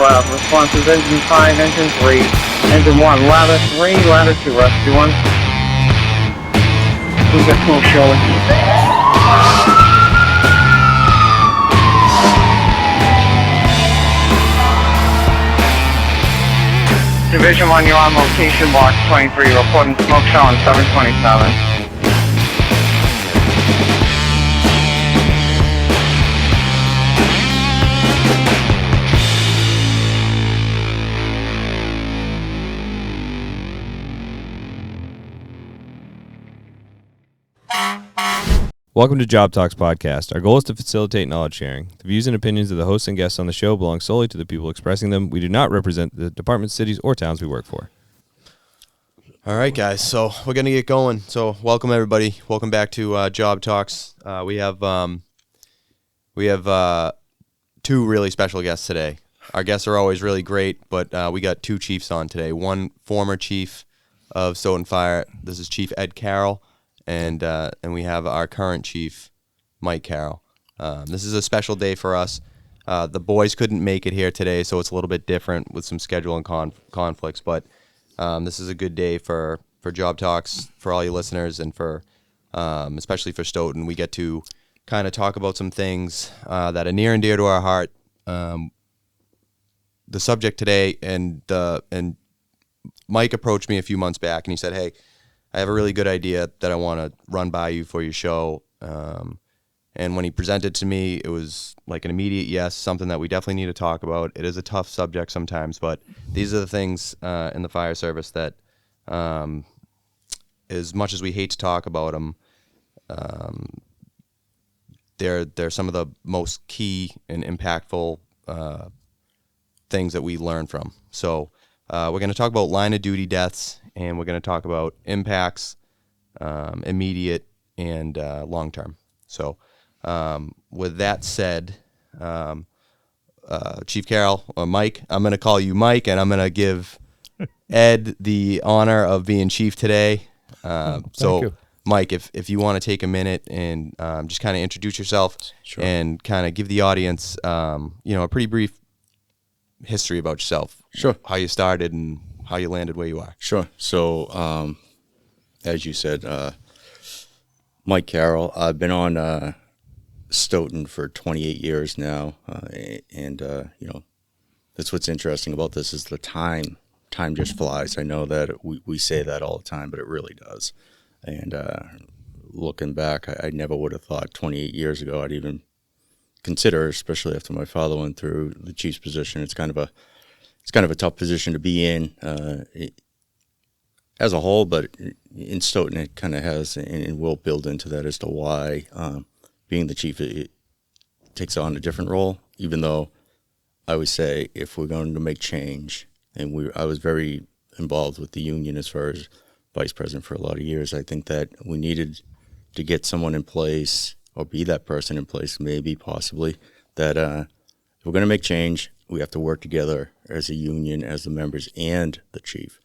lab. Responses engine 5, engine 3, engine 1, ladder 3, ladder 2, rescue 1. We've got smoke showing. Division 1, you're on location, box 23, reporting smoke show on 727. Welcome to JobTlks podcast. Our goal is to facilitate knowledge sharing. The views and opinions of the hosts and guests on the show belong solely to the people expressing them. We do not represent the departments, cities, or towns we work for. All right, guys. So we're gonna get going. So welcome everybody. Welcome back to JobTlks. We have two really special guests today. Our guests are always really great, but we got two chiefs on today. One former chief of Stoughton Fire. This is Chief Ed Carroll. And we have our current chief, Mike Carroll. This is a special day for us. The boys couldn't make it here today, so it's a little bit different with some scheduling conflicts. But this is a good day for JobTlks, for all you listeners, and for especially for Stoughton. We get to kind of talk about some things that are near and dear to our heart. The subject today, and Mike approached me a few months back, and he said, "Hey, I have a really good idea that I want to run by you for your show." And when he presented to me, it was like an immediate yes, something that we definitely need to talk about. It is a tough subject sometimes, but these are the things in the fire service that, as much as we hate to talk about them, they're some of the most key and impactful things that we learn from. So we're going to talk about line of duty deaths, and we're going to talk about impacts, immediate and long-term. So with that said, Chief Carroll, or Mike, I'm going to call you Mike, and I'm going to give Ed the honor of being chief today. So you. Mike, if you want to take a minute and just kind of introduce yourself. Sure. And kind of give the audience a pretty brief history about yourself. Sure. How you started and how you landed where you are. Sure. So, as you said, Mike Carroll, I've been on Stoughton for 28 years now, and that's what's interesting about this is the time. Time just flies. I know that we say that all the time, but it really does. And looking back, I never would have thought 28 years ago I'd even consider, especially after my father went through the chief's position. It's kind of a tough position to be in as a whole, but in Stoughton it kind of has, and we'll build into that as to why being the chief it takes on a different role. Even though I would say if we're going to make change, and I was very involved with the union as far as vice president for a lot of years. I think that we needed to get someone in place, or be that person in place, maybe, possibly, that if we're going to make change, we have to work together as a union, as the members, and the chief.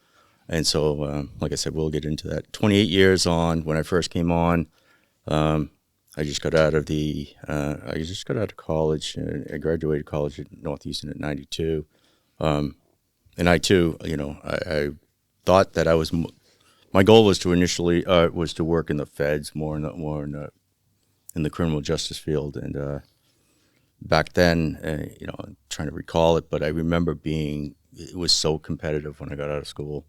And so, like I said, we'll get into that. 28 years on, when I first came on, I just got out of college. I graduated college at Northeastern at 92. And I, too, I thought that my goal was to initially, was to work in the feds, more in the criminal justice field. And back then, I'm trying to recall it, but I remember it was so competitive when I got out of school.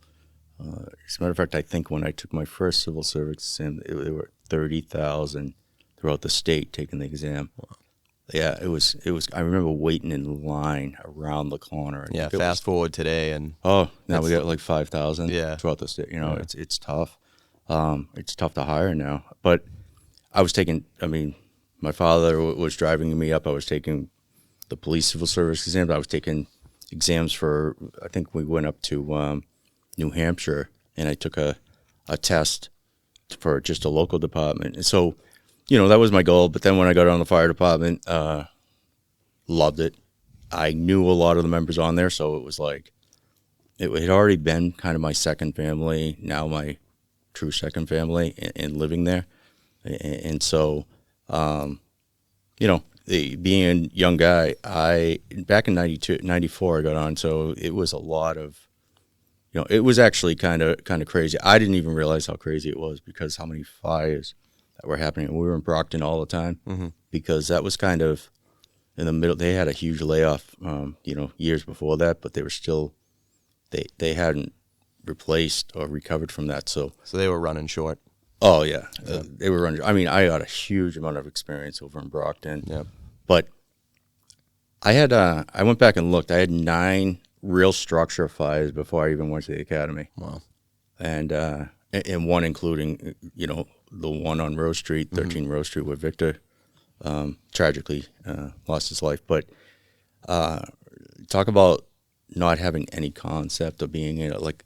As a matter of fact, I think when I took my first civil service exam, there were 30,000 throughout the state taking the exam. Wow. Yeah, it was. I remember waiting in line around the corner. Yeah, fast forward today, and now we got like 5,000. Yeah. Throughout the state. It's tough. It's tough to hire now. But I was taking. My father was driving me up. I was taking the police civil service exams. I was taking exams for. I think we went up to New Hampshire, and I took a test for just a local department. And so, that was my goal. But then when I got on the fire department, loved it. I knew a lot of the members on there, so it was like, it had already been kind of my second family, now my true second family, and living there. And so, being a young guy, back in 92, 94, I got on, so it was a lot of, it was actually kind of crazy. I didn't even realize how crazy it was because how many fires that were happening. We were in Brockton all the time because that was kind of in the middle. They had a huge layoff, years before that, but they were still, they hadn't replaced or recovered from that. So they were running short. Oh yeah, they were running. I mean, I got a huge amount of experience over in Brockton. Yeah, but I had I went back and looked. I had 9 real structure fires before I even went to the academy. Wow. And one including, the one on Rose Street, 13 Rose Street, where Victor tragically lost his life. But talk about not having any concept of being in it, like,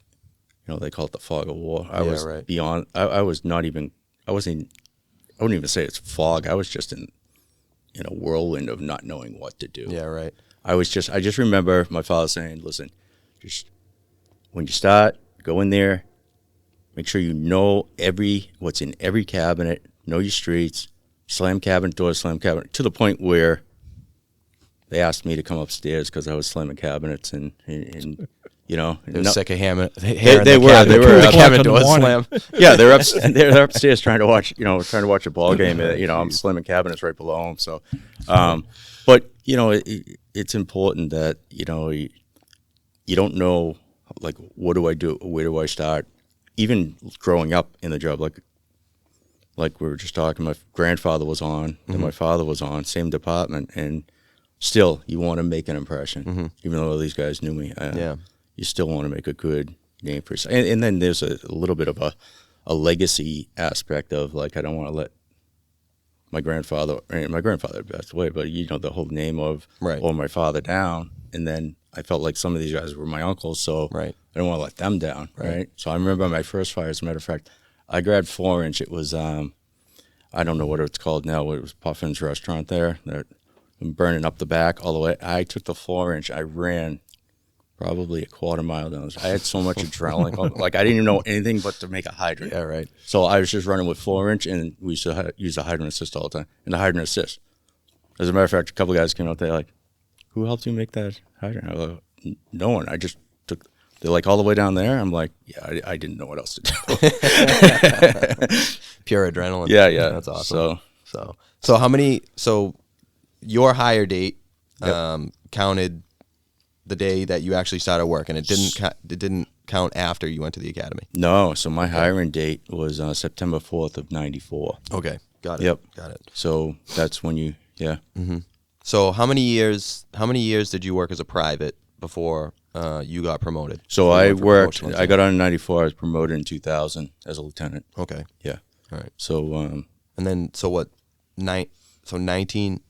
they call it the fog of war. I was beyond. I was not even. I wouldn't even say it's fog. I was just in a whirlwind of not knowing what to do. Yeah, right. I just remember my father saying, "Listen, just when you start, go in there, make sure you know what's in every cabinet, know your streets, slam cabinet doors, slam cabinet." To the point where they asked me to come upstairs because I was slamming cabinets and They were sick of hammering. They were the cabinet door slam. Yeah, they're upstairs trying to watch a ball game. I'm slamming cabinets right below them. So, but it's important that you don't know, like, what do I do? Where do I start? Even growing up in the job, like we were just talking, my grandfather was on, and my father was on, same department, and still you want to make an impression, even though these guys knew me. You still want to make a good name for yourself. And then there's a little bit of a legacy aspect of, like, I don't want to let my grandfather passed away, but the whole name of or my father down. And then I felt like some of these guys were my uncles, so I don't want to let them down, right? So I remember my first fire, as a matter of fact, I grabbed 4-inch. It was I don't know what it's called now. It was Puffin's restaurant there. They're burning up the back all the way. I took the 4-inch. I ran probably a quarter mile down. I had so much adrenaline. Like, I didn't even know anything but to make a hydrant. Yeah, right. So I was just running with 4-inch, and we used to use the hydrant assist all the time. And the hydrant assist, as a matter of fact, a couple of guys came out there like, "Who helped you make that hydrant?" I was like, "No one. I just took." They're like, "All the way down there?" I'm like, "Yeah, I didn't know what else to do." Pure adrenaline. Yeah. That's awesome. So how many? So your hire date counted the day that you actually started work, and it didn't count after you went to the academy. No, so my hiring date was September 4th of 94. Okay, got it. Yep, got it. So that's when you So how many years did you work as a private before you got promoted? So I worked. I got on in 94. I was promoted in 2000 as a lieutenant. Okay. Yeah. All right. So and then so 19.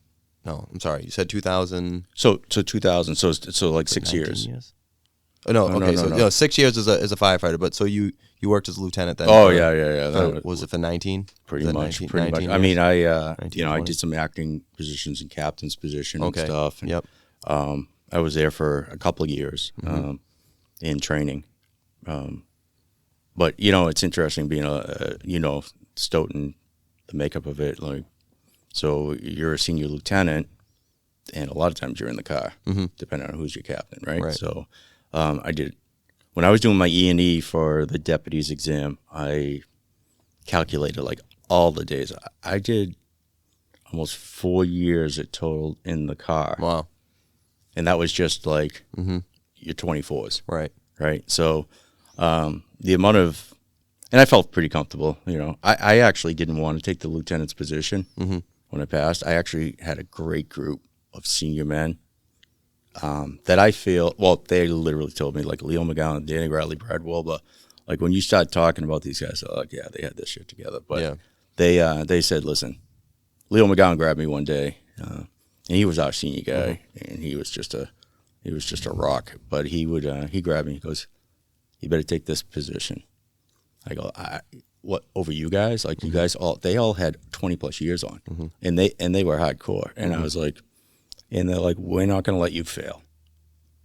No, I'm sorry. You said 2000. So 2000. So like 6 years. Oh, no. Okay. No. 6 years as a firefighter. But so you worked as a lieutenant then. Oh yeah. Was it for 19? Pretty much. 19 I mean, I did some acting positions and captain's position and stuff. And, yep. I was there for a couple of years in training. But it's interesting being Stoughton, the makeup of it, like. So you're a senior lieutenant, and a lot of times you're in the car, depending on who's your captain, right? So when I was doing my E&E for the deputy's exam, I calculated like all the days. I did almost 4 years at total in the car. Wow. And that was just like your 24s. Right. So the amount of, and I felt pretty comfortable, I actually didn't want to take the lieutenant's position. When I passed, I actually had a great group of senior men that I feel, they literally told me, like Leo McGowan, Danny Riley, Brad Wilbur, like when you start talking about these guys, they're like, yeah, they had this shit together. But they said, listen, Leo McGowan grabbed me one day, and he was our senior guy, and he was just a rock. But he grabbed me, he goes, "You better take this position." I go, what, over you guys? Like, you guys they all had 20 plus years on, and they were hardcore. And I was like, and they're like, "We're not going to let you fail,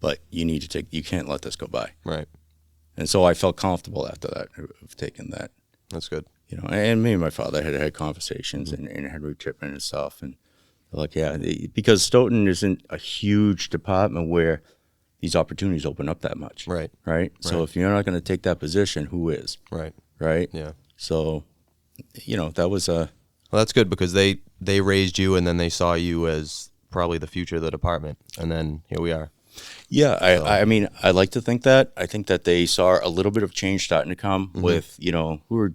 but you can't let this go by." Right. And so I felt comfortable after that of taking that. That's good. And me and my father had conversations and Henry Chipman and stuff. And Like, yeah, because Stoughton isn't a huge department where these opportunities open up that much. Right. Right. So if you're not going to take that position, who is? Right. Right. Yeah. So, that was Well, that's good because they raised you and then they saw you as probably the future of the department, and then here we are. Yeah, I mean, I like to think that. I think that they saw a little bit of change starting to come with, who were,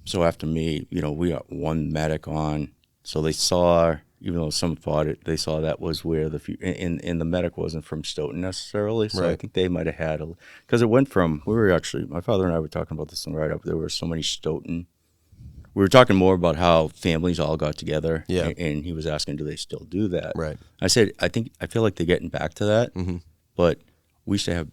so after me, we got one medic on. So they saw, even though some thought it, they saw that was where and the medic wasn't from Stoughton necessarily. So I think they might have had, because it went from, my father and I were talking about this right up, there were so many Stoughton. We were talking more about how families all got together, and he was asking, do they still do that? Right. I said, I feel like they're getting back to that, but we used to have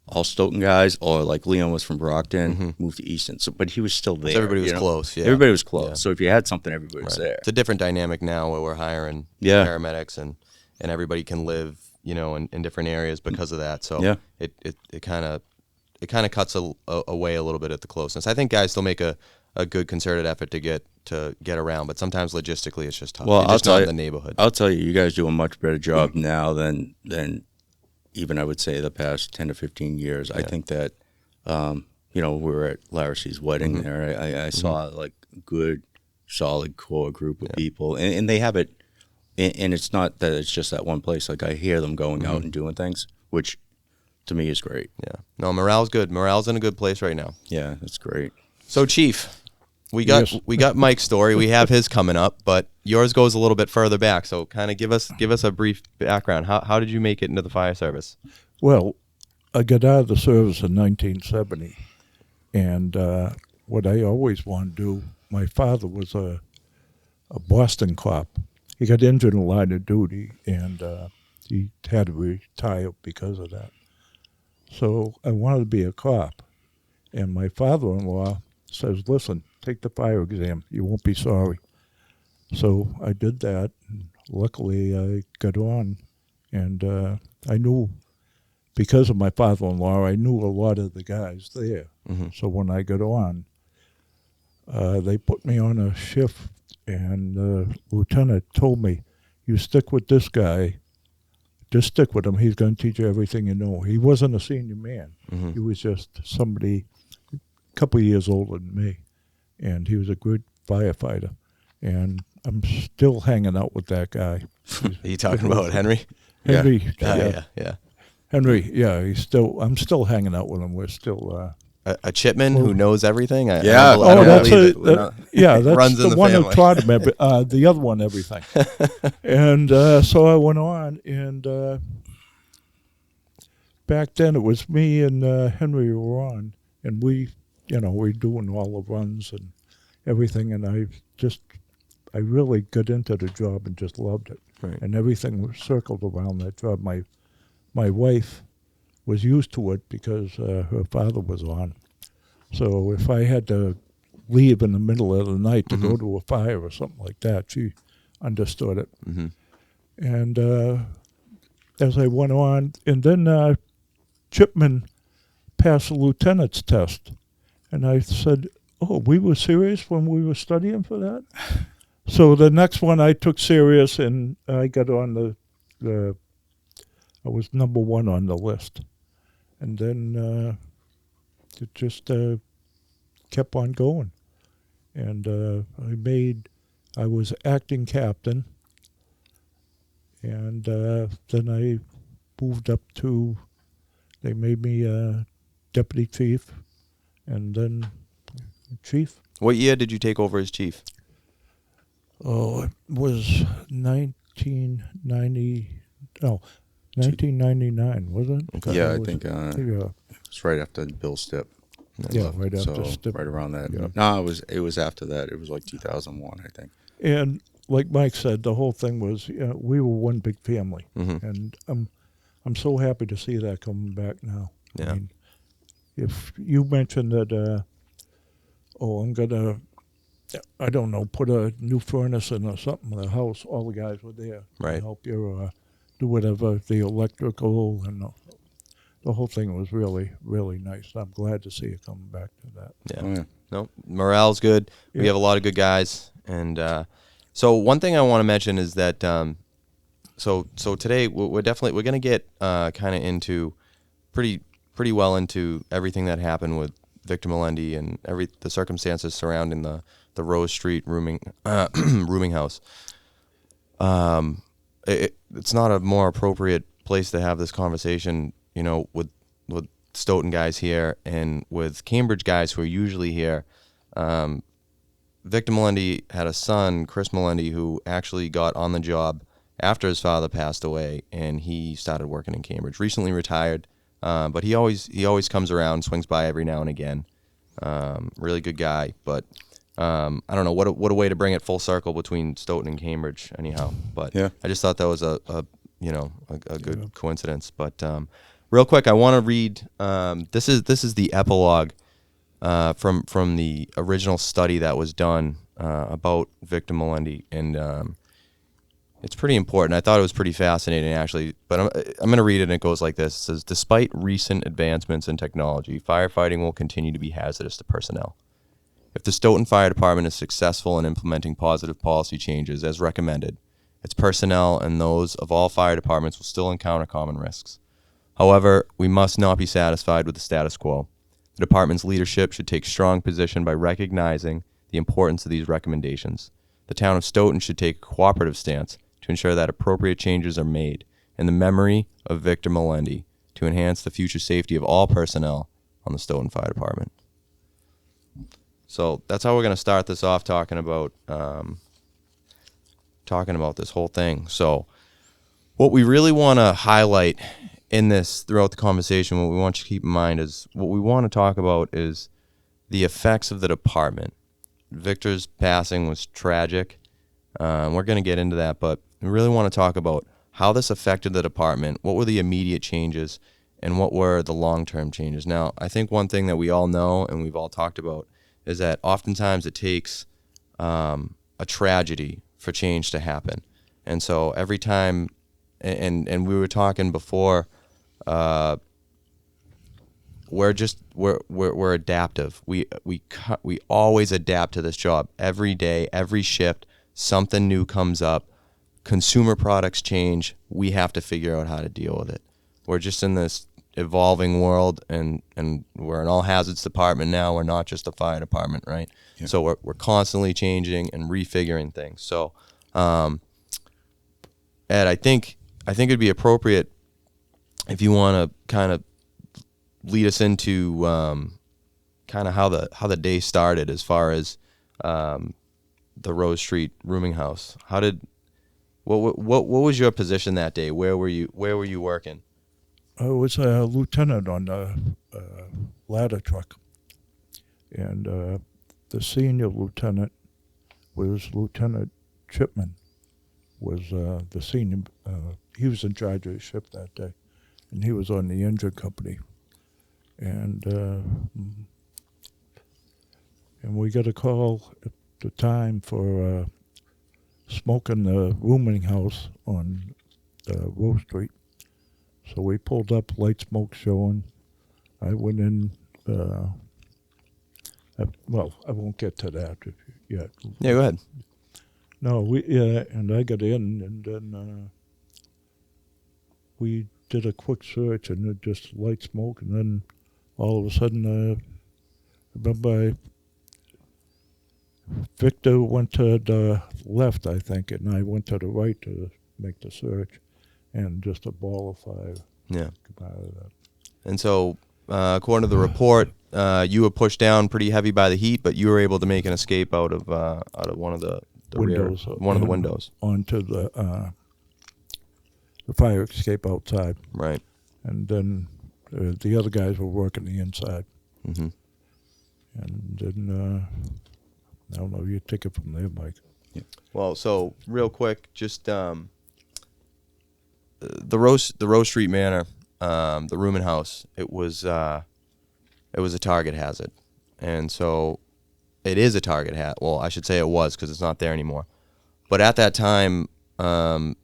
all Stoughton guys, or like Leon was from Brockton, moved to Easton, but he was still there. So everybody was close, yeah. Everybody was close. Yeah. So if you had something, everybody was there. It's a different dynamic now where we're hiring paramedics and everybody can live, in different areas because of that. So it kind of cuts away a little bit at the closeness. I think guys still make a good concerted effort to get around, but sometimes logistically it's just tough. Well, You're just not in the neighborhood. I'll tell you, you guys do a much better job now than even I would say the past 10 to 15 years. I think that, we were at Larry's wedding there. I saw like good, solid core group of people, and they have it. And it's not that it's just that one place. Like I hear them going out and doing things, which to me is great. Yeah. No, morale's good. Morale's in a good place right now. Yeah, that's great. So, Chief, we got Mike's story. We have his coming up, but yours goes a little bit further back. So, kind of give us a brief background. How did you make it into the fire service? Well, I got out of the service in 1970, and what I always wanted to do, my father was a Boston cop. He got injured in the line of duty, and he had to retire because of that. So I wanted to be a cop, and my father-in-law says, listen, take the fire exam. You won't be sorry. So I did that. And luckily, I got on, and I knew, because of my father-in-law, I knew a lot of the guys there. So when I got on, they put me on a shift, and the lieutenant told me, you stick with this guy, just stick with him. He's going to teach you everything you know. He wasn't a senior man. He was just somebody a couple of years older than me, and he was a good firefighter. And I'm still hanging out with that guy. Are you talking about Henry? Henry, Yeah. Henry, I'm still hanging out with him. We're still... a Chipman who knows everything? that's Runs the in the one family. who taught him the other one everything. And so I went on, and back then it was me and Henry who were on, and we were doing all the runs and everything, and I really got into the job and just loved it. Right. And everything was circled around that job. My wife was used to it because her father was on. So if I had to leave in the middle of the night to go to a fire or something like that, she understood it. And as I went on, and then Chipman passed the lieutenant's test. And I said, oh, we were serious when we were studying for that? So the next one I took serious, and I got on I was number one on the list. And then it just kept on going. And I was acting captain, and then I moved up to, they made me deputy chief, and then chief. What year did you take over as chief? Oh, it was 1999, was it? Okay. Yeah, I It was- think yeah, it's right after Bill Stipp. yeah, right after So Stip. right around that. Yeah. No, it was after that. It was like 2001, I think. And like Mike said, the whole thing was, we were one big family, and I'm so happy to see that coming back now. Yeah. I mean, if you mentioned that, I'm gonna, I don't know, put a new furnace in or something in the house, all the guys were there Right. to help you do whatever, the electrical, and the whole thing was really, really nice. I'm glad to see it coming back to that. Yeah. Oh, yeah. No, morale's good. We Yeah. have a lot of good guys, and So one thing I want to mention is that so today we're going to get kind of into pretty well into everything that happened with Victor Melendy and the circumstances surrounding the Rose Street rooming house. It's not a more appropriate place to have this conversation, with Stoughton guys here and with Cambridge guys who are usually here. Victor Melendy had a son, Chris Melendy, who actually got on the job after his father passed away, and he started working in Cambridge. Recently retired, but he always comes around, swings by every now and again. Really good guy, but I don't know what a way to bring it full circle between Stoughton and Cambridge. Anyhow, but Yeah. I just thought that was a good coincidence. But real quick, I want to read. This is the epilogue from the original study that was done about Victor Melendy, and it's pretty important. I thought it was pretty fascinating, actually. But I'm going to read it, and it goes like this. It says, despite recent advancements in technology, firefighting will continue to be hazardous to personnel. If the Stoughton Fire Department is successful in implementing positive policy changes as recommended, its personnel and those of all fire departments will still encounter common risks. However, we must not be satisfied with the status quo. The department's leadership should take strong position by recognizing the importance of these recommendations. The town of Stoughton should take a cooperative stance to ensure that appropriate changes are made in the memory of Victor Melendy to enhance the future safety of all personnel on the Stoughton Fire Department. So that's how we're going to start this off, talking about this whole thing. So what we really want to highlight in this throughout the conversation, what we want you to keep in mind is what we want to talk about is the effects of the department. Victor's passing was tragic. We're going to get into that, but we really want to talk about how this affected the department, what were the immediate changes, and what were the long-term changes. Now, I think one thing that we all know and we've all talked about is that oftentimes it takes a tragedy for change to happen. And so every time, and we were talking before, we're adaptive. We always adapt to this job. Every day, every shift, something new comes up. Consumer products change. We have to figure out how to deal with it. We're just in this evolving world, and we're an all hazards department now. We're not just a fire department, right? Yeah. So we're constantly changing and refiguring things. So, Ed, I think it'd be appropriate if you want to kind of lead us into kind of how the day started as far as the Rose Street rooming house. What was your position that day? Where were you working? I was a lieutenant on the ladder truck, and the senior lieutenant was Lieutenant Chipman, was the senior. He was in charge of the ship that day, and he was on the engine company. And we got a call at the time for smoke in the rooming house on Rose Street. So we pulled up, light smoke showing. I went in. Well, I won't get to that yet. Yeah, go ahead. No, and I got in, and then we did a quick search, and it just light smoke, and then all of a sudden, remember Victor went to the left, I think, and I went to the right to make the search, and just a ball of fire Yeah. came out of that. And so, according to the report, you were pushed down pretty heavy by the heat, but you were able to make an escape out of one of the Windows, one of the windows. Onto the fire escape outside. Right. And then the other guys were working the inside. Mm-hmm. And then, I don't know, you take it from there, Mike. Yeah. Well, so real quick, just the Rose Street Manor, the rooming house. It was a target hazard, and so it is a target hazard. Well, I should say it was, because it's not there anymore. But at that time, I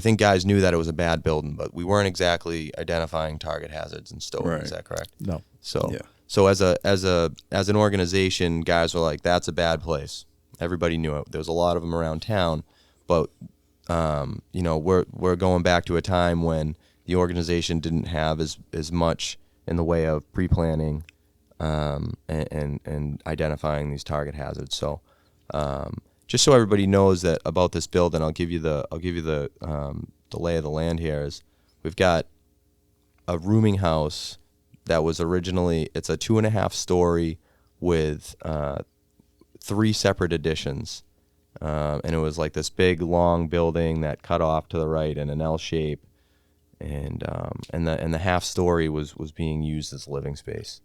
think guys knew that it was a bad building, but we weren't exactly identifying target hazards in Stoughton. Right. Is that correct? No. So Yeah. so as an organization, guys were like, "That's a bad place," Everybody knew it. There was a lot of them around town, but you know, we're going back to a time when the organization didn't have as much in the way of pre-planning and identifying these target hazards. So just so everybody knows that about this building, I'll give you the lay of the land here. Is we've got a rooming house that was originally, it's a 2.5 story with 3 separate additions, and it was like this big long building that cut off to the right in an L shape, and the half story was being used as living space.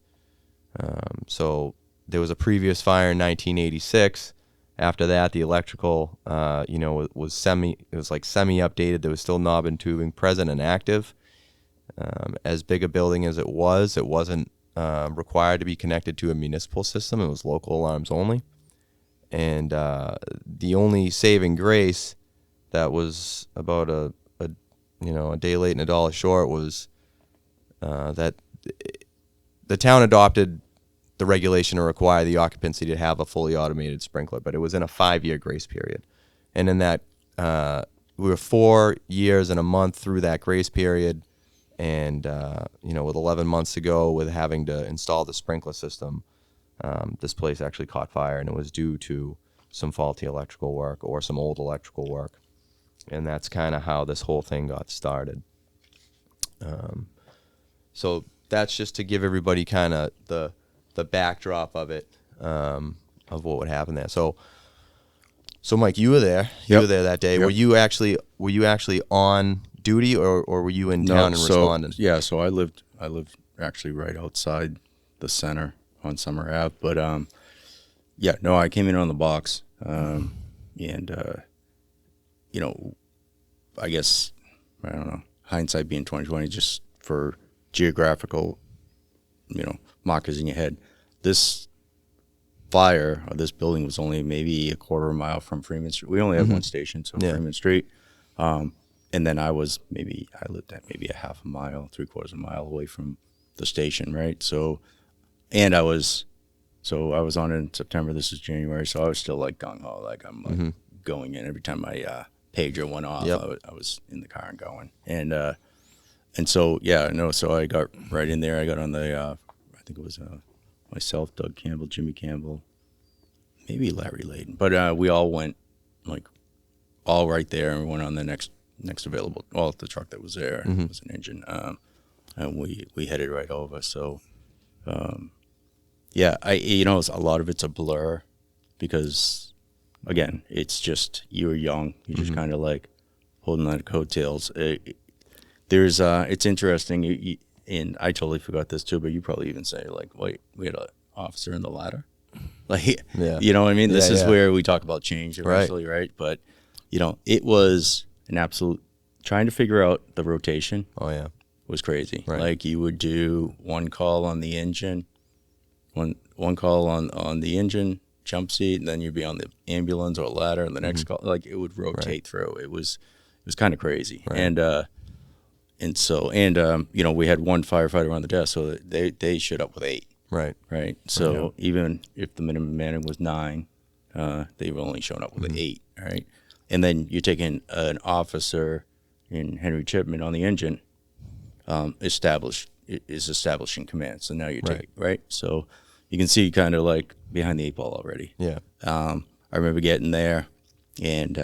So there was a previous fire in 1986. After that, the electrical, was semi updated. There was still knob and tubing present and active. As big a building as it wasn't required to be connected to a municipal system. It was local alarms only. And the only saving grace that was about a day late and a dollar short was that the town adopted the regulation to require the occupancy to have a fully automated sprinkler, but it was in a 5-year grace period. And in that, we were 4 years and a month through that grace period, and with 11 months to go with having to install the sprinkler system, this place actually caught fire, and it was due to some faulty electrical work or some old electrical work. And that's kind of how this whole thing got started. So that's just to give everybody kind of the backdrop of it, of what would happen there. So Mike, you were there. You were there that day. Yep. Were you actually on duty, or were you in town and responding? Yeah, so I lived actually right outside the center on Summer Ave. But I came in on the box, and I guess, I don't know, hindsight being 2020, just for geographical, markers in your head. This fire, or this building, was only maybe a quarter of a mile from Freeman Street. We only have one station, so Freeman Street. And then I lived at maybe a half a mile, 3/4 of a mile away from the station, right? So, and I was on in September. This is January, so I was still like gung ho, like I'm like going in. Every time my pager went off, I was in the car and going. And so so I got right in there. I got on the I think it was myself, Doug Campbell, Jimmy Campbell, maybe Larry Layden, but we all went like all right there, and we went on the next available. Well, the truck that was there was an engine, and we headed right over. So, a lot of it's a blur because, again, it's just you're young, you're just kind of like holding on to coattails. It's interesting. And I totally forgot this too, but you probably even say like, wait, we had an officer in the ladder. Like, you know what I mean? This is where we talk about change eventually, right? But, it was an absolute, trying to figure out the rotation. Oh, yeah. Was crazy. Right. Like, you would do one call on the engine, one call on the engine, jump seat, and then you'd be on the ambulance or ladder, and the next call, like, it would rotate through. It was kind of crazy. Right. And so, we had one firefighter on the desk, so they showed up with 8. Right. So even if the minimum manning was 9, they were only showing up with 8. Right. And then you're taking an officer in Henry Chipman on the engine, establishing command. So now you're taking, right. So you can see kind of like behind the 8 ball already. Yeah. I remember getting there, and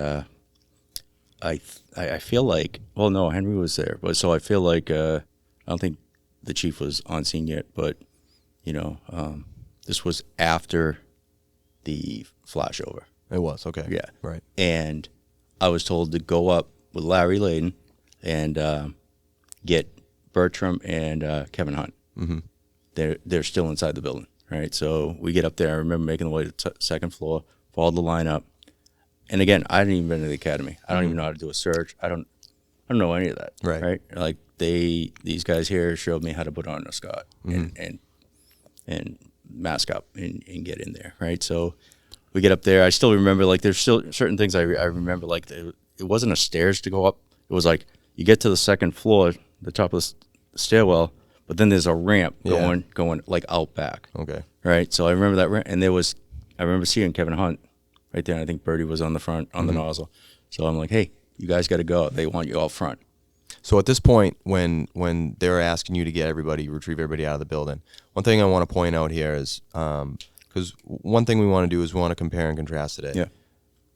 I feel like, well, no, Henry was there, but so I feel like I don't think the chief was on scene yet, but this was after the flashover. It was, okay. Yeah. Right. And I was told to go up with Larry Layden and get Bertram and Kevin Hunt. Mm-hmm. They're still inside the building, right? So we get up there. I remember making the way to the second floor, followed the line up. And again, I didn't even been to the academy. I don't even know how to do a search. I don't know any of that. Right. Like these guys here showed me how to put on a Scott and mask up and get in there. Right. So we get up there. I still remember, like, there's still certain things I remember, like it wasn't a stairs to go up. It was like you get to the second floor, the top of the stairwell, but then there's a ramp going like out back. Okay. Right. So I remember that ramp, and I remember seeing Kevin Hunt right there. And I think Birdie was on the front, on the nozzle. So I'm like, hey, you guys got to go. They want you out front. So at this point, when they're asking you to retrieve everybody out of the building, one thing I want to point out here is, because one thing we want to do is we want to compare and contrast today. Yeah.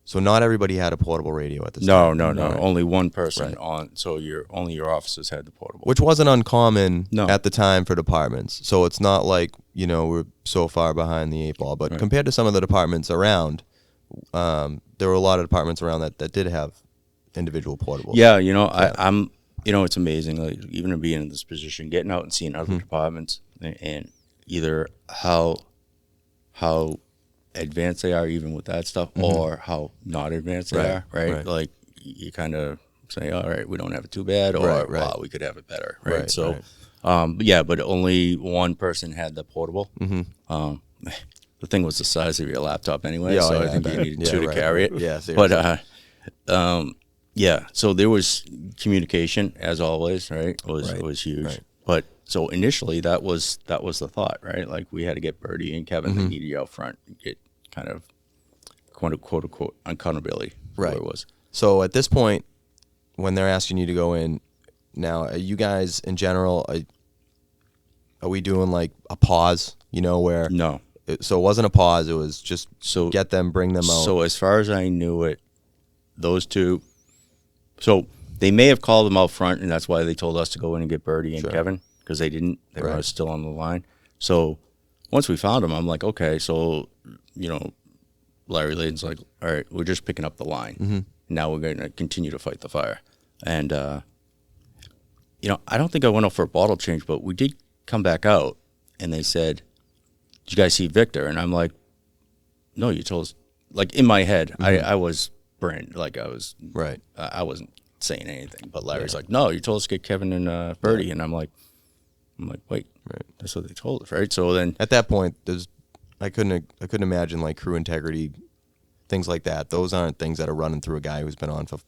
So not everybody had a portable radio at this No, time. no, no. Right. Only one person Right. on. So only your officers had the portable. Which wasn't uncommon No. at the time for departments. So it's not like, we're so far behind the 8 ball. But Right. compared to some of the departments around, there were a lot of departments around that did have individual portables. Yeah, I'm. It's amazing. Like even being in this position, getting out and seeing other departments, and either how advanced they are, even with that stuff, or how not advanced they are. Right. Like you kind of say, all right, we don't have it too bad, or Right. wow, we could have it better. Right. Right, So, right. yeah, but only one person had the portable. The thing was the size of your laptop anyway, Yeah, so yeah, I think I you bet. needed Yeah, two to right, carry right. it. Yeah, seriously. But yeah, so there was communication as always, right? Was huge. Right. But so initially that was the thought, right? Like we had to get Birdie and Kevin, they needed you out front and get kind of quote unquote accountability for Right. where it was. So at this point, when they're asking you to go in, now, are you guys in general, are we doing like a pause, where... No. So it wasn't a pause, it was just So get them, bring them out. So as far as I knew it, those two, so they may have called them out front, and that's why they told us to go in and get Birdie and Sure. Kevin, because they didn't. They were Right. still on the line. So once we found them, I'm like, okay, so, Larry Layden's like, all right, we're just picking up the line. Now we're going to continue to fight the fire. And, I don't think I went out for a bottle change, but we did come back out, and they said, did you guys see Victor? And I'm like, no, you told us. Like, in my head, I was brand, like I was, Right. I wasn't saying anything. But Larry's like, no, you told us to get Kevin and Birdie. And I'm like, wait, Right. that's what they told us, right? So then, At that point, I couldn't imagine like crew integrity, things like that. Those aren't things that are running through a guy who's been on for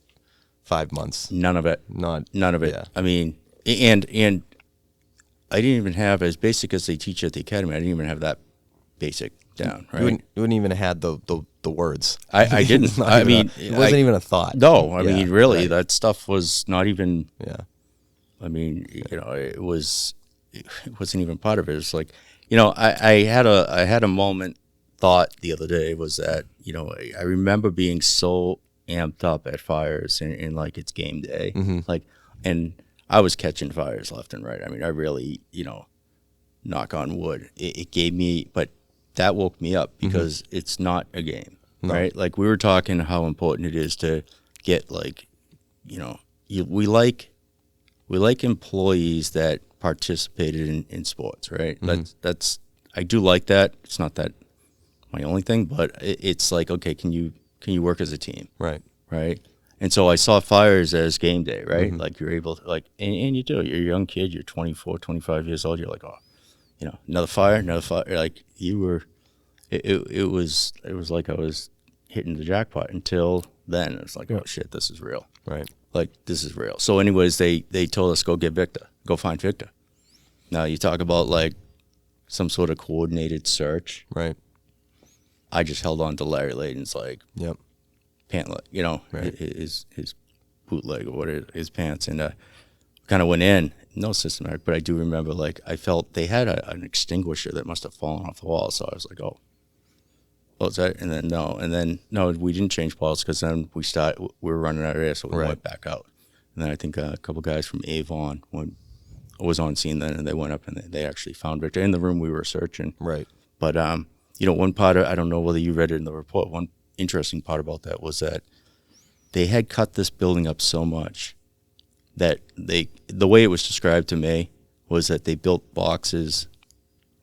5 months. none of it. None of it. Yeah. I mean, and I didn't even have, as basic as they teach at the academy, I didn't even have that basic down, right? You wouldn't even have had the words. I didn't. Not I even mean, it wasn't even a thought. No, I Yeah, mean, really, right. that stuff was not even. Yeah. I mean, it wasn't even part of it. It's like, I had a moment thought the other day was that, I remember being so amped up at fires and like it's game day, like, and I was catching fires left and right. I mean, I really, knock on wood, it gave me, but that woke me up because it's not a game, right? Like we were talking how important it is to get like, we like employees that participated in sports, right? That's I do like that. It's not that my only thing, but it's like, okay, can you work as a team, Right. right? And so I saw fires as game day, right? Like you're able to like, and you do. You're a young kid. You're 24, 25 years old. You're like, oh, another fire. Like you were. It was like I was hitting the jackpot until then. It's like, oh shit, this is real. Right. Like this is real. So anyways, they told us go get Victor, go find Victor. Now you talk about like some sort of coordinated search. Right. I just held on to Larry Layden's like Yep. pant leg, Right. his bootleg or what his pants, and kind of went in. No systematic, but I do remember like I felt they had an extinguisher that must have fallen off the wall. So I was like, oh, is that? And then no, we didn't change balls because then we were running out of air, so we went back out. And then I think a couple guys from Avon was on scene then, and they went up and they actually found Victor in the room we were searching. Right. But one part I don't know whether you read it in the report. One interesting part about that was that they had cut this building up so much that the way it was described to me was that they built boxes,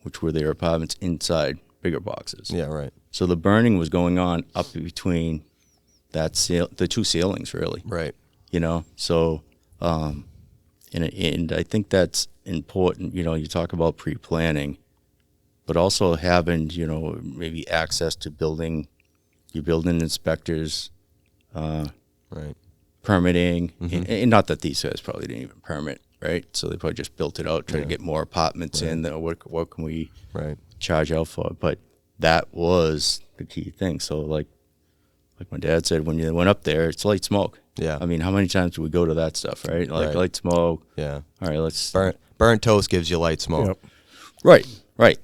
which were their apartments, inside bigger boxes. Yeah. Right. So the burning was going on up between the two ceilings, really. Right. So, and I think that's important. You talk about pre-planning, but also having, maybe access to your building inspectors, Right. permitting, and not that these guys probably didn't even permit, right? So they probably just built it out, try to get more apartments in. What can we Right. charge out for? But that was the key thing. So like like my dad said, when you went up there, it's light smoke. Yeah. I mean, how many times do we go to that stuff, right? Like Right. light smoke. Yeah. All right, let's Burnt toast gives you light smoke. Yep. Right.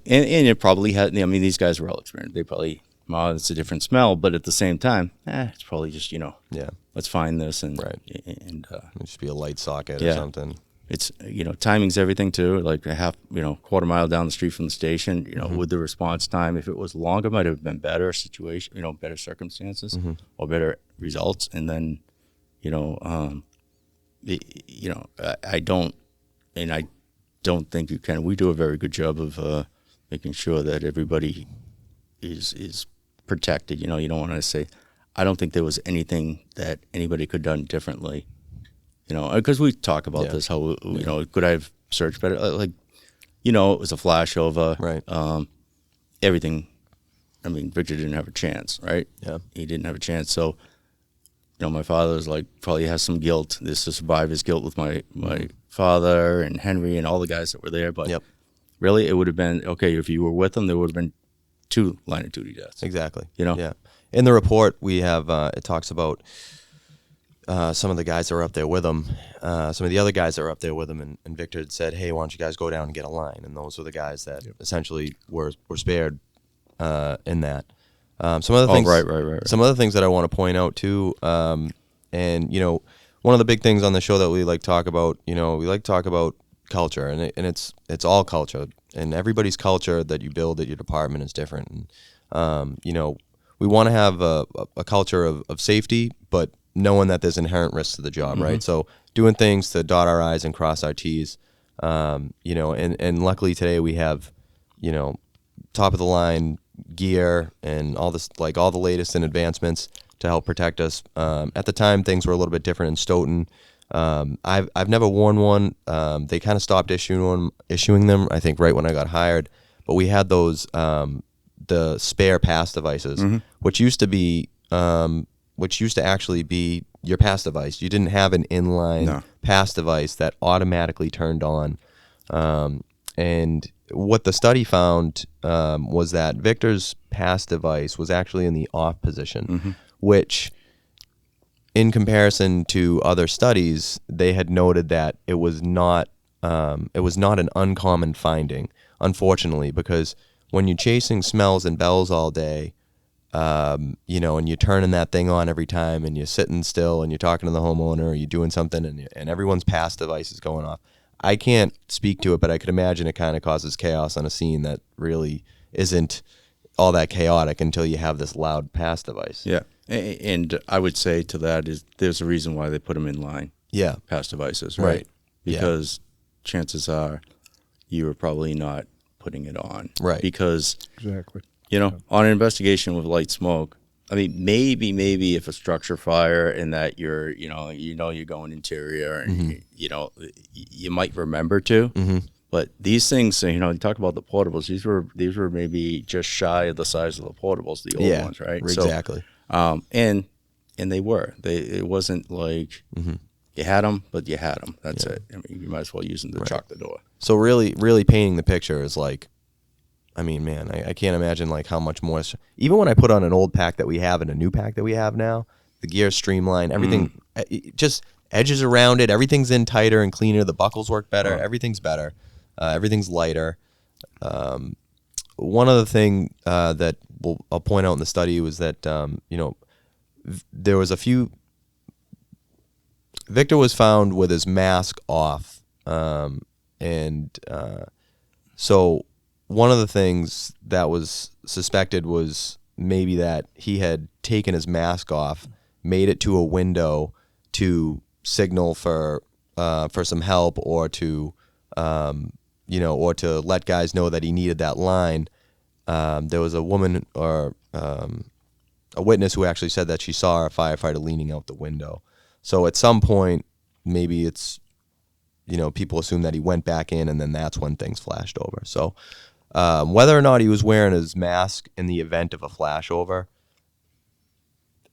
And it probably had, I mean, these guys were all experienced. They probably, well, it's a different smell, but at the same time, it's probably just, Yeah. let's find this and, Right. and, It'd just be a light socket or Yeah. something. it's, timing's everything too. Like a half, quarter mile down the street from the station, with the response time, if it was longer, might have been better situation, better circumstances or better results. And then, I don't think you can. We do a very good job of making sure that everybody is protected. You don't want to say, I don't think there was anything that anybody could have done differently. Because we talk about this, how could I have searched better? Like, it was a flashover. Right. Everything. I mean, Victor didn't have a chance, right? Yeah. He didn't have a chance. So, my father was like, probably has some guilt. This to survive his guilt with my father and Henry and all the guys that were there. But really, it would have been, okay, if you were with them, there would have been 2 line of duty deaths. Exactly. Yeah. In the report, we have, it talks about some of the guys that were up there with him, some of the other guys that were up there with him, and Victor had said, hey, why don't you guys go down and get a line? And those were the guys that essentially were spared in that. Some other things, right. Some other things that I want to point out too, and one of the big things on the show that we like to talk about, we like to talk about culture, and it's all culture, and everybody's culture that you build at your department is different. And we want to have a culture of safety, but knowing that there's inherent risks to the job, right? So doing things to dot our I's and cross our T's, and luckily today we have, top of the line gear and all this, like all the latest in advancements to help protect us. At the time, things were a little bit different in Stoughton. I've never worn one. They kind of stopped issuing them, I think, right when I got hired. But we had those the spare pass devices, which used to actually be your pass device. You didn't have an inline pass device that automatically turned on. And what the study found was that Victor's pass device was actually in the off position, which, in comparison to other studies, they had noted that it was not an uncommon finding, unfortunately, because when you're chasing smells and bells all day, and you're turning that thing on every time, and you're sitting still, and you're talking to the homeowner, or you're doing something, and everyone's pass device is going off. I can't speak to it, but I could imagine it kind of causes chaos on a scene that really isn't all that chaotic until you have this loud pass device. Yeah, and I would say to that is there's a reason why they put them in line. Yeah. Pass devices, right? Right. Because chances are you were probably not putting it on. Right. Because, Exactly. on an investigation with light smoke, I mean, maybe if a structure fire and that you're, you're going interior and, you might remember to. But these things, you talk about the portables, these were maybe just shy of the size of the portables, the old ones, right? Exactly. So, and they were. It wasn't like you had them, but you had them. That's it. I mean, you might as well use them to chalk the door. So really painting the picture is like, I mean, man, I can't imagine like how much more. Even when I put on an old pack that we have and a new pack that we have now, the gear's streamlined, everything, just edges around it, everything's in tighter and cleaner. The buckles work better. Everything's better. Everything's lighter. One other thing that I'll point out in the study was that there was a few. Victor was found with his mask off, so one of the things that was suspected was maybe that he had taken his mask off, made it to a window to signal for some help, or to or to let guys know that he needed that line. There was a woman or a witness who actually said that she saw a firefighter leaning out the window. So at some point, maybe it's, people assume that he went back in, and then that's when things flashed over. So whether or not he was wearing his mask in the event of a flashover,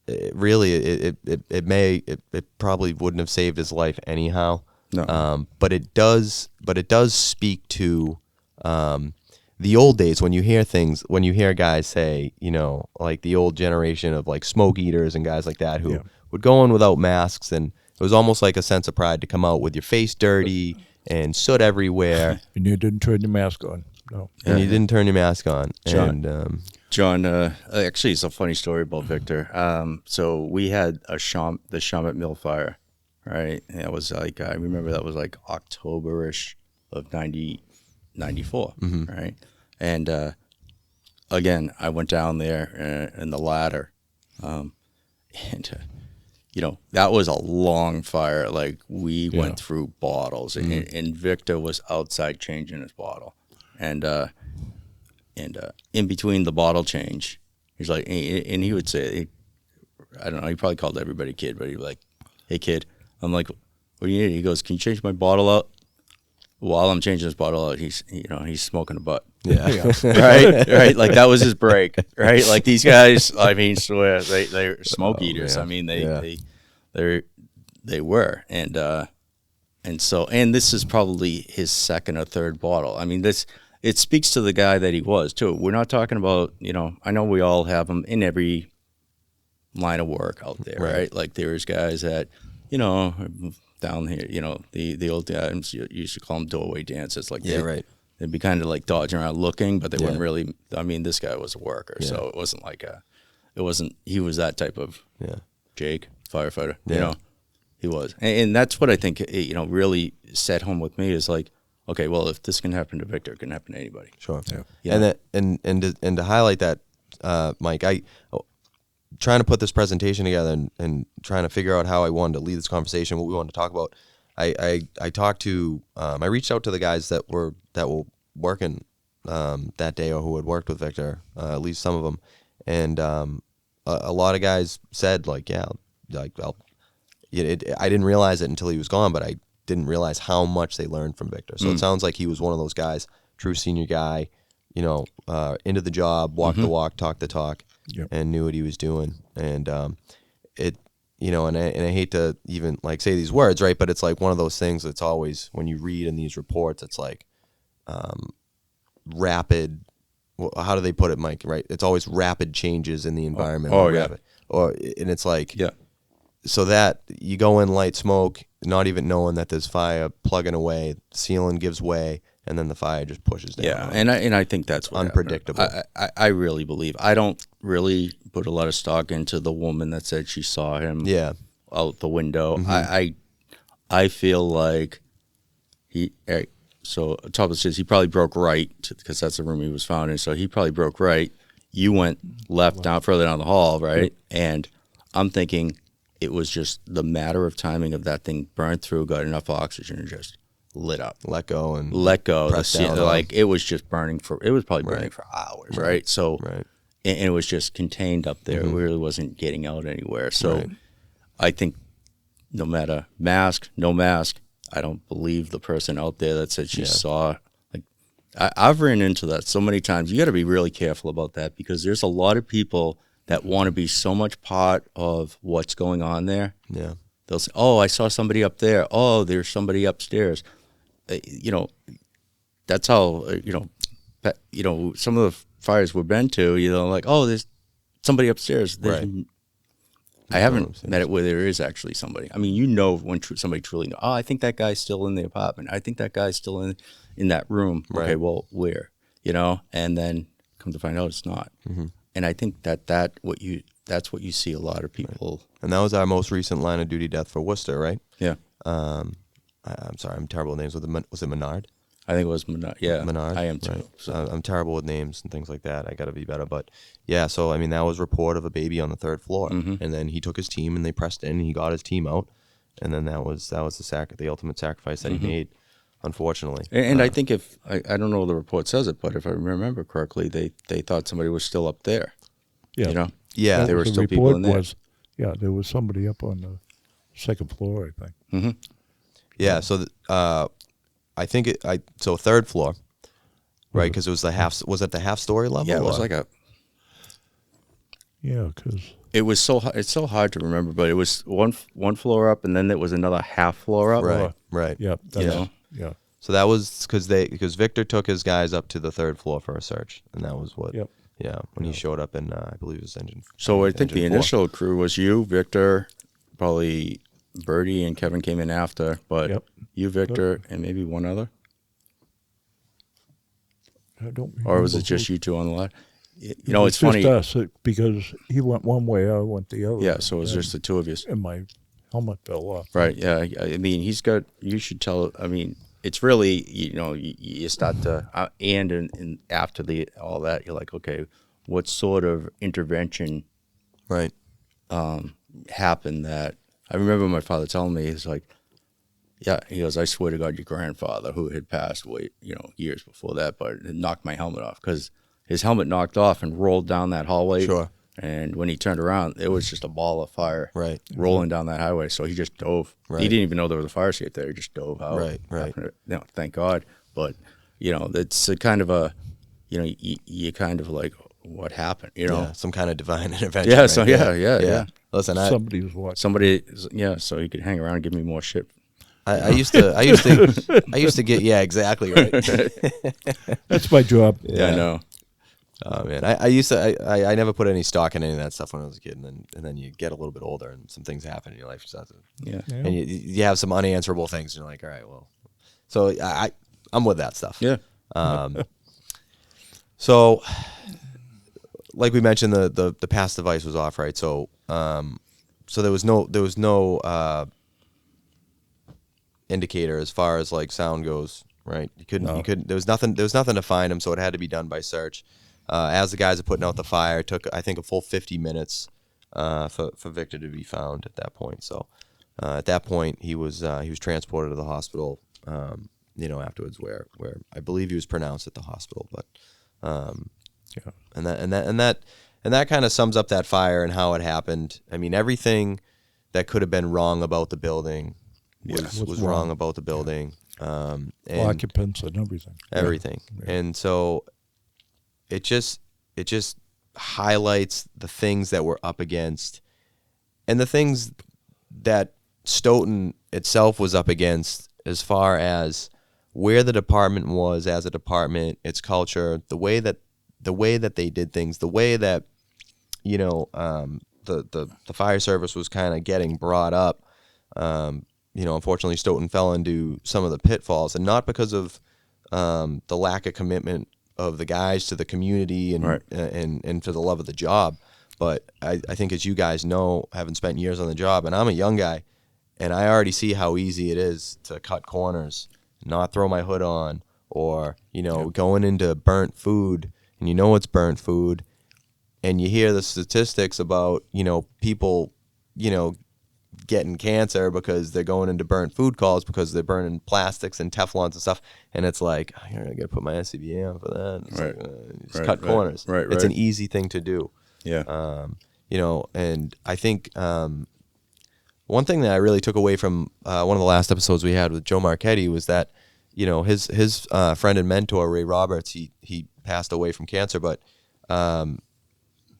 it probably wouldn't have saved his life anyhow. No. But it does speak to the old days when you hear guys say, you know, like the old generation of like smoke eaters and guys like that who would go in without masks, and it was almost like a sense of pride to come out with your face dirty and soot everywhere. And you didn't turn your mask on. No. And you didn't turn your mask on. John, actually, it's a funny story about Victor. So we had the Shamet Mill fire, right? And it was like, I remember that was like October-ish of 94, right? And again, I went down there in the ladder, and you know, that was a long fire. Like we went through bottles, and Victor was outside changing his bottle, and in between the bottle change, he's like, and he would say, I don't know, he probably called everybody kid, but he'd be like, "Hey kid," I'm like, "What do you need?" He goes, "Can you change my bottle out?" While I'm changing his bottle out, he's smoking a butt. Yeah. right. Like that was his break. Right. Like these guys, I mean, swear they're smoke eaters. I mean, they were, and this is probably his second or third bottle. I mean, it speaks to the guy that he was too. We're not talking about, you know, I know we all have them in every line of work out there, right? Like there's guys that, you know, down here, you know, the old times you used to call them doorway dancers. Like they'd be kind of like dodging around looking, but they wouldn't really. I mean, this guy was a worker, so it wasn't like he was that type of Jake firefighter. You know, he was, and that's what I think, you know, really set home with me is like, okay, well, if this can happen to Victor, it can happen to anybody. Sure. Yeah. And to highlight that, Mike, trying to put this presentation together and trying to figure out how I wanted to lead this conversation, what we wanted to talk about. I talked to I reached out to the guys that were working that day, or who had worked with Victor, at least some of them, and a lot of guys said like, I didn't realize it until he was gone, but I didn't realize how much they learned from Victor. So it sounds like he was one of those guys, true senior guy, you know, into the job, walk the walk, talk the talk. And knew what he was doing, and it, you know, and I hate to even like say these words, right? But it's like one of those things that's always, when you read in these reports, it's like rapid. Well, how do they put it, Mike? Right? It's always rapid changes in the environment. And it's like so that you go in light smoke, not even knowing that there's fire plugging away, ceiling gives way. And then the fire just pushes down. Yeah, and I think that's what unpredictable. I really believe. I don't really put a lot of stock into the woman that said she saw him out the window. I feel like so Topless says he probably broke right, because that's the room he was found in. So he probably broke right. You went left down further down the hall, right? And I'm thinking it was just the matter of timing of that thing burned through, got enough oxygen, and just lit up, let go. Like it was just burning it was probably burning for hours, right? So and it was just contained up there. It really wasn't getting out anywhere. So I think no matter no mask, I don't believe the person out there that said she saw. Like I've ran into that so many times. You got to be really careful about that, because there's a lot of people that want to be so much part of what's going on there. Yeah, they'll say, "Oh, I saw somebody up there. Oh, there's somebody upstairs." You know, that's how, you know, some of the fires we've been to, you know, like, oh, there's somebody upstairs. I haven't met it where there is actually somebody. I mean, you know, when somebody truly knows, oh, I think that guy's still in the apartment. I think that guy's still in that room. Right. Okay, well, where? You know, and then come to find out it's not. And I think that's what you see a lot of people. Right. And that was our most recent line of duty death for Worcester, right? Yeah. I'm sorry, I'm terrible with names. Was it Menard? I think it was Menard. Yeah, Menard. I am too. Right. So I'm terrible with names and things like that. I got to be better. But yeah, so I mean, that was a report of a baby on the third floor, and then he took his team and they pressed in. And he got his team out, and then that was the ultimate sacrifice that he made, unfortunately. And I think I don't know if the report says it, but if I remember correctly, they thought somebody was still up there. Yeah, you know. Yeah, there were still people in there. There was somebody up on the second floor, I think. Yeah, so I think so third floor, right? Because it was was it the half story level? Yeah, it was like a. Yeah, because it was it's so hard to remember, but it was one floor up, and then there was another half floor up. Right. Yeah, you know? Yeah. So that was because Victor took his guys up to the 3rd floor for a search, and that was what. Yep. Yeah, when he showed up in, I believe it was engine. So I think the Engine 4. initial crew was you, Victor, probably Bertie and Kevin came in after, but Yep. you, Victor, and maybe one other? I don't Or was it remember just who- you two on the line? You It know, was it's funny. just us, because he went one way, I went the other. Yeah, so it was and- just the two of you. and my helmet fell off. Right, yeah. I mean, you should tell, I mean, it's really, you start to, and after all that, you're like, okay, what sort of intervention Right. happened that, I remember my father telling me, he's like, yeah, he goes, I swear to God, your grandfather, who had passed away, years before that, but had knocked my helmet off, because his helmet knocked off and rolled down that hallway. Sure. And when he turned around, it was just a ball of fire rolling down that highway. So he just dove. Right. He didn't even know there was a fire escape there. He just dove out. Right. Thank God. But, it's a kind of a, you kind of like, what happened, Yeah, some kind of divine intervention. Yeah, right? so yeah. Listen, Somebody was watching. Somebody, so he could hang around and give me more shit. I used to get, yeah, exactly right. That's my job. Yeah, I know. Oh man, I never put any stock in any of that stuff when I was a kid, and then you get a little bit older and some things happen in your life, Yeah. and you have some unanswerable things, and you're like, all right, well, so I'm with that stuff. Yeah. So, like we mentioned, the pass device was off, right? So there was no indicator as far as like sound goes, right? You couldn't. There was nothing to find him, so it had to be done by search. As the guys are putting out the fire, it took, I think, a full 50 minutes for Victor to be found at that point. So at that point, he was transported to the hospital. Afterwards, where I believe he was pronounced at the hospital. But and that kind of sums up that fire and how it happened. I mean, everything that could have been wrong about the building was wrong about the building. And Occupants and everything. everything. Yeah. And so it just highlights the things that we're up against and the things that Stoughton itself was up against as far as where the department was as a department, its culture, the way that they did things, the way that the fire service was kind of getting brought up. Unfortunately, Stoughton fell into some of the pitfalls, and not because of the lack of commitment of the guys to the community and to the love of the job. But I think, as you guys know, having spent years on the job, and I'm a young guy, and I already see how easy it is to cut corners, not throw my hood on, or going into burnt food, and it's burnt food, and you hear the statistics about people getting cancer because they're going into burnt food calls because they're burning plastics and Teflons and stuff, and it's like, I gotta put my SCBA on for that. It's just cut corners. Right. It's an easy thing to do. Yeah. And I think one thing that I really took away from one of the last episodes we had with Joe Marchetti was that his friend and mentor Ray Roberts, he passed away from cancer, but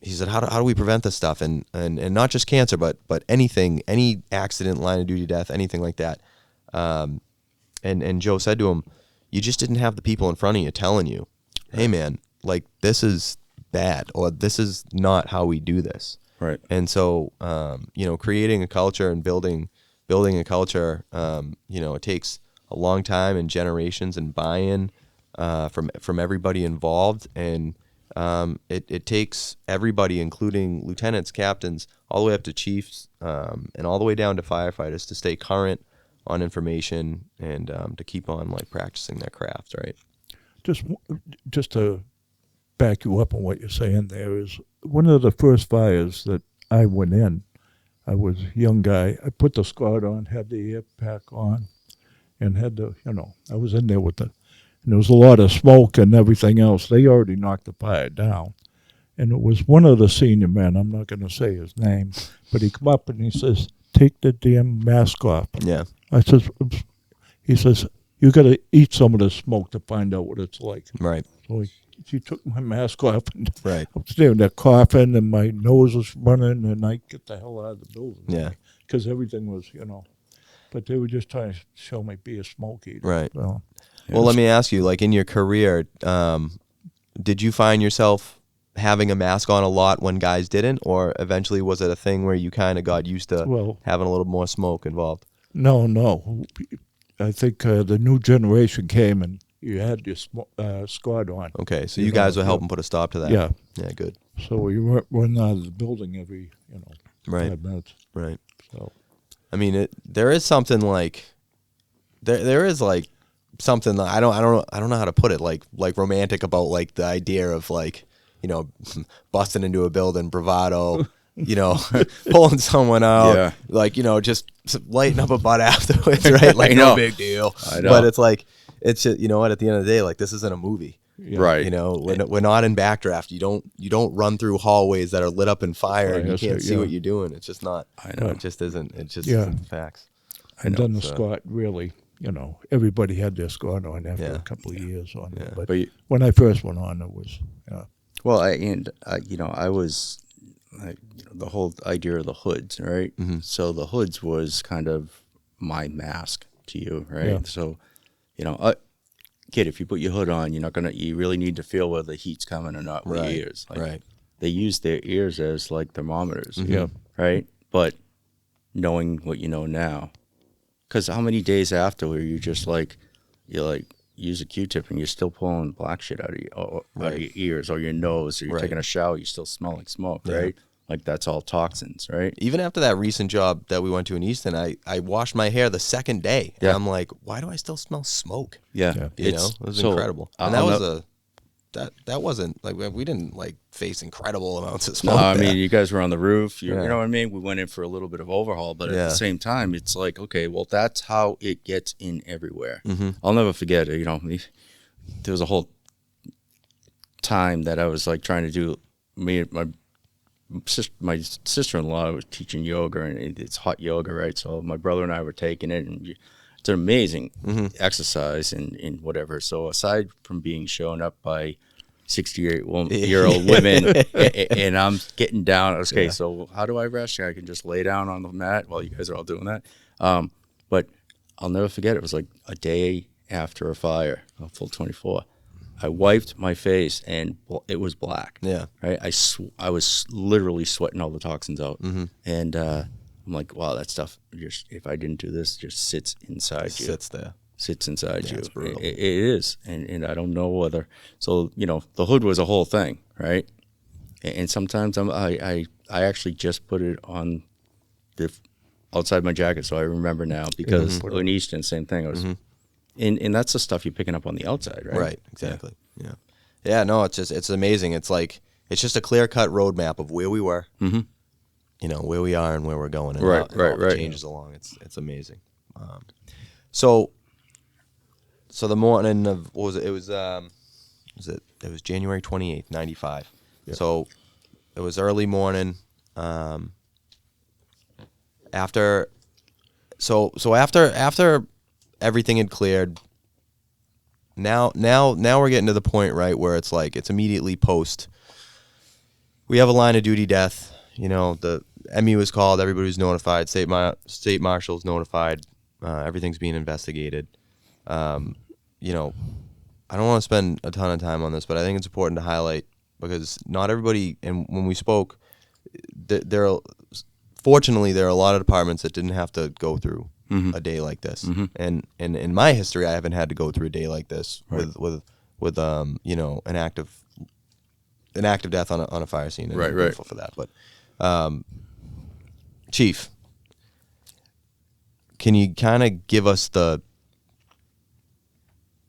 he said, how do we prevent this stuff? And not just cancer, but anything, any accident, line of duty death, anything like that. And Joe said to him, you just didn't have the people in front of you telling you, hey man, like this is bad, or this is not how we do this. Right. And so, creating a culture and building a culture, it takes a long time and generations and buy-in from everybody involved. And it takes everybody, including lieutenants, captains, all the way up to chiefs, and all the way down to firefighters, to stay current on information and to keep on like practicing their craft, right? Just to back you up on what you're saying, there is one of the first fires that I went in. I was a young guy. I put the squad on, had the air pack on, and had the, I was in there with and there was a lot of smoke and everything else. They already knocked the fire down. And it was one of the senior men, I'm not going to say his name, but he come up and he says, take the damn mask off. Yeah. He says, you got to eat some of the smoke to find out what it's like. Right. So he took my mask off, and Right. I was there, and they're coughing, and my nose was running, and I get the hell out of the building. Yeah. Because everything was, but they were just trying to show me be a smoke eater. Right. So, Well, let me ask you, like in your career, did you find yourself having a mask on a lot when guys didn't, or eventually was it a thing where you kind of got used to having a little more smoke involved? No. I think the new generation came and you had your squad on. Okay, so you guys were helping put a stop to that. Yeah. Yeah, good. So we weren't running out of the building every, 5 minutes. Right. So, I mean, there is something like there is like something that I don't know how to put it, like romantic about like the idea of like, busting into a building, bravado, pulling someone out, like, just lighting up a butt afterwards, right? Like no big deal. I know. But it's like, it's just, at the end of the day, like this isn't a movie. Right. We're not in backdraft. You don't run through hallways that are lit up in fire and you can't see what you're doing. It's just not. I know. It just isn't. It just isn't facts. And then the squad really, everybody had their squad on after a couple of years on it. But when I first went on, it was, Well, I was, the whole idea of the hoods, right? Mm-hmm. So the hoods was kind of my mask to you, right? Yeah. So, kid, if you put your hood on, you really need to feel whether the heat's coming or not with your ears. Like, right. They use their ears as like thermometers, Yeah. right? But knowing what you know now, because how many days after were you just like, use a Q-tip and you're still pulling black shit out of your ears or your nose, or you're taking a shower, you still smell like smoke, right? Like that's all toxins, right? Even after that recent job that we went to in Easton, I washed my hair the second day. Yeah. And I'm like, why do I still smell smoke? Yeah. It was incredible. And that wasn't like, we didn't like face incredible amounts of smoke. No, I there. mean, you guys were on the roof. You know what I mean? We went in for a little bit of overhaul, but at the same time, it's like, okay, well, that's how it gets in everywhere. Mm-hmm. I'll never forget it. There was a whole time that I was like trying to do, my sister-in-law was teaching yoga, and it's hot yoga, right? So my brother and I were taking it, and it's an amazing exercise and whatever. So aside from being shown up by 68-year-old women, and I'm getting down. Okay, so how do I rest? I can just lay down on the mat while you guys are all doing that. But I'll never forget, it was like a day after a fire, a full 24. I wiped my face and it was black. Yeah. Right. I was literally sweating all the toxins out. Mm-hmm. And I'm like, wow, that stuff just, if I didn't do this, just sits inside you. Sits inside you. It's brutal. It is. And I don't know whether, so, the hood was a whole thing, right? And sometimes I actually just put it on the outside my jacket, so I remember now, because in Easton, same thing. I was, and that's the stuff you're picking up on the outside, right? Right, exactly. Yeah. No, it's amazing. It's like, it's just a clear-cut roadmap of where we were, where we are and where we're going, and right, all the changes along. It's amazing. So the morning of, what was it? It was January 28th, 95. Yep. So it was early morning. After everything had cleared, now we're getting to the point, right, where it's like, it's immediately post. We have a line of duty death. The ME was called. Everybody was notified. State marshal's notified. Everything's being investigated. I don't want to spend a ton of time on this, but I think it's important to highlight, because not everybody, and when we spoke, fortunately, there are a lot of departments that didn't have to go through a day like this. And in my history, I haven't had to go through a day like this with an active death on a fire scene. And I'm grateful for that. But Chief, can you kind of give us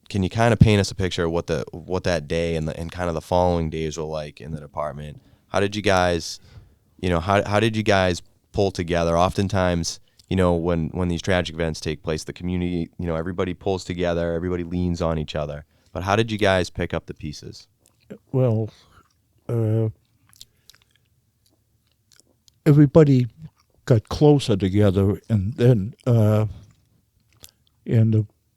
can you kind of paint us a picture of what that day and kind of the following days were like in the department? How did you guys, how did you guys pull together? Oftentimes, when these tragic events take place, the community, everybody pulls together, everybody leans on each other. But how did you guys pick up the pieces? Well, everybody got closer together, and then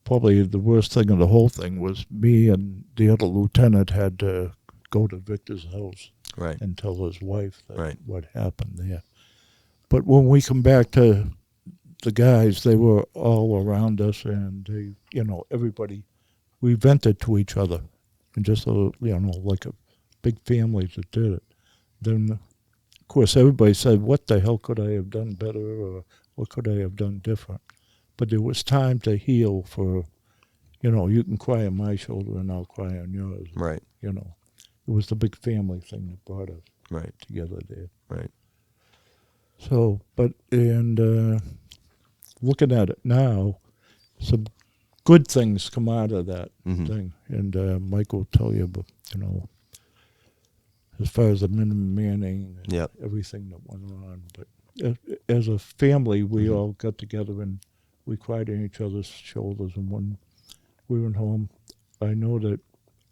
probably the worst thing of the whole thing was me and the other lieutenant had to go to Victor's house and tell his wife what happened there. But when we come back to the guys, they were all around us, and they, everybody, we vented to each other, and just like a big family that did it. Then, of course, everybody said, "What the hell could I have done better, or what could I have done different?" But there was time to heal. For, you can cry on my shoulder and I'll cry on yours. Right. It was the big family thing that brought us Right. together there. Right. So, looking at it now, some good things come out of that thing. And Mike will tell you, but, as far as the minimum manning and everything that went on. But as a family, we all got together and we cried on each other's shoulders. And when we went home, I know that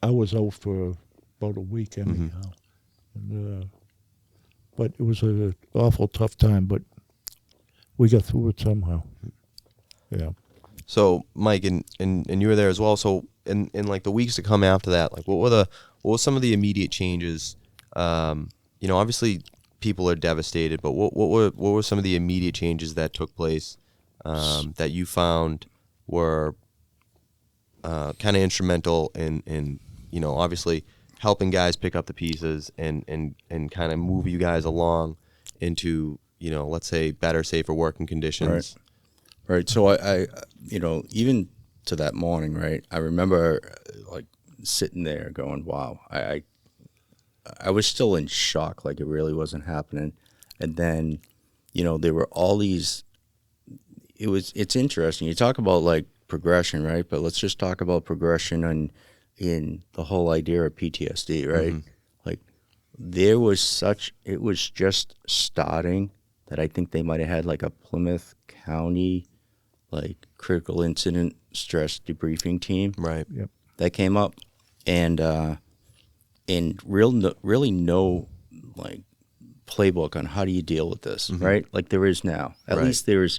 I was out for about a week anyhow. And, but it was an awful tough time, but we got through it somehow. Yeah. So, Mike, and you were there as well. So, in like the weeks to come after that, like what were some of the immediate changes? Obviously people are devastated, but what were some of the immediate changes that took place that you found were kind of instrumental in obviously helping guys pick up the pieces and kind of move you guys along into let's say better, safer working conditions. Right. So I even to that morning, right, I remember like sitting there going, wow, I was still in shock, like it really wasn't happening. And then, there were all these, it's interesting. You talk about like progression, right? But let's just talk about progression in the whole idea of PTSD, right? Like it was just starting that I think they might have had like a Plymouth County, like critical incident stress debriefing team. Right. Yep. That came up and really no like playbook on how do you deal with this, right? Like there is now. At least there's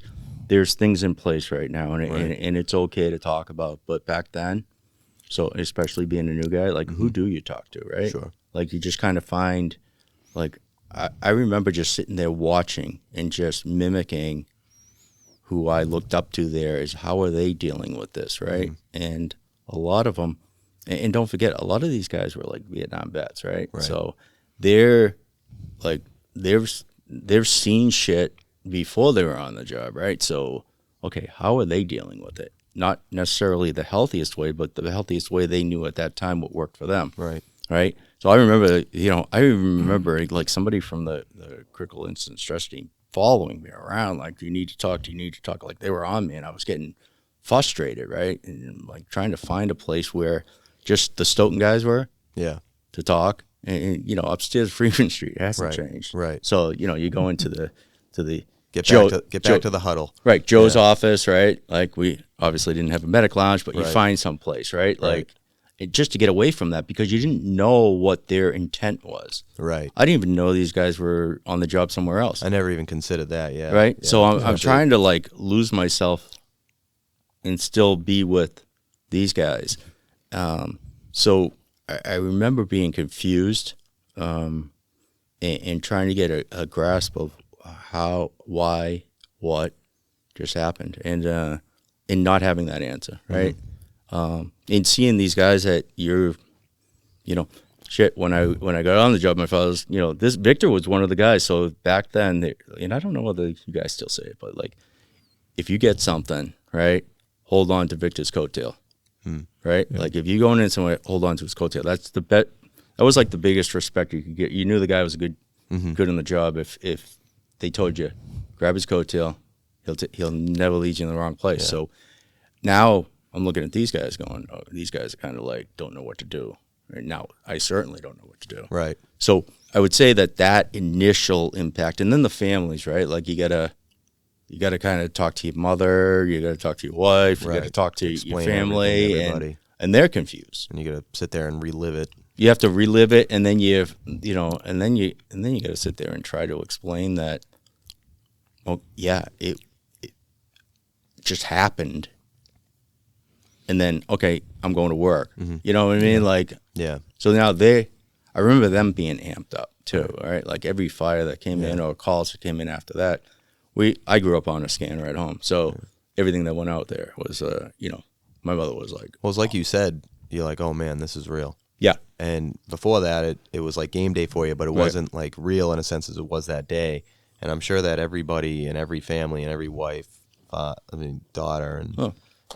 things in place right now, and it's okay to talk about. But back then, so especially being a new guy, like who do you talk to, right? Sure. Like you just kind of find, like I remember just sitting there watching and just mimicking who I looked up to there is how are they dealing with this, right? And a lot of them, and don't forget, a lot of these guys were like Vietnam vets, right? So they're like, they've seen shit before they were on the job, right? So, okay, how are they dealing with it? Not necessarily the healthiest way, but the healthiest way they knew at that time what worked for them. Right. So I remember, like somebody from the critical incident stress team following me around, like, do you need to talk? Like they were on me and I was getting frustrated, right? And like trying to find a place where just the Stoughton guys were to talk. And upstairs Freeman Street hasn't changed. Right. So, you go into the Get back to the huddle. Right. Joe's office, right? Like we obviously didn't have a medic lounge, but you find some place, right? Like just to get away from that because you didn't know what their intent was. Right. I didn't even know these guys were on the job somewhere else. I never even considered that. Yeah. Right. Yeah. So I'm trying to like lose myself and still be with these guys. So I remember being confused and trying to get a grasp of how, why, what just happened, and not having that answer, right? And seeing these guys that shit. When I got on the job, my father's, this Victor was one of the guys. So back then, and I don't know whether you guys still say it, but like, if you get something, right, hold on to Victor's coattail. Right? Yeah. Like if you go in somewhere, hold on to his coattail. That's the bet. That was like the biggest respect you could get. You knew the guy was good on the job if they told you, grab his coattail, he'll never lead you in the wrong place. Yeah. So now I'm looking at these guys going, oh, these guys are kind of like don't know what to do. Right now I certainly don't know what to do. Right. So I would say that initial impact, and then the families, right? Like you gotta kind of talk to your mother, you got to talk to your wife, you got to talk to your family, and they're confused. And you got to sit there and relive it. You have to relive it, and then you got to sit there and try to explain that. Well, yeah, it just happened, and then okay, I'm going to work. You know what I mean? Like, yeah. So now I remember them being amped up too. Right, like every fire that came in or calls that came in after that. I grew up on a scanner at home, so everything that went out there was, my mother was like, Well, it's like you said, you're like, oh man, this is real. yeah, And before that, it was like game day for you, but it Right. wasn't like real in a sense as it was that day. And I'm sure that everybody and every family and every wife, daughter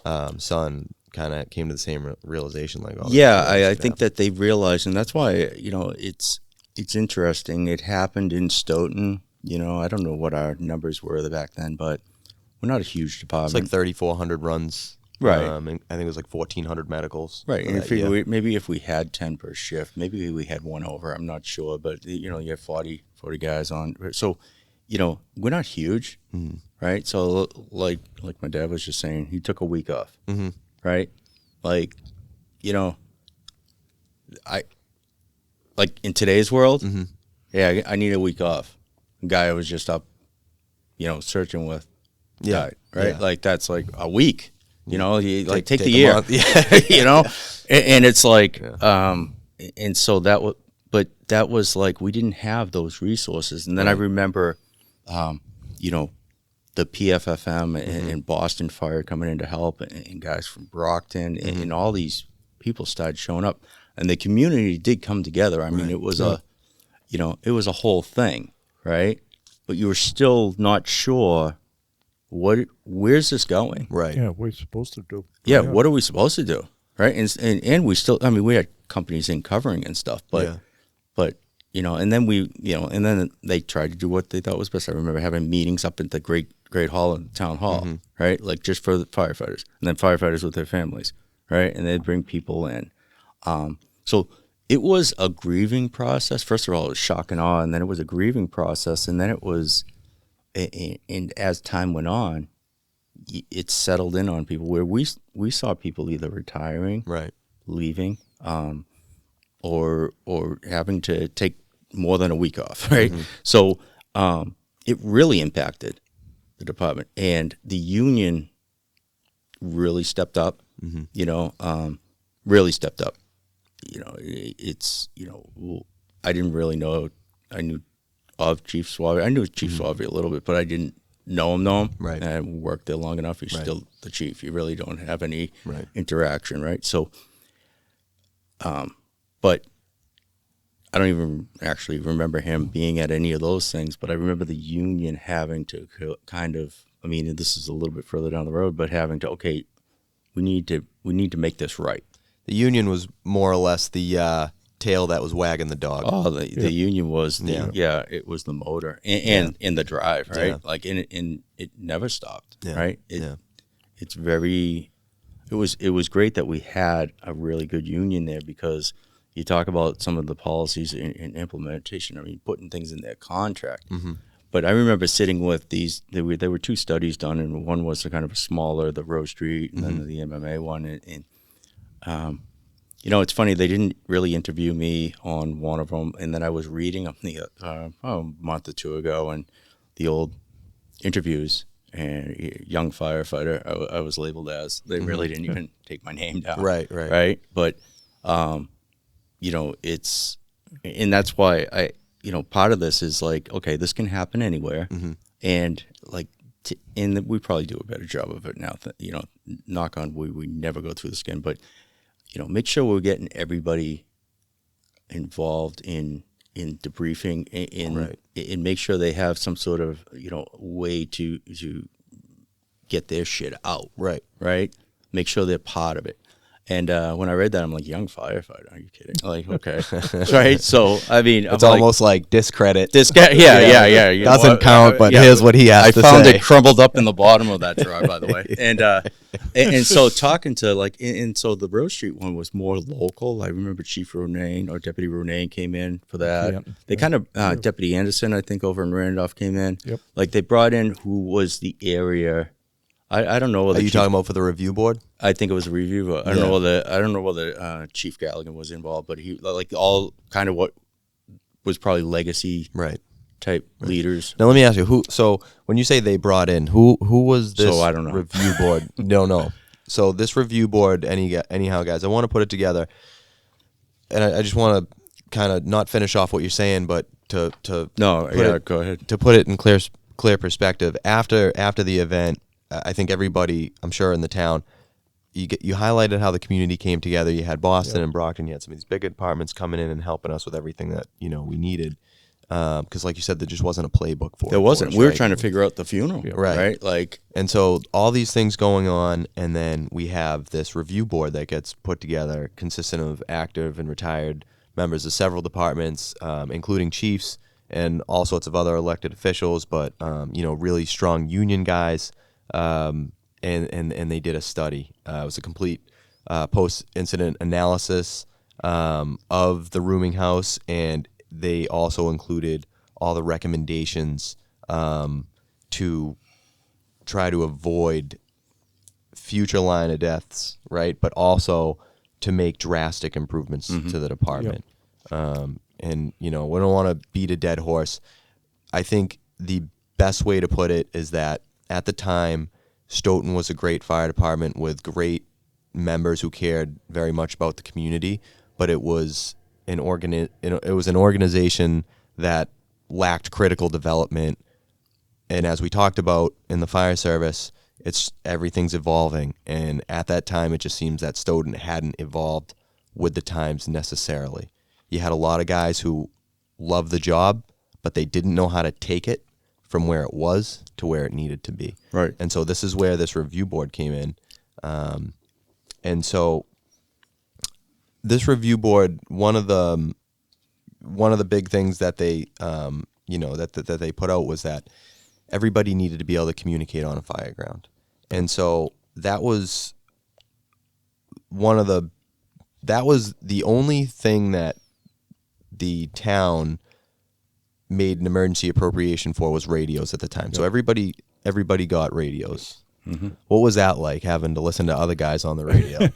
and son kind of came to the same realization. Like, oh, yeah, this I shit think that they realized, and that's why, it's interesting. It happened in Stoughton. I don't know what our numbers were back then, but we're not a huge happened. It's department. like 3,400 runs. Right. And I think it was like 1,400 medicals. Right, for and that year. maybe if we had 10 per shift, maybe we had one over. I'm not sure, but you have 40 guys on. So, we're not huge, right? So, like my dad was just saying, he took a week off, right? Like, I like in today's world, yeah, I need a week off. The guy I was just up, searching with, died, right? Yeah. Like that's like a week. You take take the a year, month. Yeah. and it's like, and so that was, but that was like we didn't have those resources. And then I remember, the PFFM and Boston Fire coming in to help, and guys from Brockton, and all these people started showing up, and the community did come together. I mean, it was it was a whole thing, right? But you were still not sure. Where's this going? Right. Yeah, we're supposed to do. Yeah, what are we supposed to do? Right. And we still, I mean, we had companies in covering and stuff, but, and then and then they tried to do what they thought was best. I remember having meetings up at the great hall in town hall, right? Like just for the firefighters, and then firefighters with their families, right? And they'd bring people in. So it was a grieving process. First of all, it was shock and awe, and then it was a grieving process, and then it was, and as time went on, it settled in on people where we saw people either retiring, Right. leaving, or having to take more than a week off, right? So it really impacted the department, and the union really stepped up. Really stepped up. I didn't really know. I knew of Chief Suave. I knew Chief Suave a little bit, but I didn't know him. Right. And I worked there long enough. He's still the chief. You really don't have any Right. interaction, right? So, but I don't even actually remember him being at any of those things, but I remember the union having to kind of, I mean, this is a little bit further down the road, but having to, okay, we need to make this right. The union was more or less the tail that was wagging the dog. Oh, the union was it was the motor and the drive, right? Yeah. Like and it never stopped, Yeah. right? It's very, it was great that we had a really good union there, because you talk about some of the policies in implementation. I mean, putting things in their contract. But I remember sitting with these. There were two studies done, and one was a kind of a smaller, the Rose Street, and then the MMA one. And it's funny, they didn't really interview me on one of them, and then I was reading them a month or two ago, and the old interviews, and young firefighter, I was labeled as. They really didn't even take my name down. Right. But, it's, and that's why part of this is like, okay, this can happen anywhere, and like, and we probably do a better job of it now. Knock on wood, we never go through the skin, but make sure we're getting everybody involved in debriefing, and make sure they have some sort of way to get their shit out. Right. Make sure they're part of it. And when I read that, I'm like, young firefighter? Are you kidding? Like, okay, right? So I mean, It's almost like discredit. this guy. Yeah. Doesn't count, but here's what he has I to found say. it crumbled up in the bottom of that drawer, by the way. And so talking to so the Rose Street one was more local. I remember Chief Ronayne or Deputy Ronayne came in for that. Yeah. They kind of Deputy Anderson, I think, over in Randolph came in. Yep. Like they brought in who was the area. I don't know whether Are you talking about for the review board? I think it was a review. I don't know whether Chief Galligan was involved, but he like all kind of what was probably legacy type leaders. Now let me ask you, who? So when you say they brought in, who was this? So I don't know. Review board. No. So this review board, anyhow, guys, I want to put it together, and I just want to kind of not finish off what you're saying, but to go ahead. To put it in clear perspective. After the event, I think everybody, I'm sure in the town, you highlighted how the community came together. You had Boston and Brockton. You had some of these big departments coming in and helping us with everything that we needed. Because like you said, there just wasn't a playbook for it. There wasn't. For us, We were right? trying to figure out the funeral, right? Like, and so all these things going on, and then we have this review board that gets put together, consistent of active and retired members of several departments, including chiefs and all sorts of other elected officials, but really strong union guys. And they did a study. It was a complete post-incident analysis of the rooming house, and they also included all the recommendations to try to avoid future line of deaths, right? But also to make drastic improvements to the department. And we don't want to beat a dead horse. I think the best way to put it is that at the time, Stoughton was a great fire department with great members who cared very much about the community, but it was an organization that lacked critical development. And as we talked about in the fire service, everything's evolving. And at that time, it just seems that Stoughton hadn't evolved with the times necessarily. You had a lot of guys who loved the job, but they didn't know how to take it from where it was to where it needed to be. right. And so this is where this review board came in. And so this review board, one of the big things that they that they put out was that everybody needed to be able to communicate on a fire ground. And so that was the only thing that the town made an emergency appropriation for was radios at the time. So everybody got radios. What was that like, having to listen to other guys on the radio?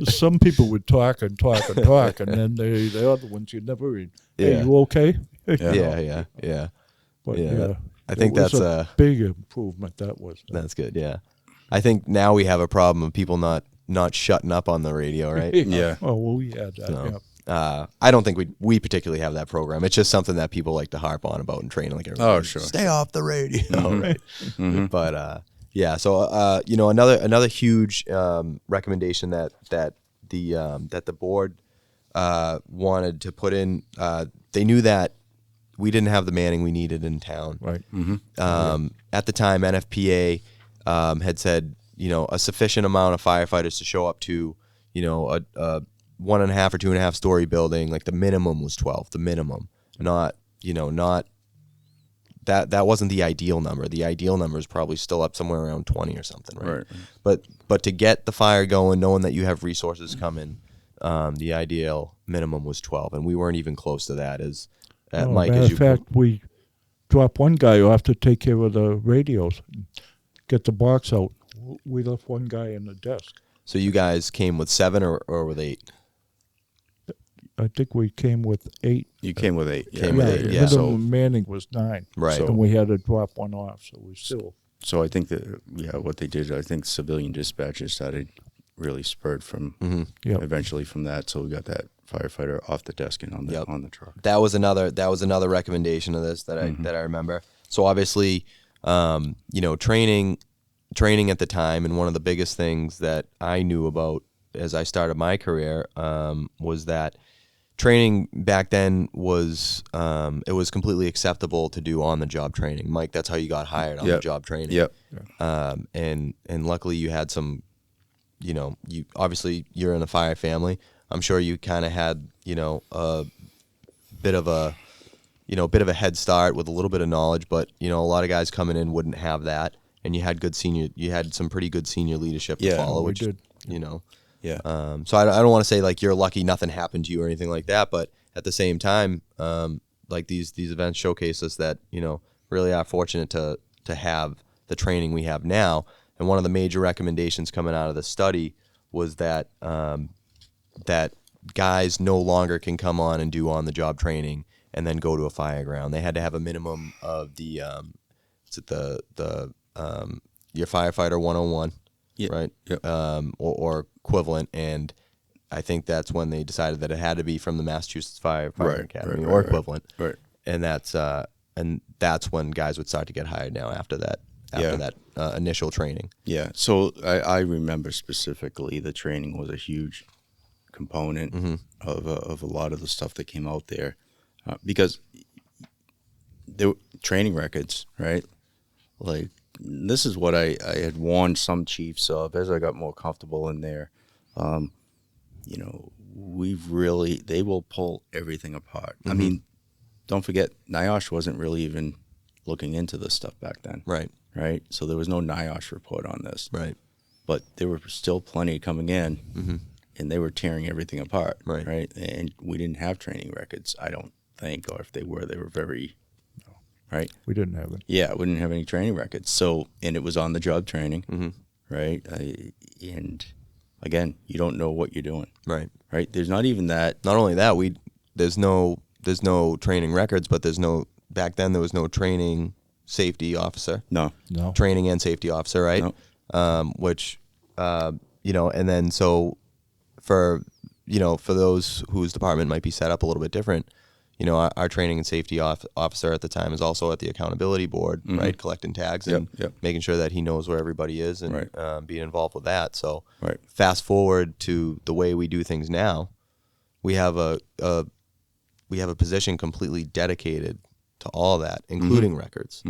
Some people would talk and talk and talk, and then the other ones you'd never read. Hey, Yeah. you okay? Yeah. But Yeah. I think it was that's a big improvement. That was. That's good. Yeah. I think now we have a problem of people not shutting up on the radio, right? Yeah. Oh, well, we had that. So, Yeah. I don't think we particularly have that program. It's just something that people like to harp on about in training. Like, Oh, sure. stay off the radio, right? But yeah. So another huge recommendation that the board wanted to put in. They knew that we didn't have the manning we needed in town. Right. At the time, NFPA had said a sufficient amount of firefighters to show up to a 1.5 or 2.5 story building. Like the minimum was 12. The minimum, not that wasn't the ideal number. The ideal number is probably still up somewhere around 20 or something, right? But to get the fire going, knowing that you have resources coming, the ideal minimum was 12, and we weren't even close to that. Mike, matter of fact, we dropped one guy off to take care of the radios, get the box out. We left one guy in the desk. So you guys came with 7 or with 8? I think we came with 8. You came with 8. Came with 8, yeah. Minimum manning was 9. Right. And we had to drop one off, so we still. So I think that what they did, I think civilian dispatches started really spurred from eventually from that. So we got that firefighter off the desk and on the truck. That was another recommendation of this that I remember. So obviously, training at the time, and one of the biggest things that I knew about as I started my career was that training back then was it was completely acceptable to do on the job training. Mike, that's how you got hired, on the job training. Yep. And luckily you had some, you obviously you're in the fire family. I'm sure you kind of had a bit of a head start with a little bit of knowledge, but a lot of guys coming in wouldn't have that, and you had some pretty good senior leadership to follow, we which did. Yeah. So I don't want to say like you're lucky nothing happened to you or anything like that, but at the same time, like these events showcase us that really are fortunate to have the training we have now. And one of the major recommendations coming out of the study was that that guys no longer can come on and do on the job training and then go to a fire ground. They had to have a minimum of the your firefighter 101. Yeah. Right. Yep. Or equivalent, and I think that's when they decided that it had to be from the Massachusetts Firefighter Academy or equivalent. Right. And that's when guys would start to get hired now after that after Yeah. that initial training. Yeah. So I remember specifically the training was a huge component of a lot of the stuff that came out there, because there were training records, right? Like, this is what I had warned some chiefs of as I got more comfortable in there. You know, they will pull everything apart. I mean, don't forget, NIOSH wasn't really even looking into this stuff back then. Right. Right? So there was no NIOSH report on this. Right. But there were still plenty coming in, and they were tearing everything apart. Right. Right? And we didn't have training records, I don't think, or if they were very, right? We didn't have it. Yeah, we didn't have any training records. So, and it was on the job training, right? And again, you don't know what you're doing. Right. Right? There's not even that. Not only that, there's no training records, but back then there was no training safety officer. No. Training and safety officer, right? No. Which, and then so for those whose department might be set up a little bit different, our training and safety officer at the time is also at the accountability board, right? Collecting tags and making sure that he knows where everybody is and being involved with that. So fast forward to the way we do things now, we have a position completely dedicated to all that, including records.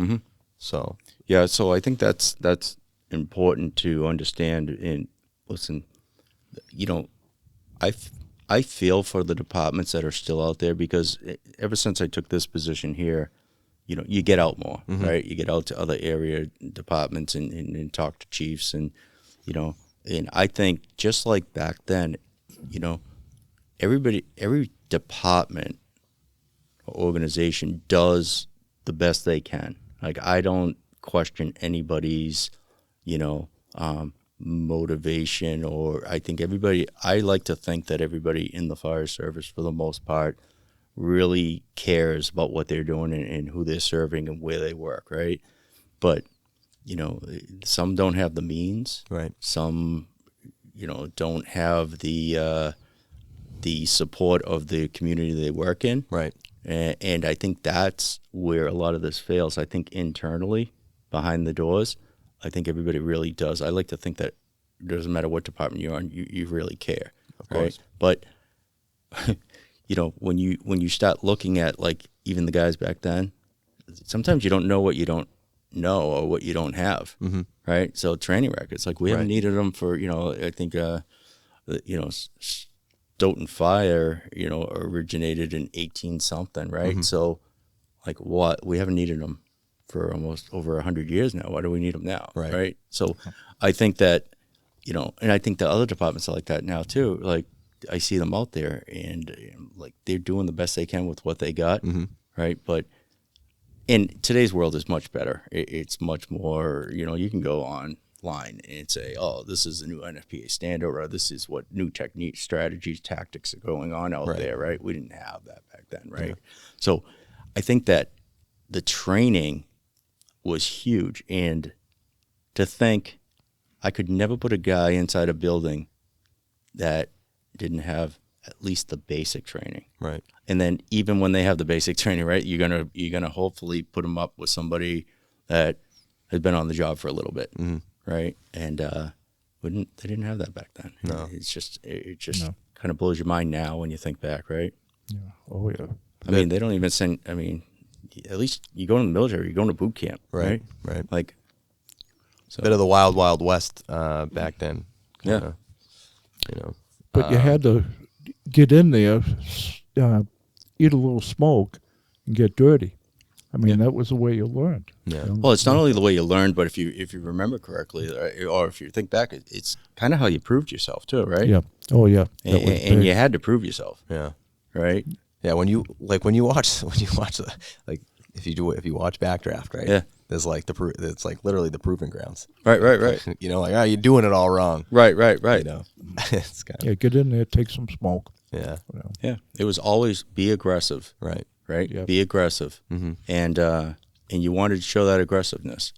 So Yeah, so I think that's important to understand. And listen, I feel for the departments that are still out there, because ever since I took this position here, you get out more, right? You get out to other area departments and talk to chiefs, and and I think just like back then, every department or organization does the best they can. Like, I don't question anybody's, motivation, or I like to think that everybody in the fire service, for the most part, really cares about what they're doing and who they're serving and where they work, right? But, some don't have the means. Right. Some, don't have the support of the community they work in. right. And I think that's where a lot of this fails. I think internally, behind the doors, I think everybody really does. I like to think that it doesn't matter what department you're on, you really care. Of course. Right? But when you start looking at, like, even the guys back then, sometimes you don't know what you don't know or what you don't have. Right? So training records, like, we haven't needed them for, I think Stoughton Fire, originated in 18 something, right? So, like, we haven't needed them for almost over 100 years now. Why do we need them now? Right. So I think that, and I think the other departments are like that now too. Like, I see them out there, and like, they're doing the best they can with what they got. Right. But in today's world is much better. It's much more, you can go online and say, oh, this is the new NFPA standard, or this is what new techniques, strategies, tactics are going on out there, right? We didn't have that back then, right? Yeah. So I think that the training was huge, and to think I could never put a guy inside a building that didn't have at least the basic training. Right. And then even when they have the basic training, right, you're gonna hopefully put them up with somebody that has been on the job for a little bit. Right. And they didn't have that back then. No. It just kind of blows your mind now when you think back, right? Yeah. Oh, yeah. I mean, they don't even send, at least you go in the military, you go into boot camp, right? Right. Like, So. Bit of the wild, wild west back then. Kinda, But you had to get in there, eat a little smoke, and get dirty. I mean, that was the way you learned. Yeah. Well, it's not only the way you learned, but if you remember correctly, or if you think back, it's kind of how you proved yourself too, right? Yeah. Oh, yeah. And you had to prove yourself. Yeah. Right. Yeah. When you watch the, like, if you watch Backdraft, right? Yeah. There's like it's like literally the proving grounds. Right. Like, you're doing it all wrong. Right. It's kind of. Yeah. Get in there, take some smoke. Yeah. Yeah. It was always be aggressive. Right. Yep. Be aggressive, and you wanted to show that aggressiveness.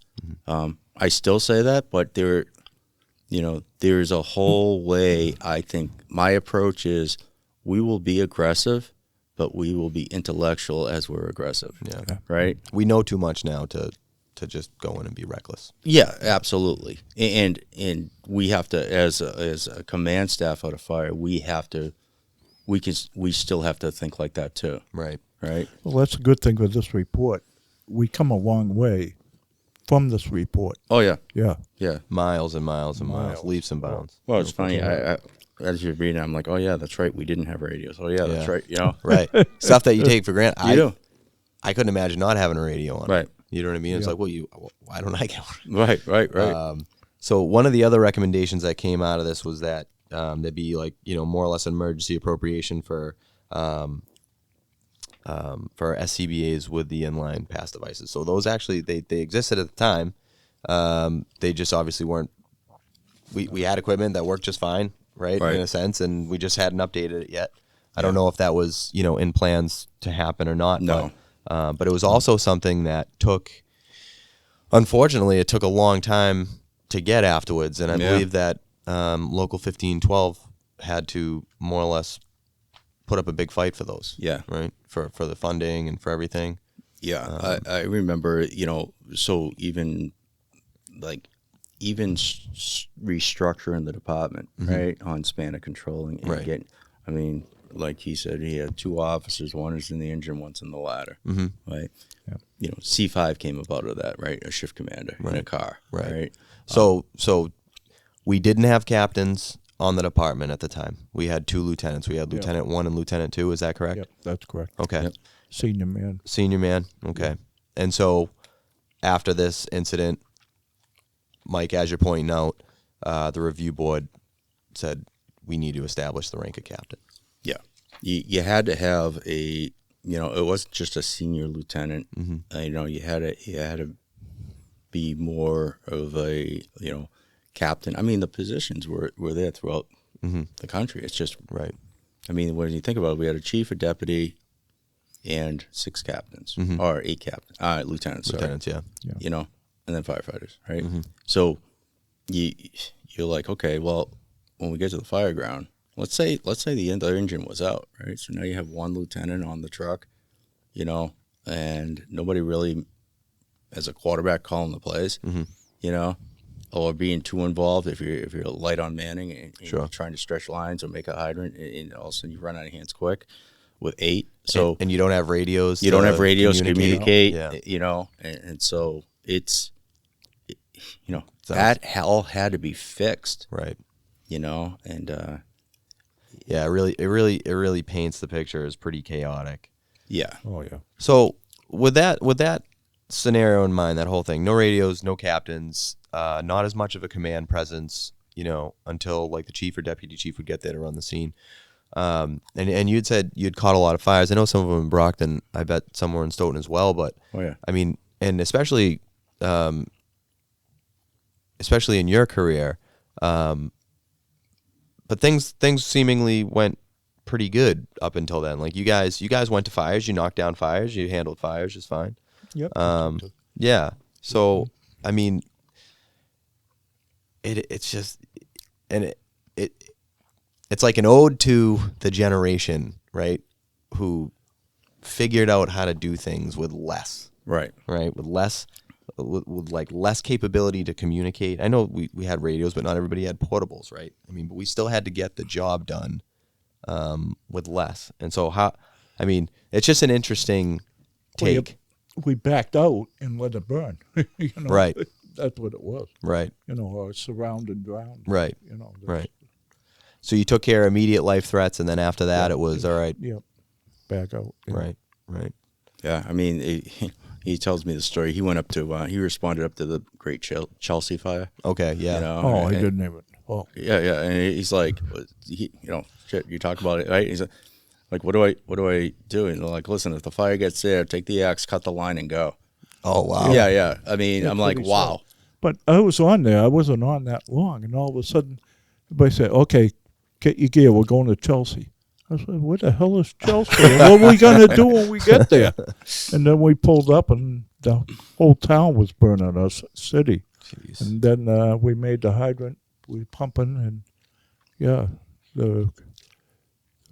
I still say that, but there's a whole way. I think my approach is we will be aggressive, but we will be intellectual as we're aggressive. Yeah. Right. We know too much now to to just go in and be reckless. Yeah, absolutely. And we have to, as a command staff out of fire, we still have to think like that too. Right. Right. Well, that's a good thing with this report. We come a long way from this report. Oh yeah. Yeah. Yeah. Miles and miles and miles, Miles. leaps and bounds. Well, it's funny. I as you're reading, I'm like, oh yeah, that's right. We didn't have radios. Oh yeah, that's Yeah. right. You know. Right. Stuff that you take for granted. You do. I couldn't imagine not having a radio on. Right. You know what I mean? It's Yeah. like, well, why don't I get one? Right. So one of the other recommendations that came out of this was that there'd be like, more or less an emergency appropriation for SCBAs with the inline pass devices. So those actually they existed at the time. They just obviously weren't. We had equipment that worked just fine, right? Right. In a sense, and we just hadn't updated it yet. I don't know if that was in plans to happen or not. No. But it was also something that unfortunately, it took a long time to get afterwards, and I believe that Local 1512 had to more or less put up a big fight for those. Yeah. Right. For the funding and for everything. Yeah. I remember. So even restructuring the department, right, on span of controlling and Right. getting. I mean, like he said, he had 2 officers. One is in the engine, one's in the ladder. Mm-hmm. Right. Yeah. C5 came about of that, right? A shift commander in a car. Right. So we didn't have captains on the department at the time. We had 2 lieutenants. We had Lieutenant 1 and Lieutenant 2. Is that correct? Yep, that's correct. Okay. Yep. Senior man. Senior man. Okay. And so after this incident, Mike, as you're pointing out, the review board said we need to establish the rank of captain. Yeah. You had to have a. It wasn't just a senior lieutenant. Mm-hmm. You had to be more of a captain. I mean, the positions were there throughout the country. It's just Right. I mean, when you think about it, we had a chief, a deputy, and 6 captains or 8 captains, lieutenants. Sorry. Lieutenants, yeah. And then firefighters, right? So you're like, okay, well, when we get to the fire ground, let's say the engine was out, right? So now you have 1 lieutenant on the truck, and nobody really as a quarterback calling the plays, or being too involved if you're light on manning and Sure. trying to stretch lines or make a hydrant, and all of a sudden you run out of hands quick with 8. So and you don't have radios. you don't have radios to communicate, Yeah. and so it's, that all had to be fixed, Right. and Yeah. It really paints the picture as pretty chaotic. yeah, Oh, yeah. So with that scenario in mind, that whole thing, no radios, no captains, not as much of a command presence, until like the chief or deputy chief would get there to run the scene. And you'd said you'd caught a lot of fires. I know some of them in Brockton. I bet somewhere in Stoughton as well. But oh yeah, I mean, and especially in your career, but things seemingly went pretty good up until then. Like you guys went to fires, you knocked down fires, you handled fires just fine. Yep. Yeah. So I mean, it's just, and it's like an ode to the generation, right, who figured out how to do things with less, right, with less, with like less capability to communicate. I know we had radios, but not everybody had portables, right? I mean, but we still had to get the job done with less. And so it's just an interesting take. We backed out and let it burn. Right. That's what it was. Right. Or surround and drown. Right. That's- Right. So you took care of immediate life threats, and then after that, it was all right. Yep. Back out. Yeah. Right. yeah. I mean, he tells me the story. He went up to he responded up to the Great Chelsea fire. Okay. Yeah. Oh, I and- didn't even. Oh, Yeah, and he's like, shit, you talk about it, right? He's like, what do I do? And they're like, listen, if the fire gets there, take the axe, cut the line, and go. Oh wow. Yeah. I mean, Yeah, I'm like, pretty wow. but I was on there. I wasn't on that long, and all of a sudden, everybody said, "Okay, get your gear. We're going to Chelsea." I said, "What the hell is Chelsea? What are we gonna do when we get there?" And then we pulled up, and the whole town was burning, us city. Jeez. And then we made the hydrant. We pumping, and yeah,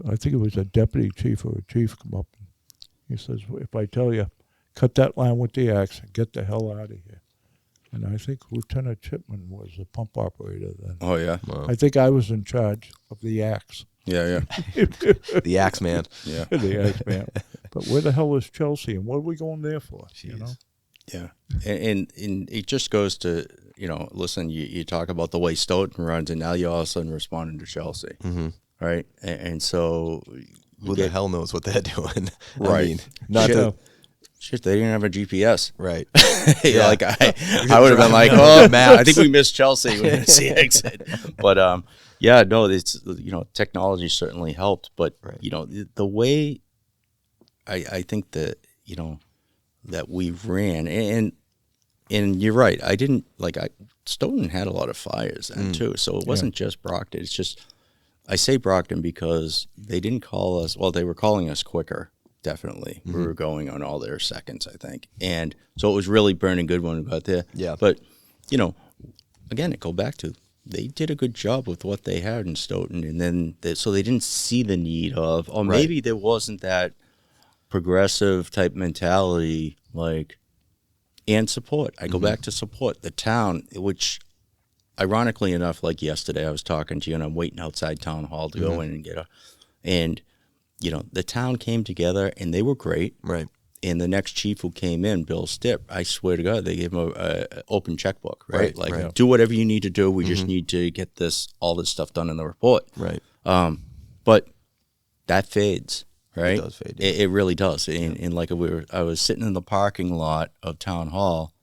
I think it was a deputy chief or a chief come up. He says, "If I tell you, cut that line with the axe and get the hell out of here. And I think Lieutenant Chipman was the pump operator then. Oh yeah. Wow. I think I was in charge of the axe. Yeah. The axe man. Yeah. The axe man. But where the hell is Chelsea, and what are we going there for? You know? Yeah. And it just goes to, listen, you talk about the way Stoughton runs, and now you all of a sudden responding to Chelsea. Mm-hmm. Right. And so Who the hell knows what they're doing? Right. I mean, not Shit. to, Shit, they didn't have a GPS. right. Yeah. Like I would have been like, oh man, I think we missed Chelsea when it's the exit. But yeah, no, it's technology certainly helped, but Right. The way I think that that we ran and you're right. I didn't Stoughton had a lot of fires then too, so it wasn't just Brockton. It's just I say Brockton because they didn't call us. Well, they were calling us quicker. Definitely, we were going on all their seconds, I think, and so it was really burning good when we got there. Yeah, but again, it go back to they did a good job with what they had in Stoughton, and then so they didn't see the need of, or maybe there wasn't that progressive type mentality, and support. I go back to support the town, which ironically enough, like yesterday, I was talking to you, and I'm waiting outside town hall to go in and get and the town came together, and they were great. right. And the next chief who came in, Bill Stipp, I swear to God, they gave him a open checkbook, right? Do whatever you need to do. We just need to get all this stuff done in the report. Right. But that fades, right? It does fade. Yeah. It really does. And I was sitting in the parking lot of Town Hall,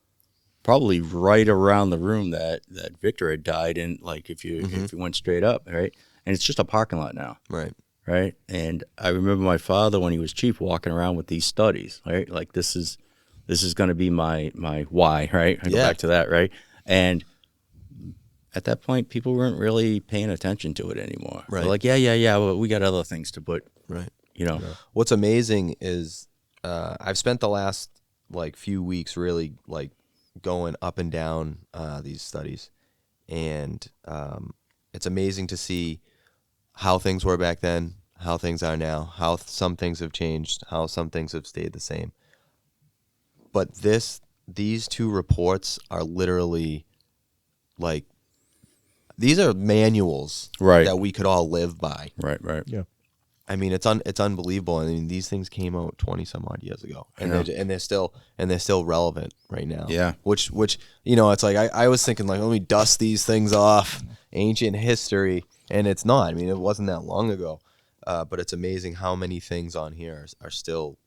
probably right around the room that Victor had died in. If you went straight up, right? And it's just a parking lot now. Right. Right. And I remember my father when he was chief walking around with these studies, right? This is going to be my why, right? I go back to that, right? And at that point, people weren't really paying attention to it anymore. Right. They're like, yeah, well, we got other things to put. Right. What's amazing is I've spent the last few weeks really going up and down these studies, and it's amazing to see how things were back then, how things are now, how some things have changed, how some things have stayed the same. But these two reports are literally these are manuals that we could all live by. Right. Yeah. I mean, it's unbelievable. I mean, these things came out 20 some odd years ago, and they're still relevant right now. Yeah. Which it's I was thinking let me dust these things off, ancient history, and it's not. I mean, it wasn't that long ago, but it's amazing how many things on here are still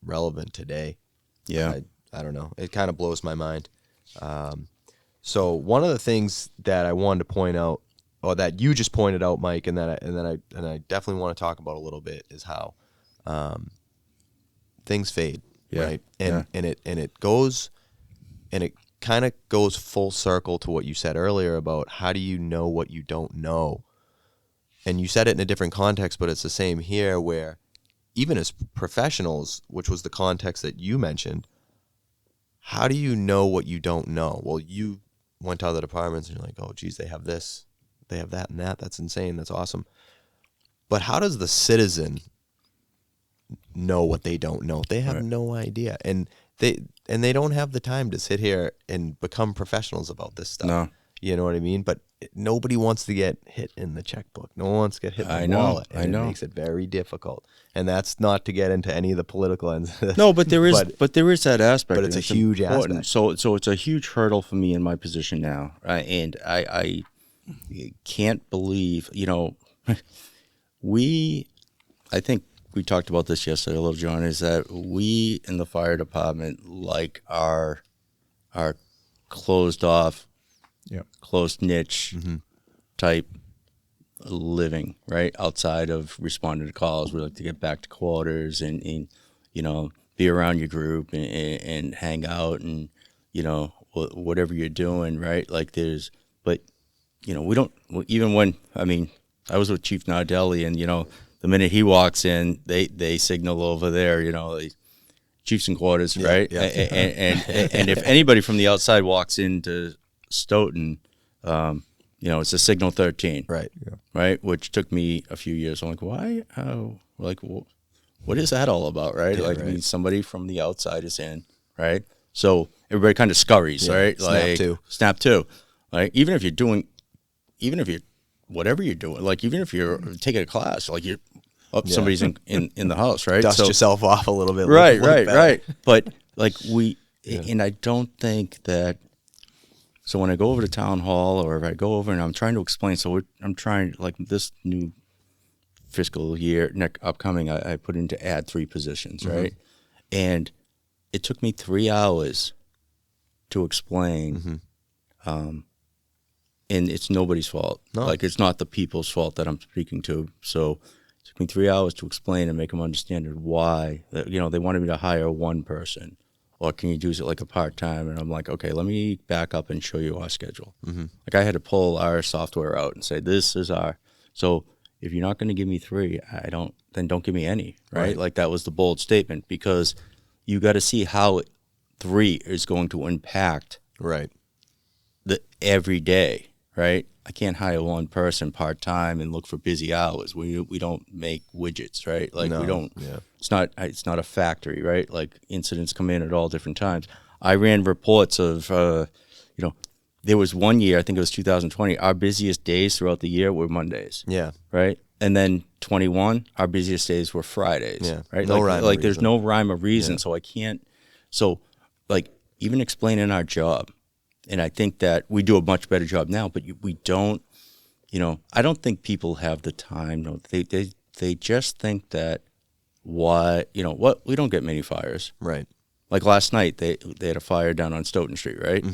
relevant today. Yeah. I don't know. It kind of blows my mind. So one of the things that I wanted to point out, or that you just pointed out, Mike, and I definitely want to talk about a little bit, is how things fade, right? And it goes, and it kind of goes full circle to what you said earlier about how do you know what you don't know, and you said it in a different context, but it's the same here, where even as professionals, which was the context that you mentioned, how do you know what you don't know? Well, you went to other departments and you're like, oh, geez, they have this, they have that and that. That's insane. That's awesome. But how does the citizen know what they don't know? They have no idea. And they don't have the time to sit here and become professionals about this stuff. No. You know what I mean? But nobody wants to get hit in the checkbook. No one wants to get hit in the wallet. And it makes it very difficult. And that's not to get into any of the political ends. No, but there is that aspect. But it's a huge aspect. So it's a huge hurdle for me in my position now, right? And I can't believe, I think we talked about this yesterday a little, John, is that we in the fire department are closed off, closed niche type living, right? Outside of responding to calls, we like to get back to quarters and be around your group and hang out and, whatever you're doing, right? But we don't, even when, I was with Chief Nardelli, and, the minute he walks in, they signal over there, chiefs and quarters, right? Yeah. And if anybody from the outside walks into Stoughton, it's a signal 13, right? Right, which took me a few years. I'm like, why? What what is that all about, right? Yeah, like, right. I mean, somebody from the outside is in, right? So everybody kind of scurries, Yeah, right? snap to. Like, whatever you're doing, like, even if you're taking a class, like, somebody's in the house, right? Dust yourself off a little bit. Right, look better. right. But, like, and I don't think that, so when I go over to town hall, or if I go over and I'm trying to explain, I'm trying, like, this new fiscal year, upcoming, I put in to add 3 positions, right? And it took me 3 hours to explain, and it's nobody's fault. No. Like, it's not the people's fault that I'm speaking to. So it took me 3 hours to explain and make them understand why. That, they wanted me to hire one person, or can you do it like a part-time? And I'm like, okay, let me back up and show you our schedule. Like, I had to pull our software out and say, this is our, so if you're not going to give me 3, then don't give me any, right? Like, that was the bold statement, because you got to see how 3 is going to impact Right. the every day, right? I can't hire one person part-time and look for busy hours. We don't make widgets, right? Like, No, we don't, yeah. it's not a factory, right? Like, incidents come in at all different times. I ran reports of, there was one year, I think it was 2020, our busiest days throughout the year were Mondays. Yeah. Right? And then 21, our busiest days were Fridays. Yeah. Right? No rhyme or like there's reason. no rhyme or reason. Yeah. So I can't, like, even explaining our job, and I think that we do a much better job now, but we don't, I don't think people have the time. No, they just think that we don't get many fires. Right. Like last night, they had a fire down on Stoughton Street, right?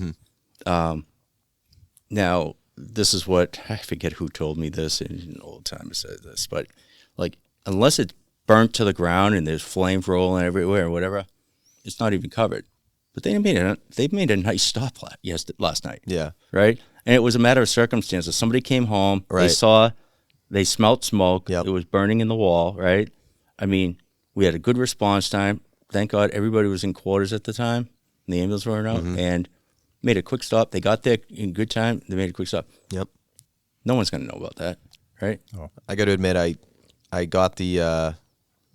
Now, this is what, I forget who told me this, in an old time said this, but, like, unless it's burnt to the ground and there's flames rolling everywhere or whatever, it's not even covered. But they made a nice stop last night. Yeah. Right? And it was a matter of circumstances. Somebody came home, Right. they smelt smoke, Yep. it was burning in the wall, right? I mean, we had a good response time. Thank God everybody was in quarters at the time, and the ambulance weren't out, and made a quick stop. They got there in good time. They made a quick stop. Yep. No one's going to know about that, right? I got to admit, I got the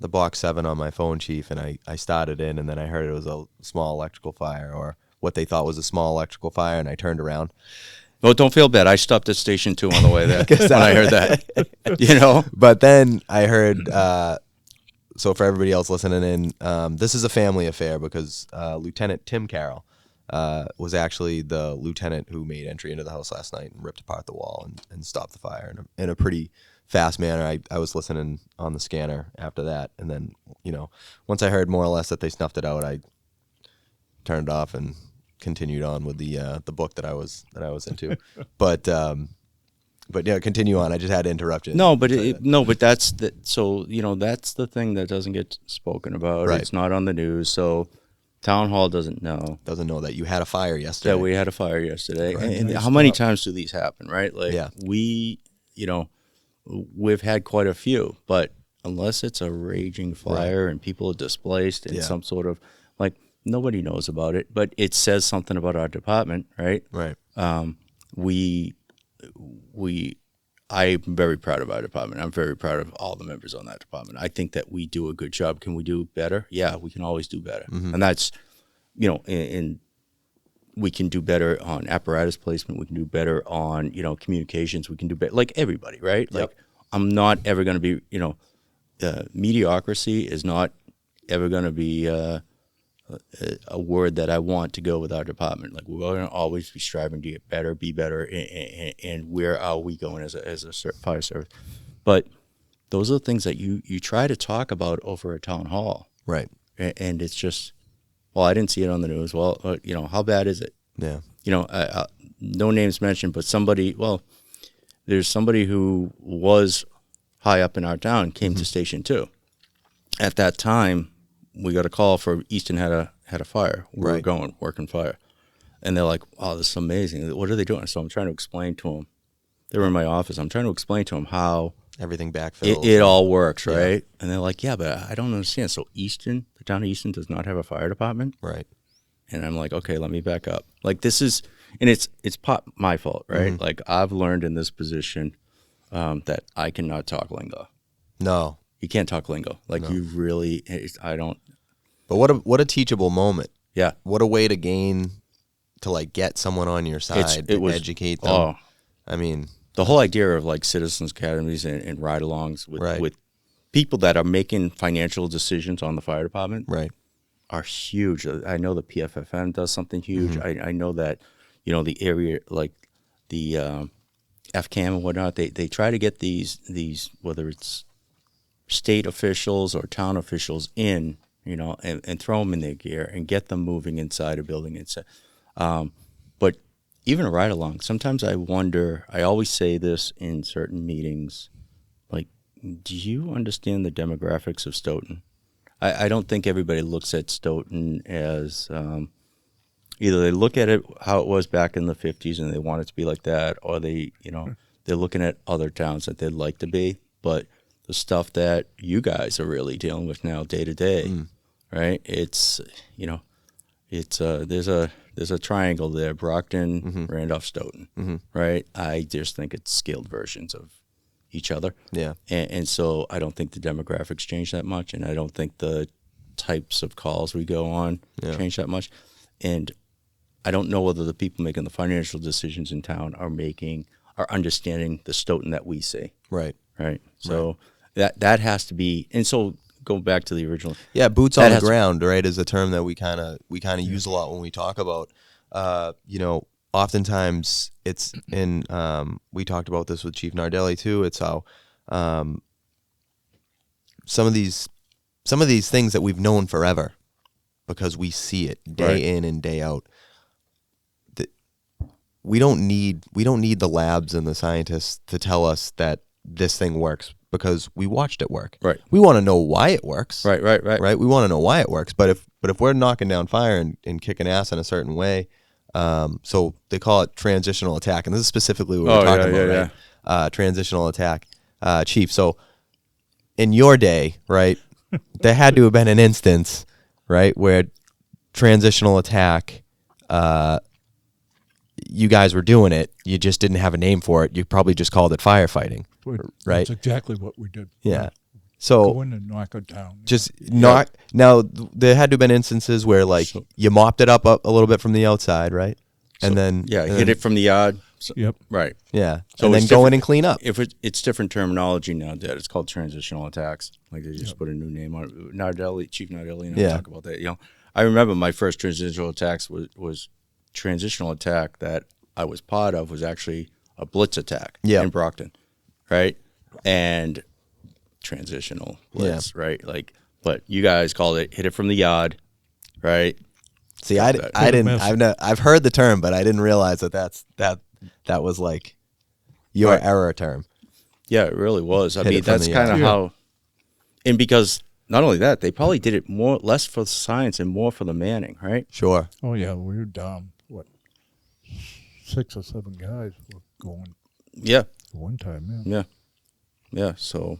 box 7 on my phone, Chief, and I started in, and then I heard it was a small electrical fire, or what they thought was a small electrical fire, and I turned around. Well, don't feel bad. I stopped at station 2 on the way there when I heard that. But then I heard, so for everybody else listening in, this is a family affair, because Lieutenant Tim Carroll was actually the lieutenant who made entry into the house last night and ripped apart the wall and stopped the fire in a pretty fast manner. I was listening on the scanner after that, and then once I heard more or less that they snuffed it out, I turned it off and continued on with the book that I was into. But yeah, continue on. I just had to interrupt you. No, but that's that's the thing that doesn't get spoken about. Right. It's not on the news, so town hall doesn't know Doesn't know that you had a fire yesterday. that we had a fire yesterday. Right. And Nice how many stop. times do these happen, right? Like, Yeah. we've had quite a few, but unless it's a raging fire and people are displaced in Yeah. some sort of, like, nobody knows about it, but it says something about our department, right? Right. I'm very proud of our department. I'm very proud of all the members on that department. I think that we do a good job. Can we do better? Yeah, we can always do better. And that's, and we can do better on apparatus placement. We can do better on, communications. We can do better, like everybody, right? Yep. Like, I'm not ever going to be, mediocrity is not ever going to be a word that I want to go with our department. Like, we're going to always be striving to get better, be better, and where are we going as a fire service? But those are the things that you try to talk about over a town hall, Right. and it's just, well, I didn't see it on the news. Well, how bad is it? Yeah. No names mentioned, but there's somebody who was high up in our town came to Station 2. At that time, we got a call for Easton had a fire. We were Right. working fire. And they're like, "Oh, this is amazing. What are they doing?" So I'm trying to explain to them. They were in my office. I'm trying to explain to them how Everything backfilled. it all works, Yeah. right? And they're like, "Yeah, but I don't understand." So the town of Easton does not have a fire department? Right. And I'm like, okay, let me back up. Like, this is, and it's my fault, right? Like, I've learned in this position that I cannot talk lingo. No. you can't talk lingo. Like you really, I don't. But what a teachable moment. Yeah. What a way to like get someone on your side, educate them. Oh, I mean, the whole idea of like citizens academies and ride-alongs with people that are making financial decisions on the fire department right. are huge. I know the PFFM does something huge. I know that, the area, like the FCAM and whatnot, they try to get these whether it's state officials or town officials in, and throw them in their gear and get them moving inside a building. But even a ride-along, sometimes I wonder, I always say this in certain meetings, like, do you understand the demographics of Stoughton? I don't think everybody looks at Stoughton as either they look at it how it was back in the 50s and they want it to be like that, or they're looking at other towns that they'd like to be. But the stuff that you guys are really dealing with now day to day, right? It's, there's a triangle there, Brockton, Randolph, Stoughton, right? I just think it's scaled versions of each other. Yeah. And so I don't think the demographics change that much, and I don't think the types of calls we go on change that much. And I don't know whether the people making the financial decisions in town are understanding the Stoughton that we see. Right. Right. So that has to be, and so go back to the original. Yeah, boots on the ground, right, is a term that we kind of use a lot when we talk about, oftentimes it's in, we talked about this with Chief Nardelli too. It's how some of these things that we've known forever because we see it day in and day out. We don't need the labs and the scientists to tell us that this thing works because we watched it work. Right. We want to know why it works. Right. Right. We want to know why it works. But if we're knocking down fire and kicking ass in a certain way, so they call it transitional attack, and this is specifically what we're talking about, right? Transitional attack, Chief. So in your day, right, there had to have been an instance, right, where transitional attack, you guys were doing it, you just didn't have a name for it. You probably just called it firefighting, right? That's exactly what we did. Yeah. So go in and knock it down. just knock. Now there had to have been instances where like you mopped it up a little bit from the outside, right? And then hit it from the yard. So, Yep. Right. Yeah. So and then go in and clean up. If it's different terminology now, Dad, it's called transitional attacks. Like they just put a new name on it. Nardelli, Chief Nardelli, talk about that. I remember my first transitional attacks was transitional attack that I was part of was actually a blitz attack in Brockton, right? And transitional blitz, right? Like, but you guys called it hit it from the yard, right? See, I didn't. I've heard the term, but I didn't realize that was like your error term. Yeah, it really was. I mean, that's kind of how. And because not only that, they probably did it less for science and more for the manning, right? Sure. Oh yeah, we were down 6 or 7 guys were going. Yeah. At one time. Yeah. So,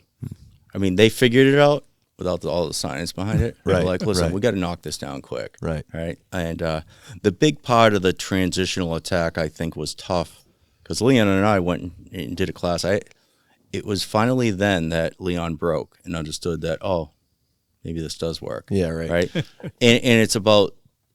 I mean, they figured it out without all the science behind it. Right. They're like, listen, we got to knock this down quick. Right. And the big part of the transitional attack, I think, was tough because Leon and I went and did a class. It was finally then that Leon broke and understood that, maybe this does work. Yeah, right. Right. and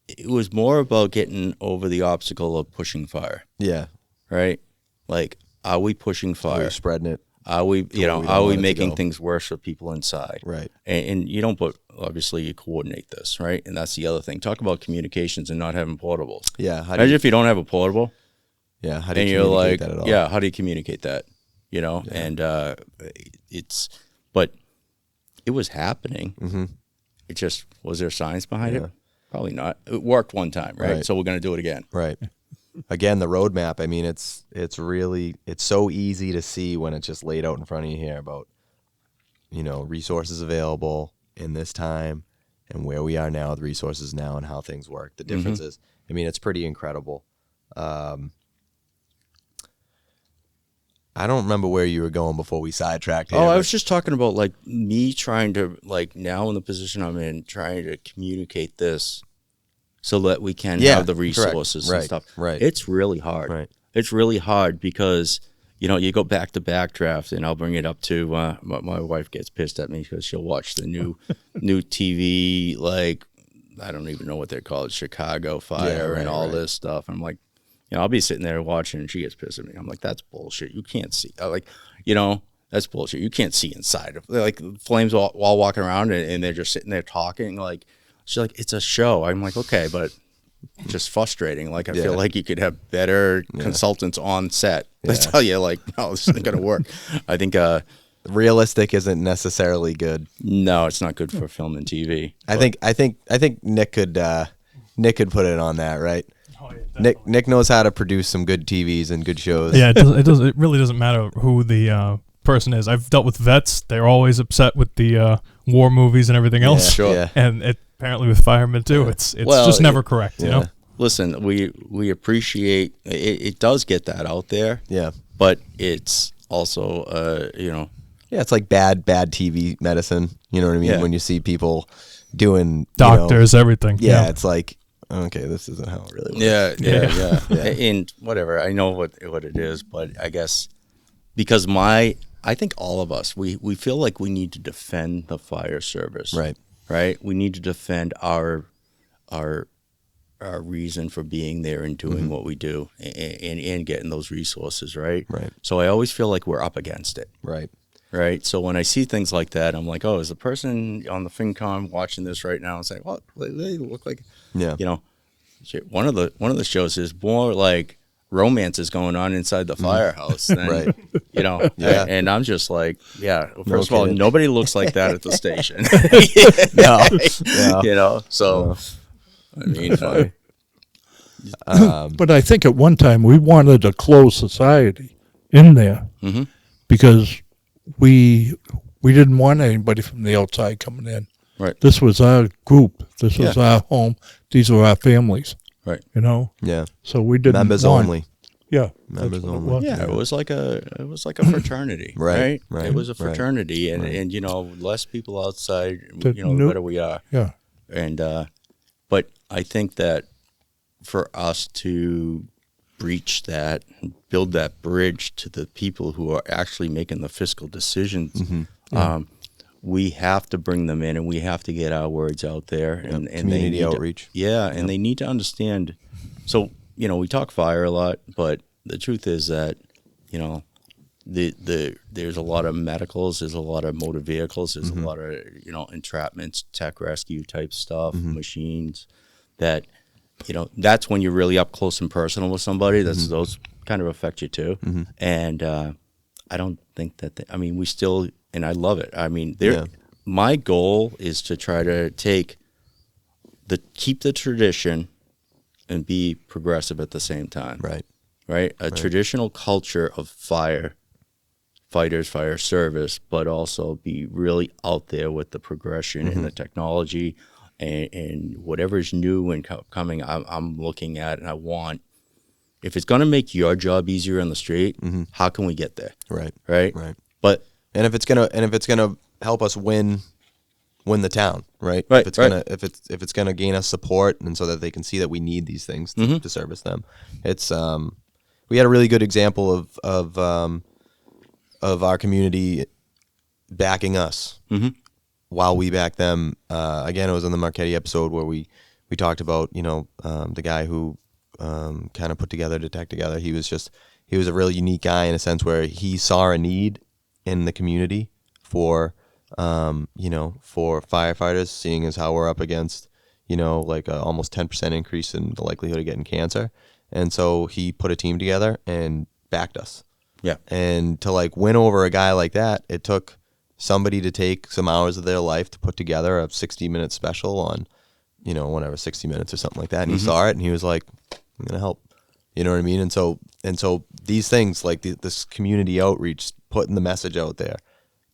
it was more about getting over the obstacle of pushing fire. Yeah. Right. Like, are we pushing fire? We're spreading it. Are we, are we making things worse for people inside? Right. And you don't put, obviously, you coordinate this, right? And that's the other thing. Talk about communications and not having portables. Yeah. Imagine if you don't have a portable. Yeah. How do you communicate communicate that at all? Yeah. How do you communicate that? And but it was happening. Mm-hmm. It just, was there science behind it? Probably not. It worked one time, right? So we're going to do it again. Right. Again, the roadmap, I mean, it's so easy to see when it's just laid out in front of you here about, resources available in this time and where we are now, the resources now and how things work, the differences. I mean, it's pretty incredible. I don't remember where you were going before we sidetracked here. I was just talking about like me trying to now in the position I'm in, trying to communicate this so that we can have the resources and stuff. Right. It's really hard. Right. It's really hard because you know, you go back to backdraft, and I'll bring it up to my wife gets pissed at me because she'll watch the new TV, like, I don't even know what they call it, Chicago Fire and all this stuff. I'm like, you know, I'll be sitting there watching, and she gets pissed at me. I'm like, that's bullshit. You can't see. Like, you know, that's bullshit. You can't see inside of, like, flames while walking around, and they're just sitting there talking. Like, she's like, it's a show. I'm like, okay, but just frustrating. Like, I feel like you could have better consultants on set to tell you, like, no, this isn't going to work. I think realistic isn't necessarily good. no, it's not good for film and TV. I think Nick could put it on that, right? Oh, yeah, Nick knows how to produce some good TVs and good shows. Yeah, it really doesn't matter who the person is. I've dealt with vets; they're always upset with the war movies and everything else. Sure. Yeah. And apparently with firemen too, it's Well, just never correct. You know. Listen, we appreciate it. It does get that out there. Yeah. But it's also, you know. Yeah, it's like bad TV medicine. You know what I mean? Yeah. When you see people doing Doctors, everything. Yeah, it's like, okay, this isn't how it really works. Yeah. And whatever, I know what it is, but I guess because I think all of us, we feel like we need to defend the fire service. Right? We need to defend our reason for being there and doing what we do and getting those resources, right? Right. So I always feel like we're up against it. Right. So when I see things like that, I'm like, oh, is the person on the FinCom watching this right now and saying, well, they look like, you know, shit, one of the shows is more like romance is going on inside the firehouse than, you know, and I'm just like, first of all, nobody looks like that at the station. You know, so, I mean, But I think at one time we wanted a closed society in there because we didn't want anybody from the outside coming in. Right. This was our group. This was our home. These were our families. Right. You know. Yeah. So we didn't Members want, only. Yeah. Members that's what it only. was. Yeah, it was like a fraternity, right? Right. It was a fraternity, and you know, less people outside, The you know, the better we are. Yeah. And but I think that for us to breach that, build that bridge to the people who are actually making the fiscal decisions, we have to bring them in, and we have to get our words out there, and community outreach. And they need to understand. So, you know, we talk fire a lot, but the truth is that, you know, there's a lot of medicals, there's a lot of motor vehicles, there's a lot of, you know, entrapments, tech rescue type stuff, machines that, you know, that's when you're really up close and personal with somebody. Those kind of affect you too. And I don't think that, I mean, we still, and I love it. I mean, my goal is to try to keep the tradition and be progressive at the same time. Right? A traditional culture of fighters, fire service, but also be really out there with the progression and the technology and whatever's new and coming. I'm looking at, and I want, if it's going to make your job easier on the street, how can we get there? Right. But if it's gonna help us win the town, right? If it's gonna gain us support, and so that they can see that we need these things to service them. It's we had a really good example of our community backing us while we back them. Again, it was in the Marchetti episode where we talked about, you know, the guy who kind of put together Detect Together. He was a really unique guy in a sense where he saw a need in the community for you know, for firefighters, seeing as how we're up against, you know, like a almost 10% increase in the likelihood of getting cancer. And so he put a team together and backed us. Yeah. And to like win over a guy like that, it took somebody to take some hours of their life to put together a 60-minute special on, you know, whatever, 60 minutes or something like that. And he saw it and he was like, I'm going to help. You know what I mean? And so these things like this community outreach, putting the message out there,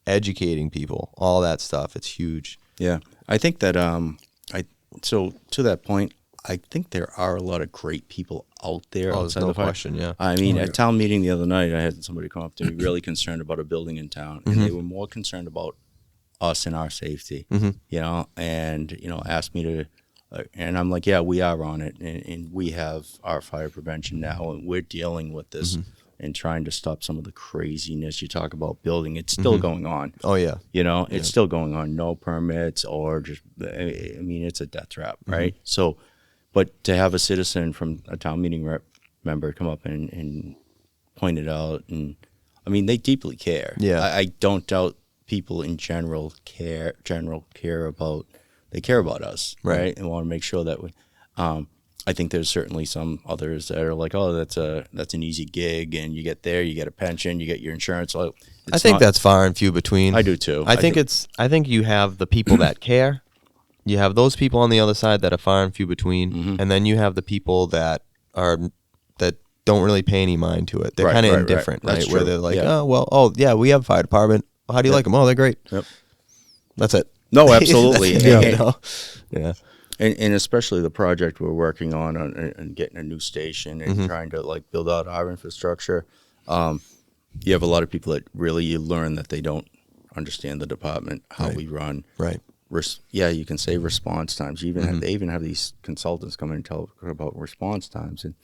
educating people, all that stuff, it's huge. Yeah. I think that so to that point, I think there are a lot of great people out there. There's no question, yeah. I mean, at town meeting the other night, I had somebody come up to me really concerned about a building in town, and they were more concerned about us and our safety, you know, and, you know, asked me to, and I'm like, yeah, we are on it, and we have our fire prevention now, and we're dealing with this, and trying to stop some of the craziness. You talk about building, it's still going on. Oh yeah. It's still going on. No permits or just, I mean, it's a death trap, right? So, but to have a citizen from a town meeting member come up and point it out, and I mean, they deeply care. Yeah. I don't doubt people in general care about, they care about us, right? And want to make sure that we, I think there's certainly some others that are like, oh, that's an easy gig, and you get there, you get a pension, you get your insurance. Well, I think that's far and few between. I do too. I think you have the people that care. You have those people on the other side that are far and few between, and then you have the people that don't really pay any mind to it. They're kind of indifferent, right? Where they're like, oh yeah, we have a fire department. How do you like them? Oh, they're great. Yep. That's it. No, absolutely. Yeah. And especially the project we're working on getting a new station and trying to like build out our infrastructure. You have a lot of people that really, you learn that they don't understand the department, how we run. Right. You can say response times. You even they even have these consultants come in and tell about response times. And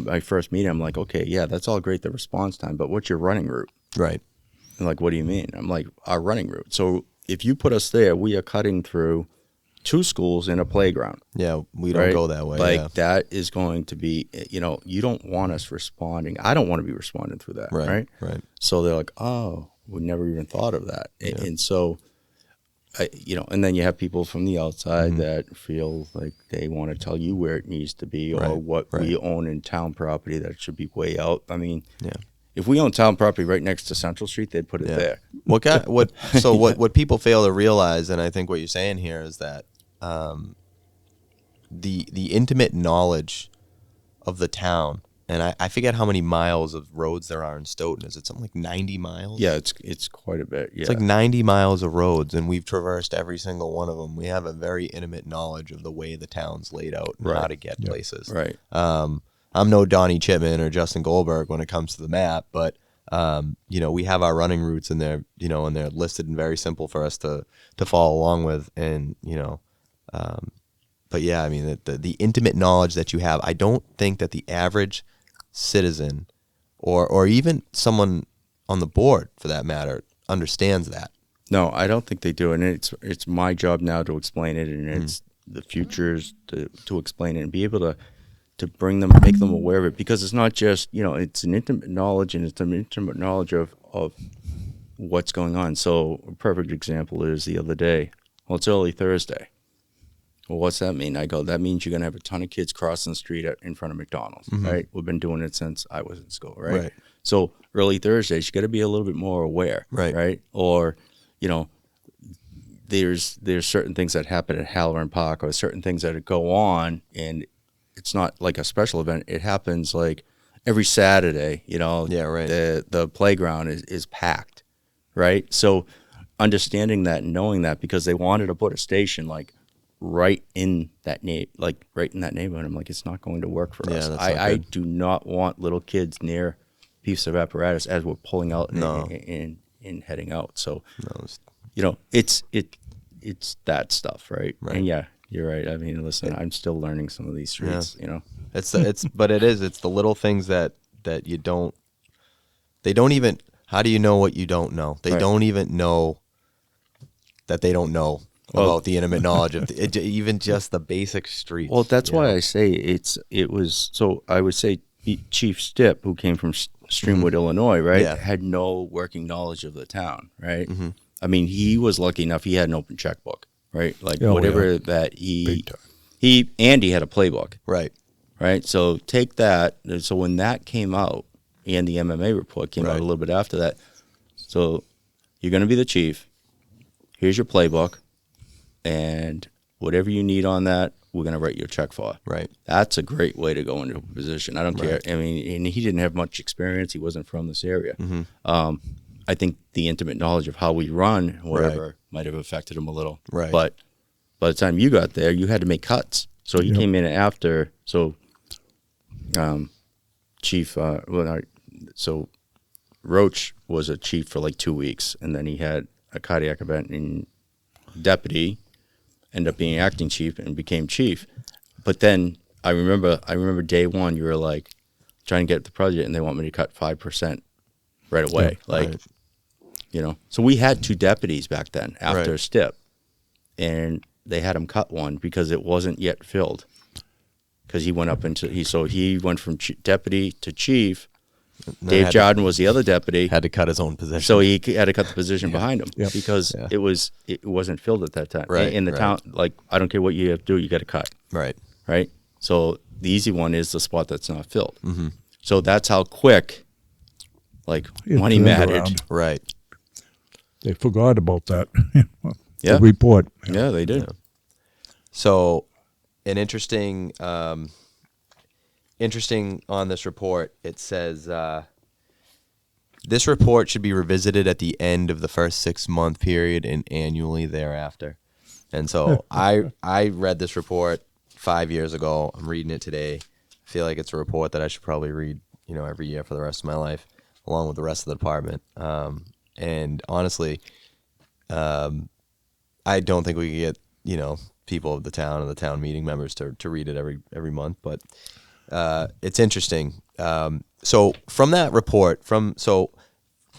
my first meeting, I'm like, okay, yeah, that's all great, the response time, but what's your running route? Right. And like, what do you mean? I'm like, our running route. So if you put us there, we are cutting through 2 schools and a playground. Yeah, we don't go that way. Like that is going to be, you don't want us responding. I don't want to be responding through that, right? Right. So they're like, oh, we never even thought of that. Yeah. And so, and then you have people from the outside that feel like they want to tell you where it needs to be or what we own in town property that should be way out. I mean, if we own town property right next to Central Street, they'd put it there. What people fail to realize, and I think what you're saying here is that the intimate knowledge of the town, and I forget how many miles of roads there are in Stoughton. Is it something like 90 miles? Yeah, it's quite a bit. Yeah. It's like 90 miles of roads, and we've traversed every single one of them. We have a very intimate knowledge of the way the town's laid out and how to get places. Right. I'm no Donnie Chipman or Justin Goldberg when it comes to the map, but we have our running routes in there, and they're listed and very simple for us to follow along with, and but yeah, I mean the intimate knowledge that you have, I don't think that the average citizen or even someone on the board for that matter understands that. No, I don't think they do, and it's my job now to explain it, and it's the futures to explain it and be able to bring them, make them aware of it, because it's not just, it's an intimate knowledge, and it's an intimate knowledge of what's going on. So a perfect example is the other day, well, it's early Thursday. Well, what's that mean? I go, that means you're going to have a ton of kids crossing the street in front of McDonald's, right? We've been doing it since I was in school, right? So early Thursdays, you got to be a little bit more aware, right? Or, there's certain things that happen at Halloran Park, or certain things that go on, and it's not like a special event. It happens like every Saturday, the playground is packed, right? So understanding that and knowing that, because they wanted to put a station like right in that neighborhood. I'm like, it's not going to work for us. I do not want little kids near a piece of apparatus as we're pulling out and heading out. So, it's that stuff, right? And yeah, you're right. I mean, listen, I'm still learning some of these streets, It's the little things that you don't, they don't even, how do you know what you don't know? They don't even know that they don't know about the intimate knowledge of even just the basic streets. Well, that's why I say it was, so I would say Chief Stipp, who came from Streamwood, Illinois, right, had no working knowledge of the town, right? I mean, he was lucky enough, he had an open checkbook, right? Like that Andy had a playbook. Right. So take that. So when that came out, and the MMA report came out a little bit after that, so you're going to be the chief. Here's your playbook, and whatever you need on that, we're going to write you a check for. Right. That's a great way to go into a position. I don't care. I mean, and he didn't have much experience. He wasn't from this area. I think the intimate knowledge of how we run, whatever, might have affected him a little. Right. But by the time you got there, you had to make cuts. So he came in after. So, Chief. So Roach was a chief for like 2 weeks, and then he had a cardiac event, and deputy ended up being acting chief and became chief. But then I remember day one, you were like, trying to get the project, and they want me to cut 5% right away. Yeah, like, right. you know, so we had 2 deputies back then after Right. STIP, and they had him cut one because it wasn't yet filled. Because he went up into he went from deputy to chief. And Dave had to- Jordan was the other deputy, had to cut his own position. so he had to cut the position behind him Yep. because Yeah. it wasn't filled at that time. Right, In the right. town, like, I don't care what you have to do, you got to cut. Right. Right. So the easy one is the spot that's not filled. Mm-hmm. So that's how quick, like, It money turned mattered. around. Right. They forgot about that. Yeah. The report. Yeah, they did. So, an interesting on this report, it says this report should be revisited at the end of the first 6-month period and annually thereafter. And so I read this report 5 years ago. I'm reading it today. I feel like it's a report that I should probably read, every year for the rest of my life, along with the rest of the department. And honestly, I don't think we could get, people of the town and the town meeting members to read it every month, but it's interesting. So from that report,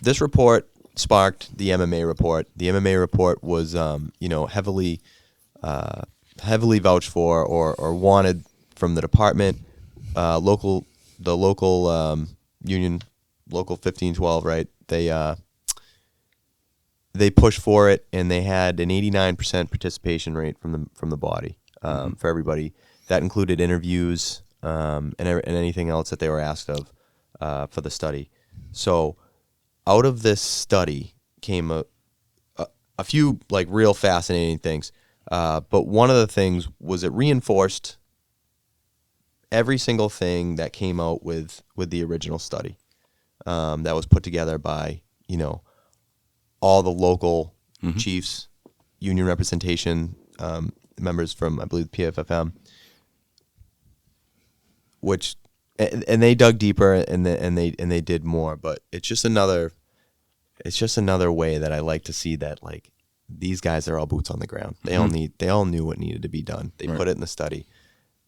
this report sparked the MMA report. The MMA report was, heavily vouched for or wanted from the department, the local union, local 1512, right? They pushed for it, and they had an 89% participation rate from the body for everybody. That included interviews and anything else that they were asked of for the study. So, out of this study came a few like real fascinating things. But one of the things was it reinforced every single thing that came out with the original study that was put together by all the local chiefs, union representation members from, I believe, PFFM, which and they dug deeper and they did more. But it's just another way that I like to see that, like, these guys are all boots on the ground. They all knew what needed to be done. They put it in the study.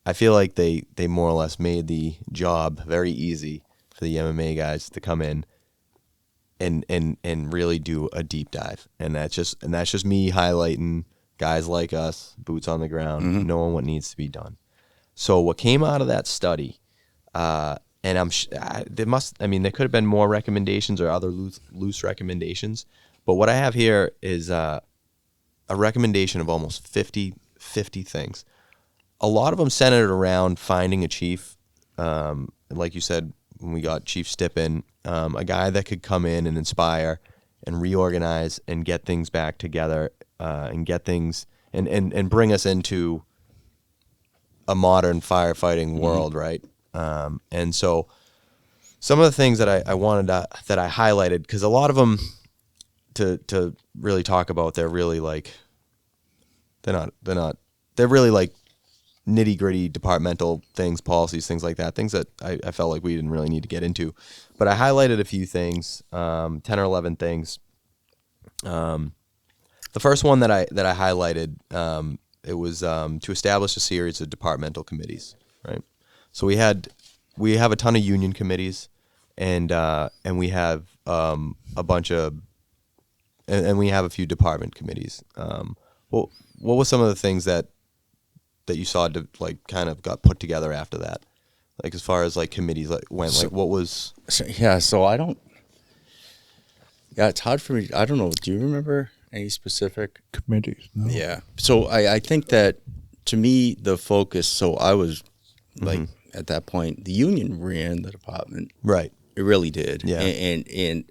I feel like they more or less made the job very easy for the MMA guys to come in and really do a deep dive. And that's just me highlighting guys like us, boots on the ground, knowing what needs to be done. So what came out of that study, and there could have been more recommendations or other loose recommendations, but what I have here is a recommendation of almost 50 things. A lot of them centered around finding a chief, like you said, when we got Chief Stipp in, a guy that could come in and inspire and reorganize and get things back together and get things and bring us into a modern firefighting world, right? And so some of the things that I wanted that I highlighted, because a lot of them to really talk about, they're really like they're really like nitty-gritty departmental things, policies, things like that, things that I felt like we didn't really need to get into. But I highlighted a few things, 10 or 11 things. The first one that I highlighted, it was to establish a series of departmental committees, right? So we have a ton of union committees, and we have a bunch of, and we have a few department committees. What were some of the things that you saw like kind of got put together after that, like as far as like committees went? Like what was? So I don't. Yeah, it's hard for me. I don't know. Do you remember any specific Committees. No. Yeah. So I think that, to me, the focus. So I was like at that point, the union ran the department. Right. It really did. Yeah. And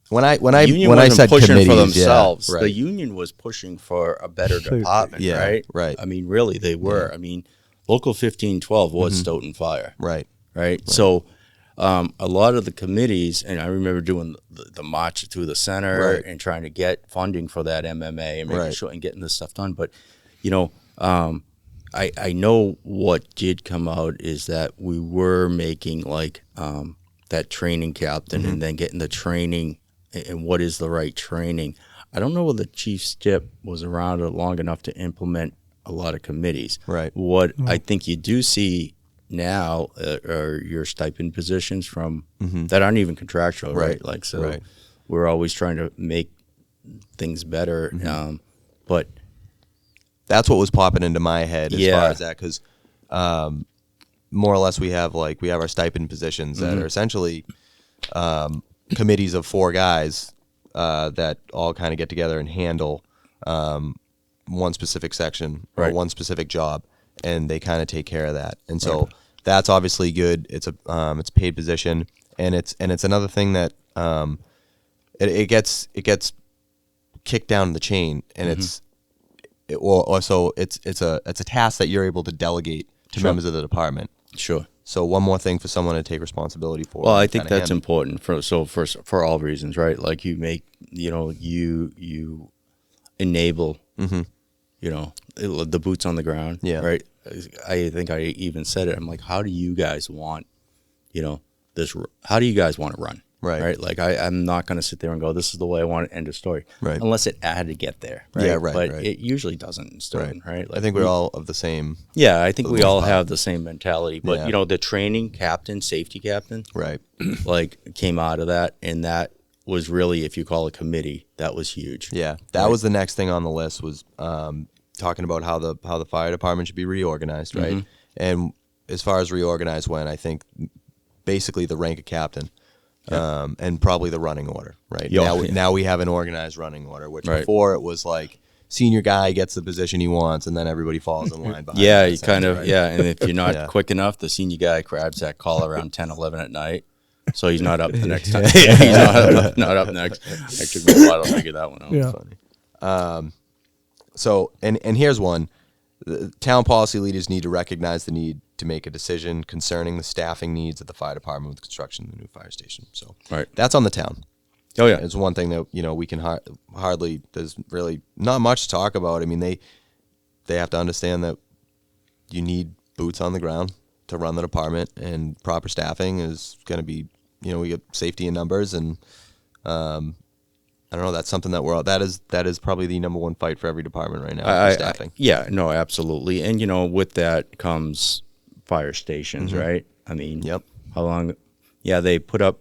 when I pushing said committees, for themselves, yeah, right. the union was pushing for a better Safety. department, Yeah, right? right. I mean, really, they were. I mean, Local 1512 was Stoughton Fire, Right. right? So a lot of the committees, and I remember doing the march through the center Right. and trying to get funding for that MMA and making Right. sure and getting this stuff done. But, I know what did come out is that we were making like that training captain and then getting the training and what is the right training. I don't know whether Chief Stipp was around long enough to implement a lot of committees. Right. What I think you do see now are your stipend positions from that aren't even contractual, right? Like, so we're always trying to make things better. But that's what was popping into my head as far as that, because more or less we have our stipend positions that are essentially committees of 4 guys that all kind of get together and handle one specific section or one specific job, and they kind of take care of that. And so that's obviously good. It's a paid position, and it's another thing that it gets kicked down the chain, and it's a task that you're able to delegate to members of the department. Sure. So one more thing for someone to take responsibility for. Well, I think that's important for all reasons, right? Like you make, you enable, the boots on the ground, right? I think I even said it. I'm like, how do you guys want, this? How do you guys want to run? Right. Like I'm not going to sit there and go, this is the way I want to end a story. Right. Unless it had to get there. Right. Yeah. Right. But it usually doesn't in Stoughton. Right. Like I think we're all of the same. Yeah. I think we all have the same mentality. But the training captain, safety captain, like came out of that, and that was really, if you call a committee, that was huge. Yeah. That was the next thing on the list was talking about how the fire department should be reorganized. Right. And as far as reorganized went, I think basically the rank of captain. And probably the running order, right? Now we have an organized running order, which before it was like senior guy gets the position he wants, and then everybody falls in line behind him. You kind of, and if you're not quick enough, the senior guy grabs that call around 10, 11 at night, so he's not up the next time. He's not up next. It took me a while to figure that one out. Yeah. Funny. So, and here's one. The town policy leaders need to recognize the need to make a decision concerning the staffing needs of the fire department with construction of the new fire station. So that's on the town. Oh yeah, it's one thing that we can hardly. There's really not much to talk about. I mean, they have to understand that you need boots on the ground to run the department, and proper staffing is going to be. We get safety in numbers, and I don't know. That's something that is probably the number one fight for every department right now. Staffing. No, absolutely. And with that comes fire stations, right? I mean, how long? Yeah, they put up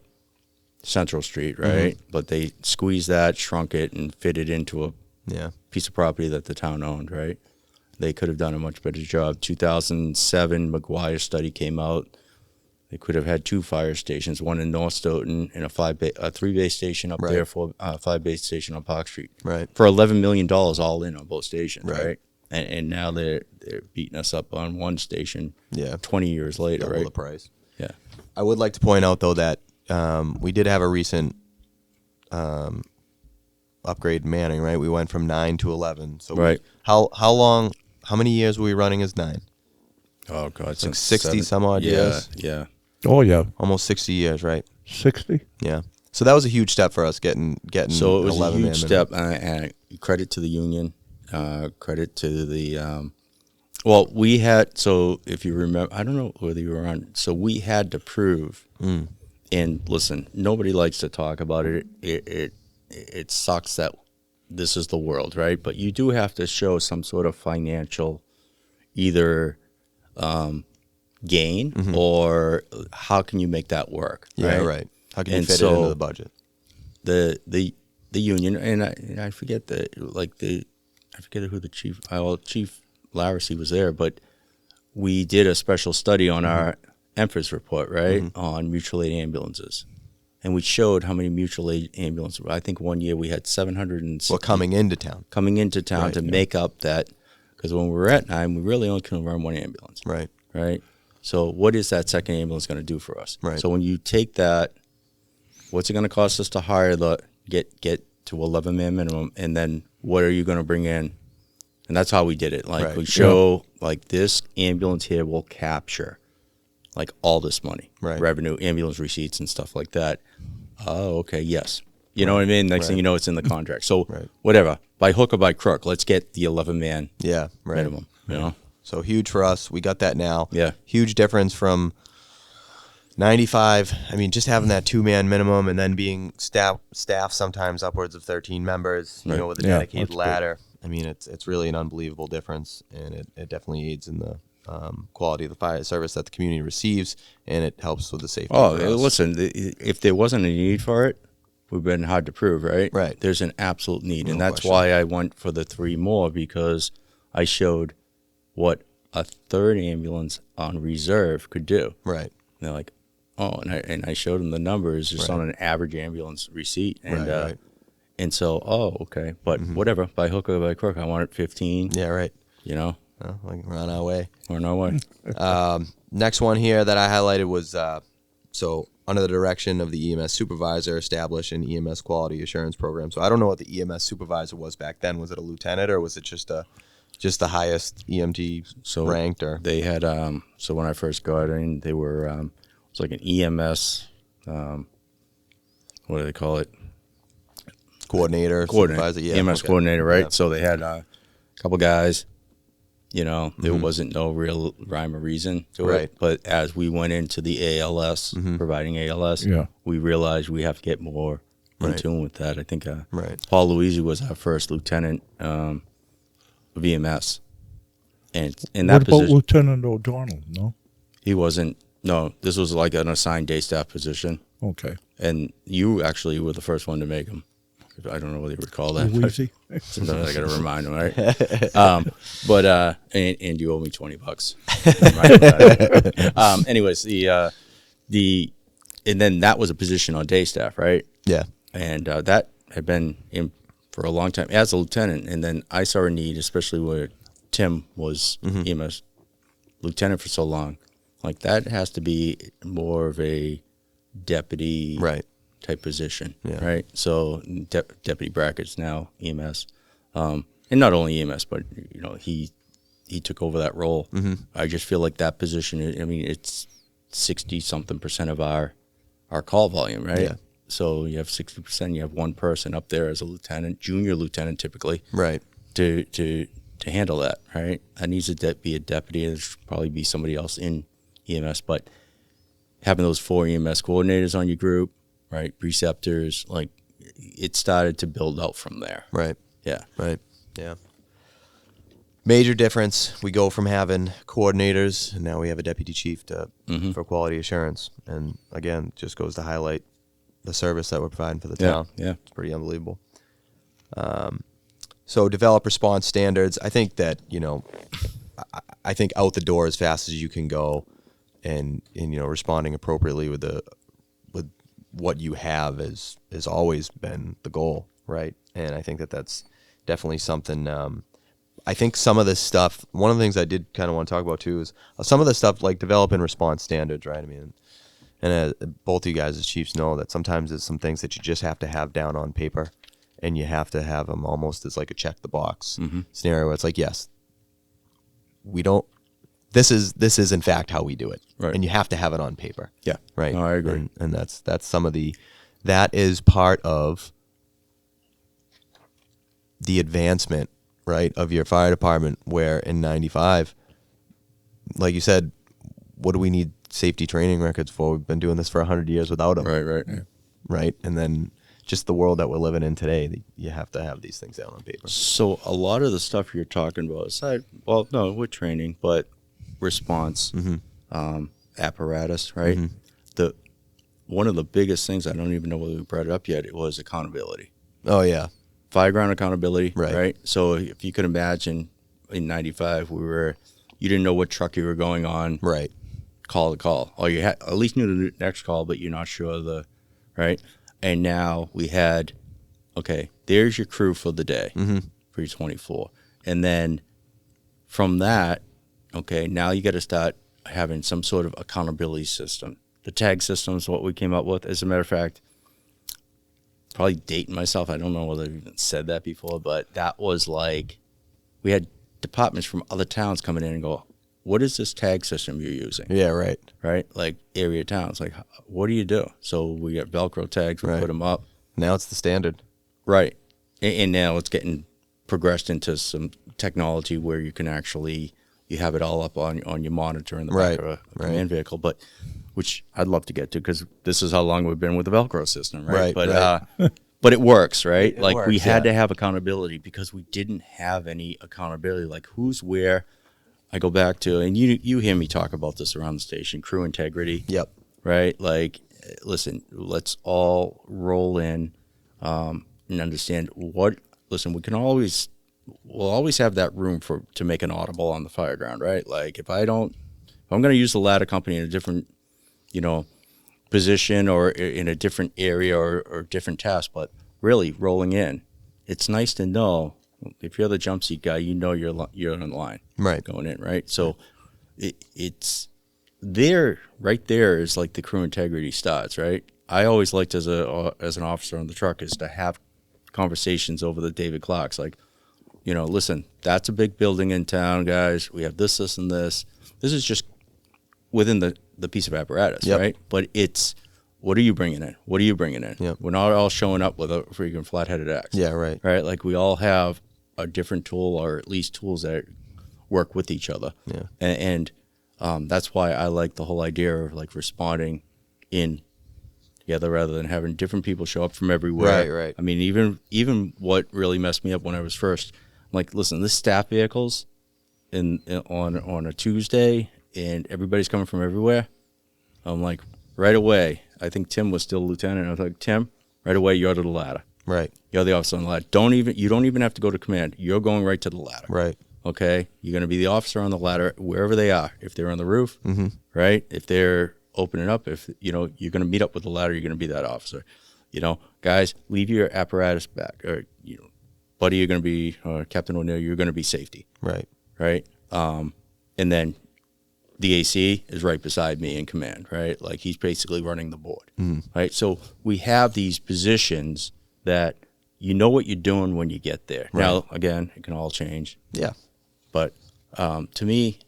Central Street, right? But they squeezed that, shrunk it, and fit it into a piece of property that the town owned, right? They could have done a much better job. 2007, McGuire study came out. They could have had 2 fire stations, one in North Stoughton and a 3-base station up there for 5-base station on Park Street. Right. For $11 million all in on both stations, right? And now they're beating us up on one station 20 years later, double the price. Yeah. I would like to point out, though, that we did have a recent upgrade in Manning, right? We went from 9 to 11. So how many years were we running as 9? Oh, God. It's like 60 some odd years. Yeah. Oh, yeah. Almost 60 years, right? 60? Yeah. So that was a huge step for us getting so it was a huge step, and credit to the union, credit to the we had, so if you remember, I don't know whether you were on, so we had to prove, and listen, nobody likes to talk about it. It sucks that this is the world, right? But you do have to show some sort of financial either gain or how can you make that work? Right. How can you fit it into the budget? The union, and I forget I forget who the chief. Chief Larissy was there, but we did a special study on our EMPHAS report, right, on mutual aid ambulances, and we showed how many mutual aid ambulances. I think one year we had 760. Well, coming into town to make up that, because when we were at 9, we really only could run one ambulance. Right. So what is that second ambulance going to do for us? Right. So when you take that, what's it going to cost us to hire get to 11-man minimum, and then what are you going to bring in? And that's how we did it. Like we show like this ambulance here will capture like all this money, revenue, ambulance receipts and stuff like that. Oh, okay, yes. You know what I mean? Next thing you know, it's in the contract. So whatever, by hook or by crook, let's get the 11-man minimum. You know, so huge for us. We got that now. Yeah, huge difference from 95. I mean, just having that 2-man minimum and then being staff sometimes upwards of 13 members. You know, with a dedicated ladder. Good. I mean, it's really an unbelievable difference, and it definitely aids in the quality of the fire service that the community receives, and it helps with the safety. Oh, for us. listen, if there wasn't a need for it, we've been hard to prove, right? Right. There's an absolute need, and No that's question. why I went for the 3 more, because I showed what a third ambulance on reserve could do. Right. And they're like, oh, and I showed them the numbers just on an average ambulance receipt, and Right. and so, oh, okay, but whatever, by hook or by crook, I wanted 15. Yeah, right. You know, Like we're on our way. or no way. Next one here that I highlighted was so under the direction of the EMS supervisor, establish an EMS quality assurance program. So I don't know what the EMS supervisor was back then. Was it a lieutenant, or was it just the highest EMT ranked? Or They had so when I first got in, they were it was like an EMS, what do they call it? coordinator, supervisor? Yeah, EMS okay. coordinator, right? Yeah. So they had a couple guys. You know, there wasn't no real rhyme or reason to Right. it. But as we went into the ALS, providing ALS, Yeah. we realized we have to get more in Right. tune with that. I think Right. Paul Luisi was our first lieutenant of EMS. And in that What about position, Lieutenant O'Donnell? No? he wasn't. No, this was like an assigned day staff position. Okay. And you actually were the first one to make him. I don't know whether you recall that. but Louisi? Sometimes I got to remind him, right? But and you owe me $20. Remind him of that. Anyways, and then that was a position on day staff, right? Yeah. And that had been in for a long time as a lieutenant. And then I saw a need, especially where Tim was EMS lieutenant for so long. Like that has to be more of a deputy Right. type position, Yeah. right? So deputy brackets now EMS, and not only EMS, but you know he took over that role. I just feel like that position. I mean, it's 60-something% of our call volume, right? Yeah. So you have 60%. You have one person up there as a lieutenant, junior lieutenant, typically, Right. to handle that, right? That needs to be a deputy. There should probably be somebody else in EMS, but having those 4 EMS coordinators on your group, right, preceptors, like it started to build out from there. Right. Yeah. Right. Yeah. Major difference. We go from having coordinators, and now we have a deputy chief for quality assurance. And again, just goes to highlight the service that we're providing for the town. Yeah. It's pretty unbelievable. So develop response standards. I think that, I think out the door as fast as you can go, and responding appropriately with what you have has always been the goal, right? And I think that that's definitely something. I think some of this stuff, one of the things I did kind of want to talk about too is some of the stuff like developing response standards, right? I mean, and both of you guys as chiefs know that sometimes there's some things that you just have to have down on paper, and you have to have them almost as like a check the box scenario where it's like, yes, we don't. This is in fact how we do it, Right. and you have to have it on paper. Yeah. Right. No, I agree. And that's some of that is part of the advancement, right, of your fire department, where in 95, like you said, what do we need safety training records for? We've been doing this for 100 years without them. Right. Right. And then just the world that we're living in today, you have to have these things down on paper. So a lot of the stuff you're talking about, aside, well, no, with training, but response, apparatus, right? One of the biggest things, I don't even know whether we brought it up yet, it was accountability. Oh, yeah. Fireground accountability, Right. right? So if you could imagine in 95, you didn't know what truck you were going on, Right. call to call. Or you had at least knew the next call, but you're not sure right? And now we had, okay, there's your crew for the day, for your 24. And then from that, okay, now you got to start having some sort of accountability system. The tag system is what we came up with. As a matter of fact, probably dating myself. I don't know whether I've even said that before, but that was like, we had departments from other towns coming in and go, what is this tag system you're using? Yeah, right. Right? Like area towns. Like, what do you do? So we got Velcro tags. We Right. put them up. Now it's the standard. Right. And now it's getting progressed into some technology where you can actually, you have it all up on your monitor in the back of a command vehicle, but which I'd love to get to because this is how long we've been with the Velcro system, right? But but it works, right? It we works, had yeah. to have accountability because we didn't have any accountability, like who's where. I go back to, and you hear me talk about this around the station, crew integrity. Yep. Right? Like, listen, let's all roll in and understand listen, we'll always have that room to make an audible on the fire ground, right? Like, if I'm going to use the ladder company in a different, position or in a different area or different task, but really rolling in, it's nice to know if you're the jump seat guy, you're on the line, Right, going in, right? So it's there, right there is like the crew integrity starts, right? I always liked as an officer on the truck is to have conversations over the David clocks, like, listen, that's a big building in town, guys. We have this, and this. This is just within the piece of apparatus, Yep. right? But it's, what are you bringing in? What are you bringing in? Yep. We're not all showing up with a freaking flat-headed axe. Yeah, right. Right? Like, we all have a different tool, or at least tools that work with each other. Yeah. And that's why I like the whole idea of, like, responding in together rather than having different people show up from everywhere. Right. I mean, even what really messed me up when I was first, I'm like, listen, this staff vehicles on a Tuesday and everybody's coming from everywhere. I'm like, right away, I think Tim was still a lieutenant. I was like, Tim, right away, you're to the ladder. Right. You're the officer on the ladder. You don't even have to go to command. You're going right to the ladder. Right. Okay? You're going to be the officer on the ladder wherever they are. If they're on the roof, right? If they're opening up, if you're going to meet up with the ladder, you're going to be that officer. Guys, leave your apparatus back. Or buddy, you're going to be Captain O'Neill. You're going to be safety. Right. Right. And then the AC is right beside me in command. Right. Like, he's basically running the board. Right. So we have these positions that what you're doing when you get there. Right. Now, again, it can all change. Yeah. But to me,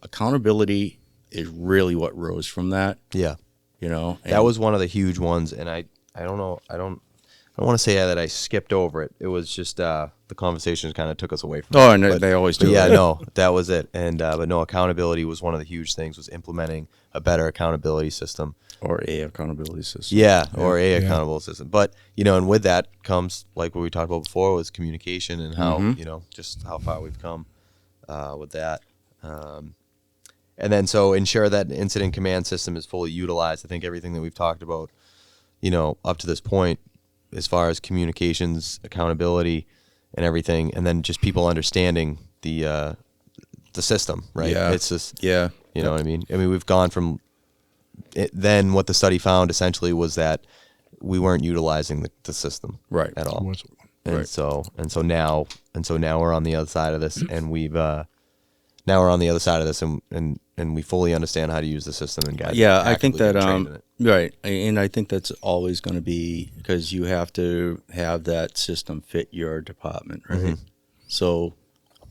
accountability is really what rose from that. Yeah. And That was one of the huge ones, and I don't know, I don't want to say that I skipped over it. It was just the conversation kind of took us away from it. Oh, and they always do. But yeah, right? no, that was it. And but no, accountability was one of the huge things, was implementing a better accountability system. Or a accountability system. Yeah, or a accountable system. But and with that comes, like what we talked about before, was communication and how just how far we've come with that. And then so ensure that the incident command system is fully utilized. I think everything that we've talked about, up to this point, as far as communications, accountability, and everything, and then just people understanding the system, right? Yeah. It's just Yeah. you know what I mean. I mean, we've gone from it, then what the study found essentially was that we weren't utilizing the system Right. at all. Was- And Right. so now we're on the other side of this, and we've now we're on the other side of this, and we fully understand how to use the system, and guys. Yeah, are I think actively that trained in it. right, and I think that's always going to be, because you have to have that system fit your department, right? So,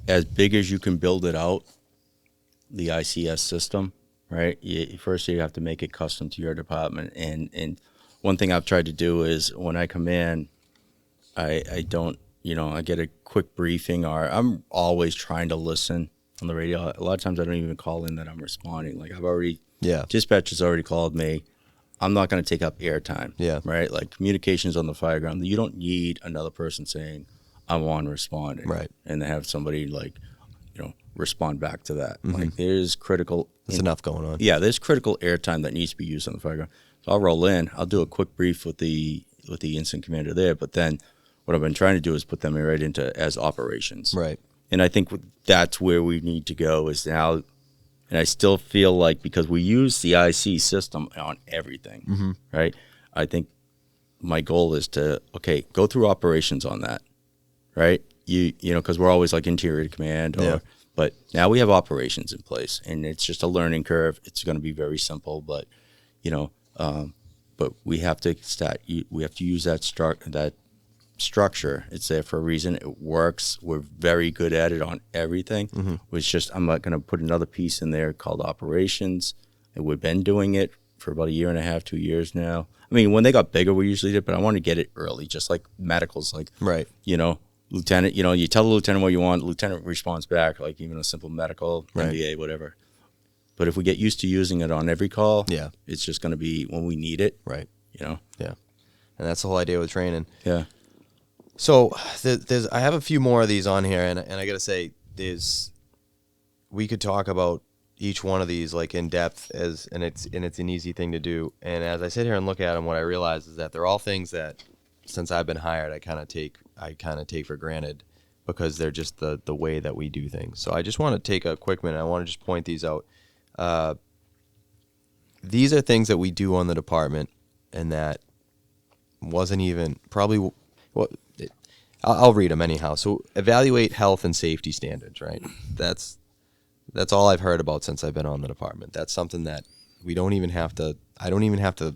as big as you can build it out, the ICS system, right? First, you have to make it custom to your department, and one thing I've tried to do is when I come in, I don't, I get a quick briefing, or I'm always trying to listen on the radio. A lot of times I don't even call in that I'm responding. Like, dispatch has already called me. I'm not going to take up airtime. Yeah. Right? Like, communications on the fire ground, you don't need another person saying, I'm on responding. Right. And to have somebody, like, respond back to that. Like, there's critical. There's enough going on. Yeah, there's critical airtime that needs to be used on the fire ground. So I'll roll in. I'll do a quick brief with the incident commander there. But then what I've been trying to do is put them right into as operations. Right. And I think that's where we need to go is now. And I still feel like, because we use the IC system on everything, right? I think my goal is to, go through operations on that, right? Because we're always like interior command, but now we have operations in place, and it's just a learning curve. It's going to be very simple, but but we have to we have to use that structure. It's there for a reason. It works. We're very good at it on everything. It's just, I'm not going to put another piece in there called operations. And we've been doing it for about a year and a half, 2 years now. I mean, when they got bigger, we usually did, but I want to get it early, just like medicals. Like, Right. Lieutenant, you tell the lieutenant what you want, the lieutenant responds back, like even a simple medical, Right. MBA, whatever. But if we get used to using it on every call, Yeah. it's just going to be when we need it. Right. Yeah. And that's the whole idea with training. Yeah. So I have a few more of these on here, and I got to say, we could talk about each one of these like in depth and it's an easy thing to do. And as I sit here and look at them, what I realize is that they're all things that since I've been hired, I kind of take for granted because they're just the way that we do things. So I just want to take a quick minute. I want to just point these out. These are things that we do on the department and that wasn't even probably I'll read them anyhow. So evaluate health and safety standards, right? That's all I've heard about since I've been on the department. That's something that I don't even have to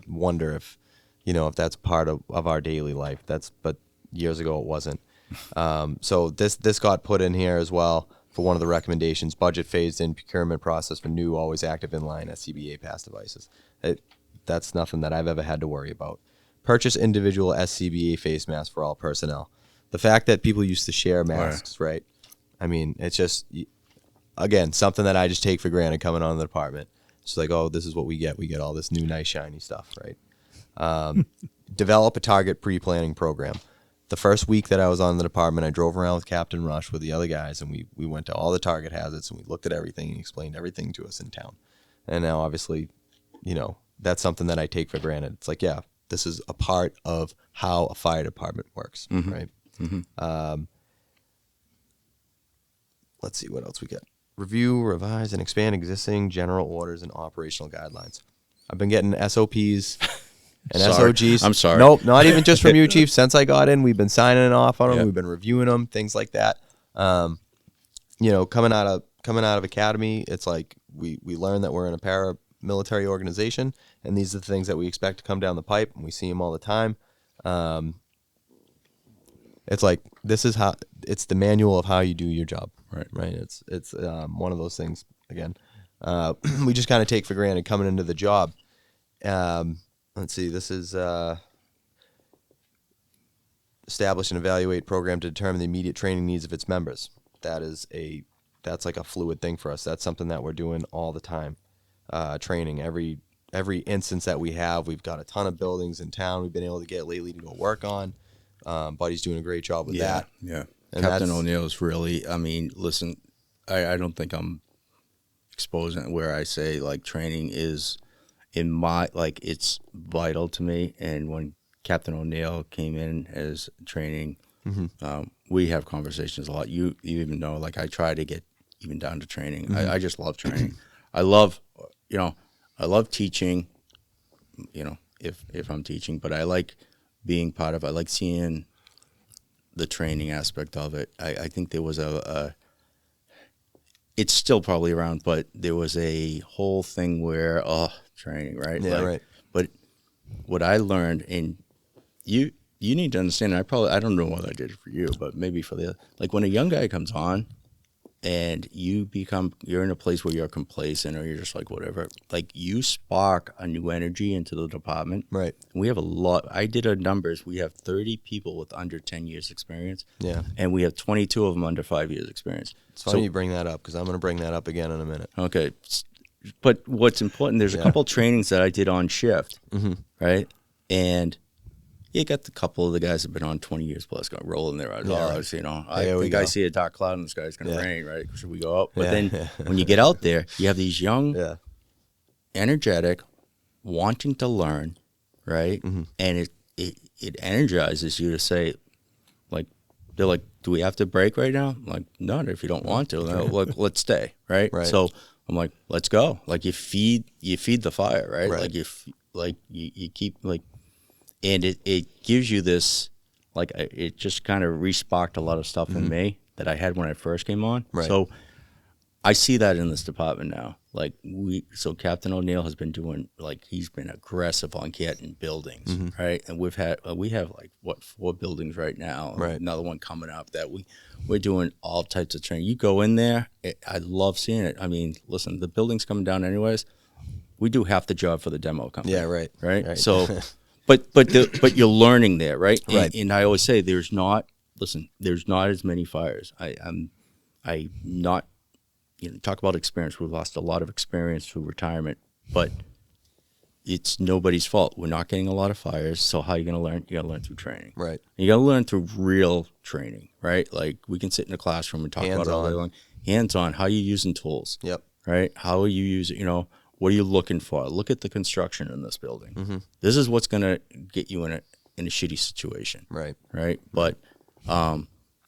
wonder if, if that's part of our daily life. But years ago it wasn't. So this got put in here as well for one of the recommendations, budget phased in procurement process for new, always active inline SCBA pass devices. That's nothing that I've ever had to worry about. Purchase individual SCBA face masks for all personnel. The fact that people used to share masks, right? I mean, it's just, again, something that I just take for granted coming on the department. It's like, oh, this is what we get. We get all this new, nice, shiny stuff, right? Develop a target pre-planning program. The first week that I was on the department, I drove around with Captain Rush with the other guys, and we went to all the target hazards, and we looked at everything and explained everything to us in town. And now, obviously, that's something that I take for granted. It's like, yeah, this is a part of how a fire department works, right? Mm-hmm. Let's see what else we got. Review, revise, and expand existing general orders and operational guidelines. I've been getting SOPs and SOGs. I'm sorry. Nope, not even just from you, Chief. Since I got in, we've been signing off on them. Yep. We've been reviewing them, things like that. Coming out of academy, it's like we learn that we're in a paramilitary organization, and these are the things that we expect to come down the pipe, and we see them all the time. It's like it's the manual of how you do your job, right? It's one of those things. Again, we just kind of take for granted coming into the job. Let's see. This is establish and evaluate program to determine the immediate training needs of its members. That's like a fluid thing for us. That's something that we're doing all the time. Training every instance that we have. We've got a ton of buildings in town we've been able to get lately to go work on. Buddy's doing a great job with that. Yeah. And Captain O'Neill is really, I mean, listen, I don't think I'm exposing where I say like training is it's vital to me. And when Captain O'Neill came in as training, we have conversations a lot. You even know, like I try to get even down to training. I just love training. I love teaching, if I'm teaching, but I like being part of it. I like seeing the training aspect of it. I think there was it's still probably around, but there was a whole thing where, training, right? Yeah, right. But what I learned, and you need to understand, I don't know what I did for you, but maybe for like when a young guy comes on, and you're in a place where you're complacent or you're just like whatever, like you spark a new energy into the department. Right. We have a lot. I did our numbers. We have 30 people with under 10 years experience. Yeah. And we have 22 of them under 5 years experience. It's funny you bring that up because I'm going to bring that up again in a minute. Okay. But what's important, there's a couple trainings that I did on shift, right? And you got the couple of the guys that have been on 20 years plus rolling their eyes. I think I see a dark cloud and the sky's going to rain, right? Should we go out? But then when you get out there, you have these young, energetic, wanting to learn, right? And it energizes you to say, like, they're like, do we have to break right now? I'm like, no, if you don't want to, like, let's stay, right? So I'm like, let's go. Like you feed the fire, right? Like you keep like. And it gives you this, like, it just kind of re-sparked a lot of stuff in me that I had when I first came on. Right. So I see that in this department now. Like, so Captain O'Neill has been doing, like, he's been aggressive on getting buildings, right? And we have, like, 4 buildings right now. Right. Another one coming up that we're doing all types of training. You go in there, I love seeing it. I mean, listen, the building's coming down anyways. We do half the job for the demo company. Yeah, right. So... But you're learning there, right? And I always say there's not as many fires. I'm not, talk about experience. We've lost a lot of experience through retirement, but it's nobody's fault. We're not getting a lot of fires. So how are you going to learn? You got to learn through training. Right. You got to learn through real training, right? Like we can sit in a classroom and talk about it all day long. hands-on. How are you using tools? Yep. Right? How are you using, what are you looking for? Look at the construction in this building. Mm-hmm. This is what's going to get you in a shitty situation. Right. Right? But,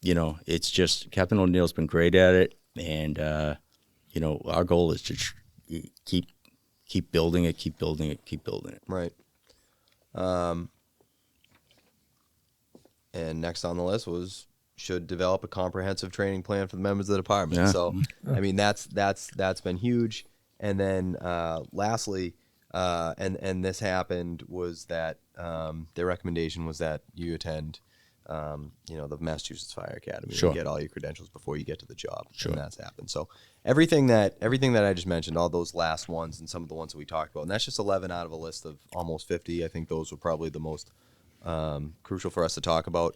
it's just Captain O'Neill's been great at it. And, our goal is to keep building it, keep building it, keep building it. Right. And next on the list was should develop a comprehensive training plan for the members of the department. Yeah. So, I mean, that's been huge. And then lastly, and this happened was that their recommendation was that you attend, the Massachusetts Fire Academy Sure. and get all your credentials before you get to the job. Sure. And that's happened. So everything that I just mentioned, all those last ones and some of the ones that we talked about, and that's just 11 out of a list of almost 50. I think those were probably the most crucial for us to talk about.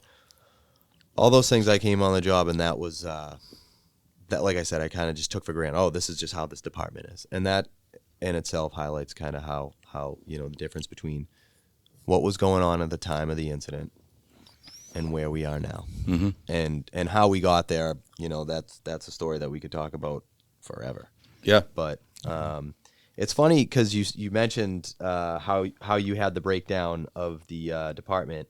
All those things I came on the job, and that was that, like I said, I kind of just took for granted. Oh, this is just how this department is, and that in itself highlights kind of how the difference between what was going on at the time of the incident and where we are now, Mm-hmm. and how we got there. That's a story that we could talk about forever. Yeah. But it's funny because you mentioned how you had the breakdown of the department.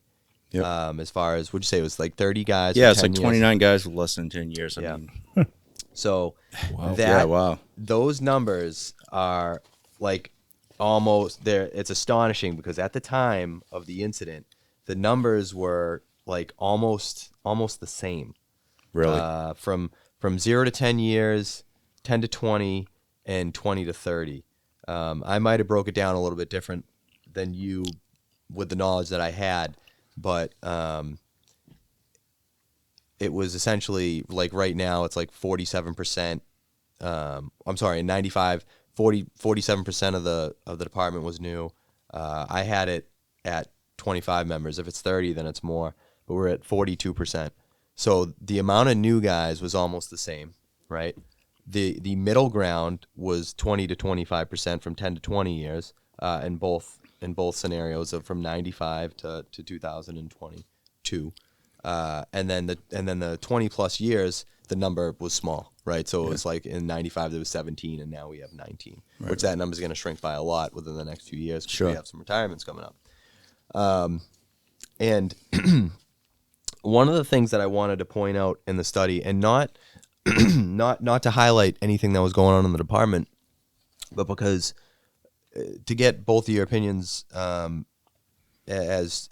Yep. As far as, would you say it was like 30 guys? Yeah, for it's 10 like years? 29 guys with less than 10 years. I Yeah. mean, So wow. those numbers are like almost there. It's astonishing because at the time of the incident, the numbers were like almost the same. Really? From 0 to 10 years, 10 to 20, and 20 to 30. I might have broke it down a little bit different than you with the knowledge that I had, but it was essentially like right now it's like 47%. I'm sorry, in 95, 47% of the department was new. I had it at 25 members. If it's 30, then it's more, but we're at 42%. So the amount of new guys was almost the same, right? The middle ground was 20 to 25% from 10 to 20 years in both scenarios of from 95 to 2022. And then the 20 plus years, the number was small, right? So it was like in 95 there was 17, and now we have 19, which that number is going to shrink by a lot within the next few years because we have some retirements coming up. And one of the things that I wanted to point out in the study, and not to highlight anything that was going on in the department, but because to get both of your opinions as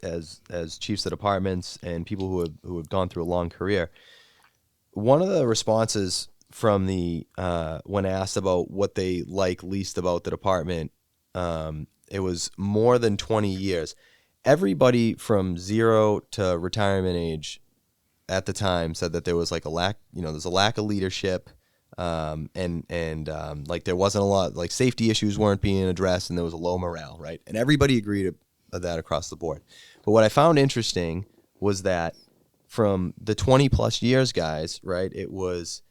chiefs of departments and people who have gone through a long career. One of the responses from the when asked about what they like least about the department, it was more than 20 years. Everybody from 0 to retirement age at the time said that there was like a lack, there's a lack of leadership, and like there wasn't a lot, like safety issues weren't being addressed, and there was a low morale, right? And everybody agreed to that across the board. But what I found interesting was that from the 20 plus years guys, right, it was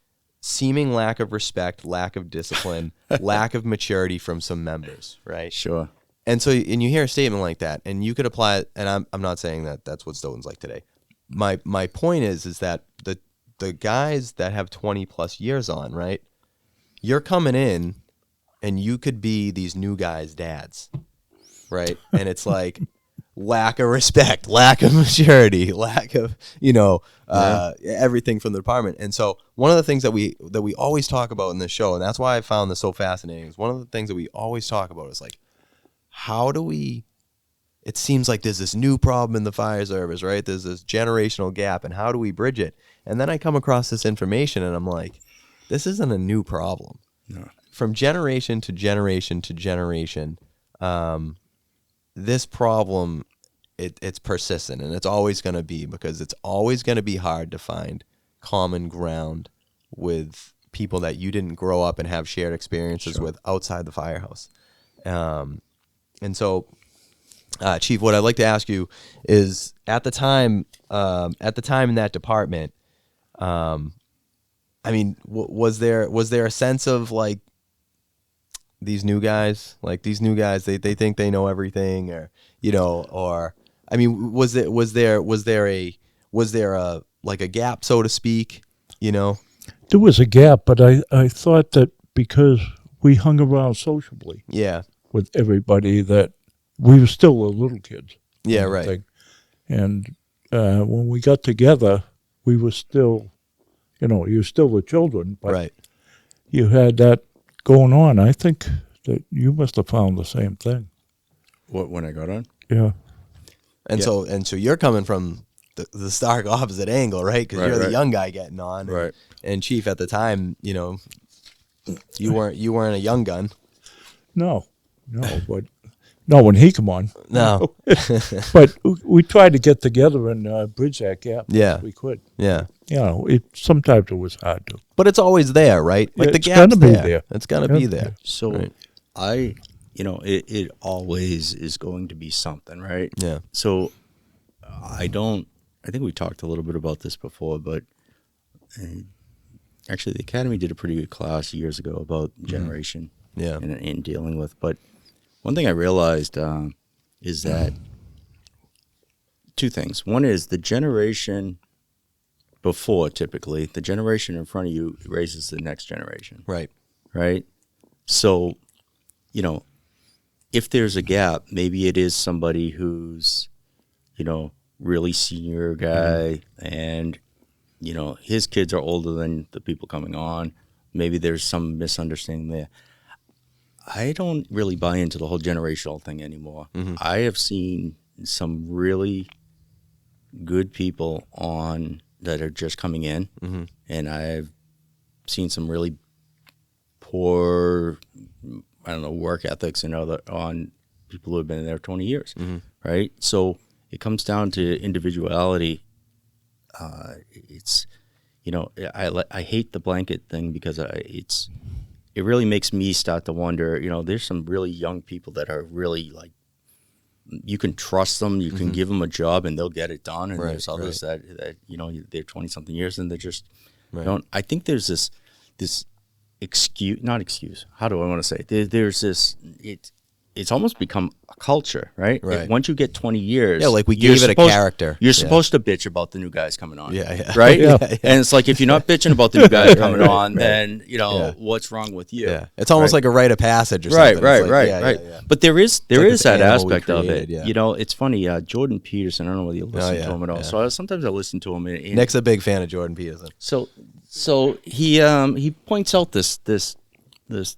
seeming lack of respect, lack of discipline, lack of maturity from some members, right? Sure. And so, and you hear a statement like that, and you could apply it, and I'm not saying that that's what Stoughton's like today. My point is that the guys that have 20 plus years on, right, you're coming in, and you could be these new guys' dads, right? And it's like lack of respect, lack of maturity, lack of everything from the department. And so one of the things that we always talk about in this show, and that's why I found this so fascinating, is one of the things that we always talk about is like, how do we, it seems like there's this new problem in the fire service, right? There's this generational gap, and how do we bridge it? And then I come across this information and I'm like, this isn't a new problem. No. From generation to generation to generation, this problem, it's persistent, and it's always going to be, because it's always going to be hard to find common ground with people that you didn't grow up and have shared experiences with outside the firehouse. And so, Chief, what I'd like to ask you is, at the time in that department, I mean, was there a sense of like these new guys, they think they know everything, or or I mean, was there a like a gap, so to speak, there was a gap, but I thought that because we hung around sociably Yeah. with everybody that we were still the little kids. Yeah, kind of right. thing. And when we got together, we were still, you're still the children, but Right. you had that going on. I think that you must have found the same thing. What, when I got on? Yeah. And so you're coming from the stark opposite angle, right? Because you're the Right. young guy getting on, Right. And Chief at the time, you weren't a young gun. No, but no, when he come on. No. But we tried to get together and bridge that gap Yeah. as we could. Yeah. Sometimes it was hard to. But it's always there, right? Like the It's gap's gonna be there. there. It's gonna Yeah. be there. So Right. it always is going to be something, right? Yeah. So I think we talked a little bit about this before, but actually the Academy did a pretty good class years ago about generation Yeah. and dealing with. But one thing I realized is that two things. One is the generation before, typically, the generation in front of you raises the next generation. Right. Right? So, if there's a gap, maybe it is somebody who's, really senior guy and, his kids are older than the people coming on. Maybe there's some misunderstanding there. I don't really buy into the whole generational thing anymore. I have seen some really good people on that are just coming in, and I've seen some really poor, work ethics and other on people who have been there 20 years, right? So it comes down to individuality. It's, I hate the blanket thing because it really makes me start to wonder, there's some really young people that are really like, you can trust them, you can give them a job and they'll get it done. And there's others that, they're 20 something years and they're just, don't. I think there's this not excuse. How do I want to say it? There's this, it's almost become a culture, right? Right. Once you get 20 years. Yeah, like we you're gave it a supposed- character. You're Yeah. supposed to bitch about the new guys coming on. Yeah. Right? Yeah. And it's like, if you're not bitching about the new guys coming on, then, Yeah. what's wrong with you? Yeah. It's almost like a rite of passage or Right, something. right, It's like, right, yeah, right. yeah, yeah. But there is like this that animal we aspect of created, it. yeah. It's funny. Jordan Peterson. I don't know whether you listen yeah, to him at all. yeah. So sometimes I listen to him. And Nick's a big fan of Jordan Peterson. So he points out this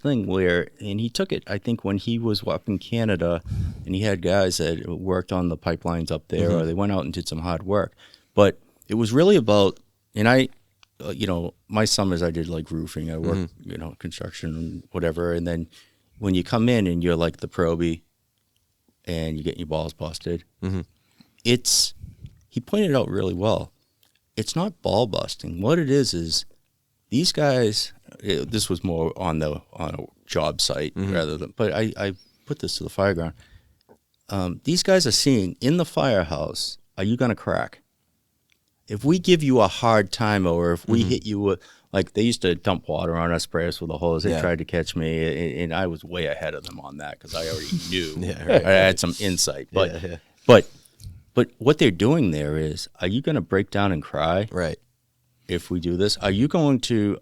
thing where, and he took it, I think, when he was up in Canada, and he had guys that worked on the pipelines up there, or they went out and did some hard work. But it was really about, and I, my summers I did like roofing, I worked, construction and whatever. And then when you come in and you're like the probie, and you get your balls busted, he pointed it out really well. It's not ball busting. What it is these guys. This was more on a job site rather than. But I put this to the fire ground. These guys are seeing in the firehouse. Are you going to crack? If we give you a hard time, or if we hit you with, like they used to dump water on us, spray us with a hose. They tried to catch me, and I was way ahead of them on that because I already knew. I had some insight. But but what they're doing there is, are you going to break down and cry? Right. If we do this, are you going to?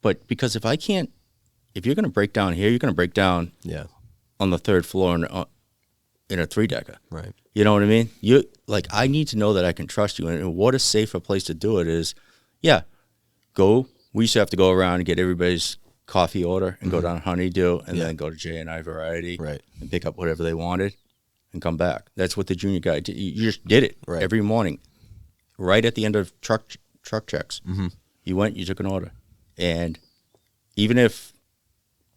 But because if you're going to break down here, you're going to break down on the third floor in a 3-decker. Right. You know what I mean? I need to know that I can trust you. And what a safer place to do it is, go. We used to have to go around and get everybody's coffee order and go down Honeydew and then go to J&I Variety and pick up whatever they wanted and come back. That's what the junior guy did. You just did it every morning, right at the end of truck checks. You went, you took an order. And even if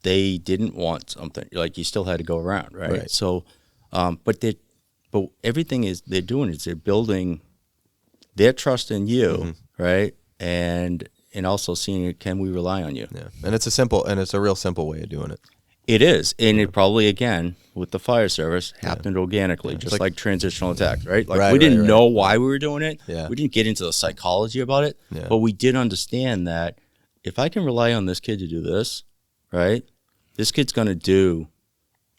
they didn't want something, like you still had to go around, right? So, but everything they're doing is they're building their trust in you, right? And also seeing, can we rely on you? Yeah. And it's a real simple way of doing it. It is, and it probably, again, with the fire service, happened organically, just like transitional attacks, right? Like we didn't know why we were doing it. Yeah. We didn't get into the psychology about it, Yeah. but we did understand that if I can rely on this kid to do this, right, this kid's going to do,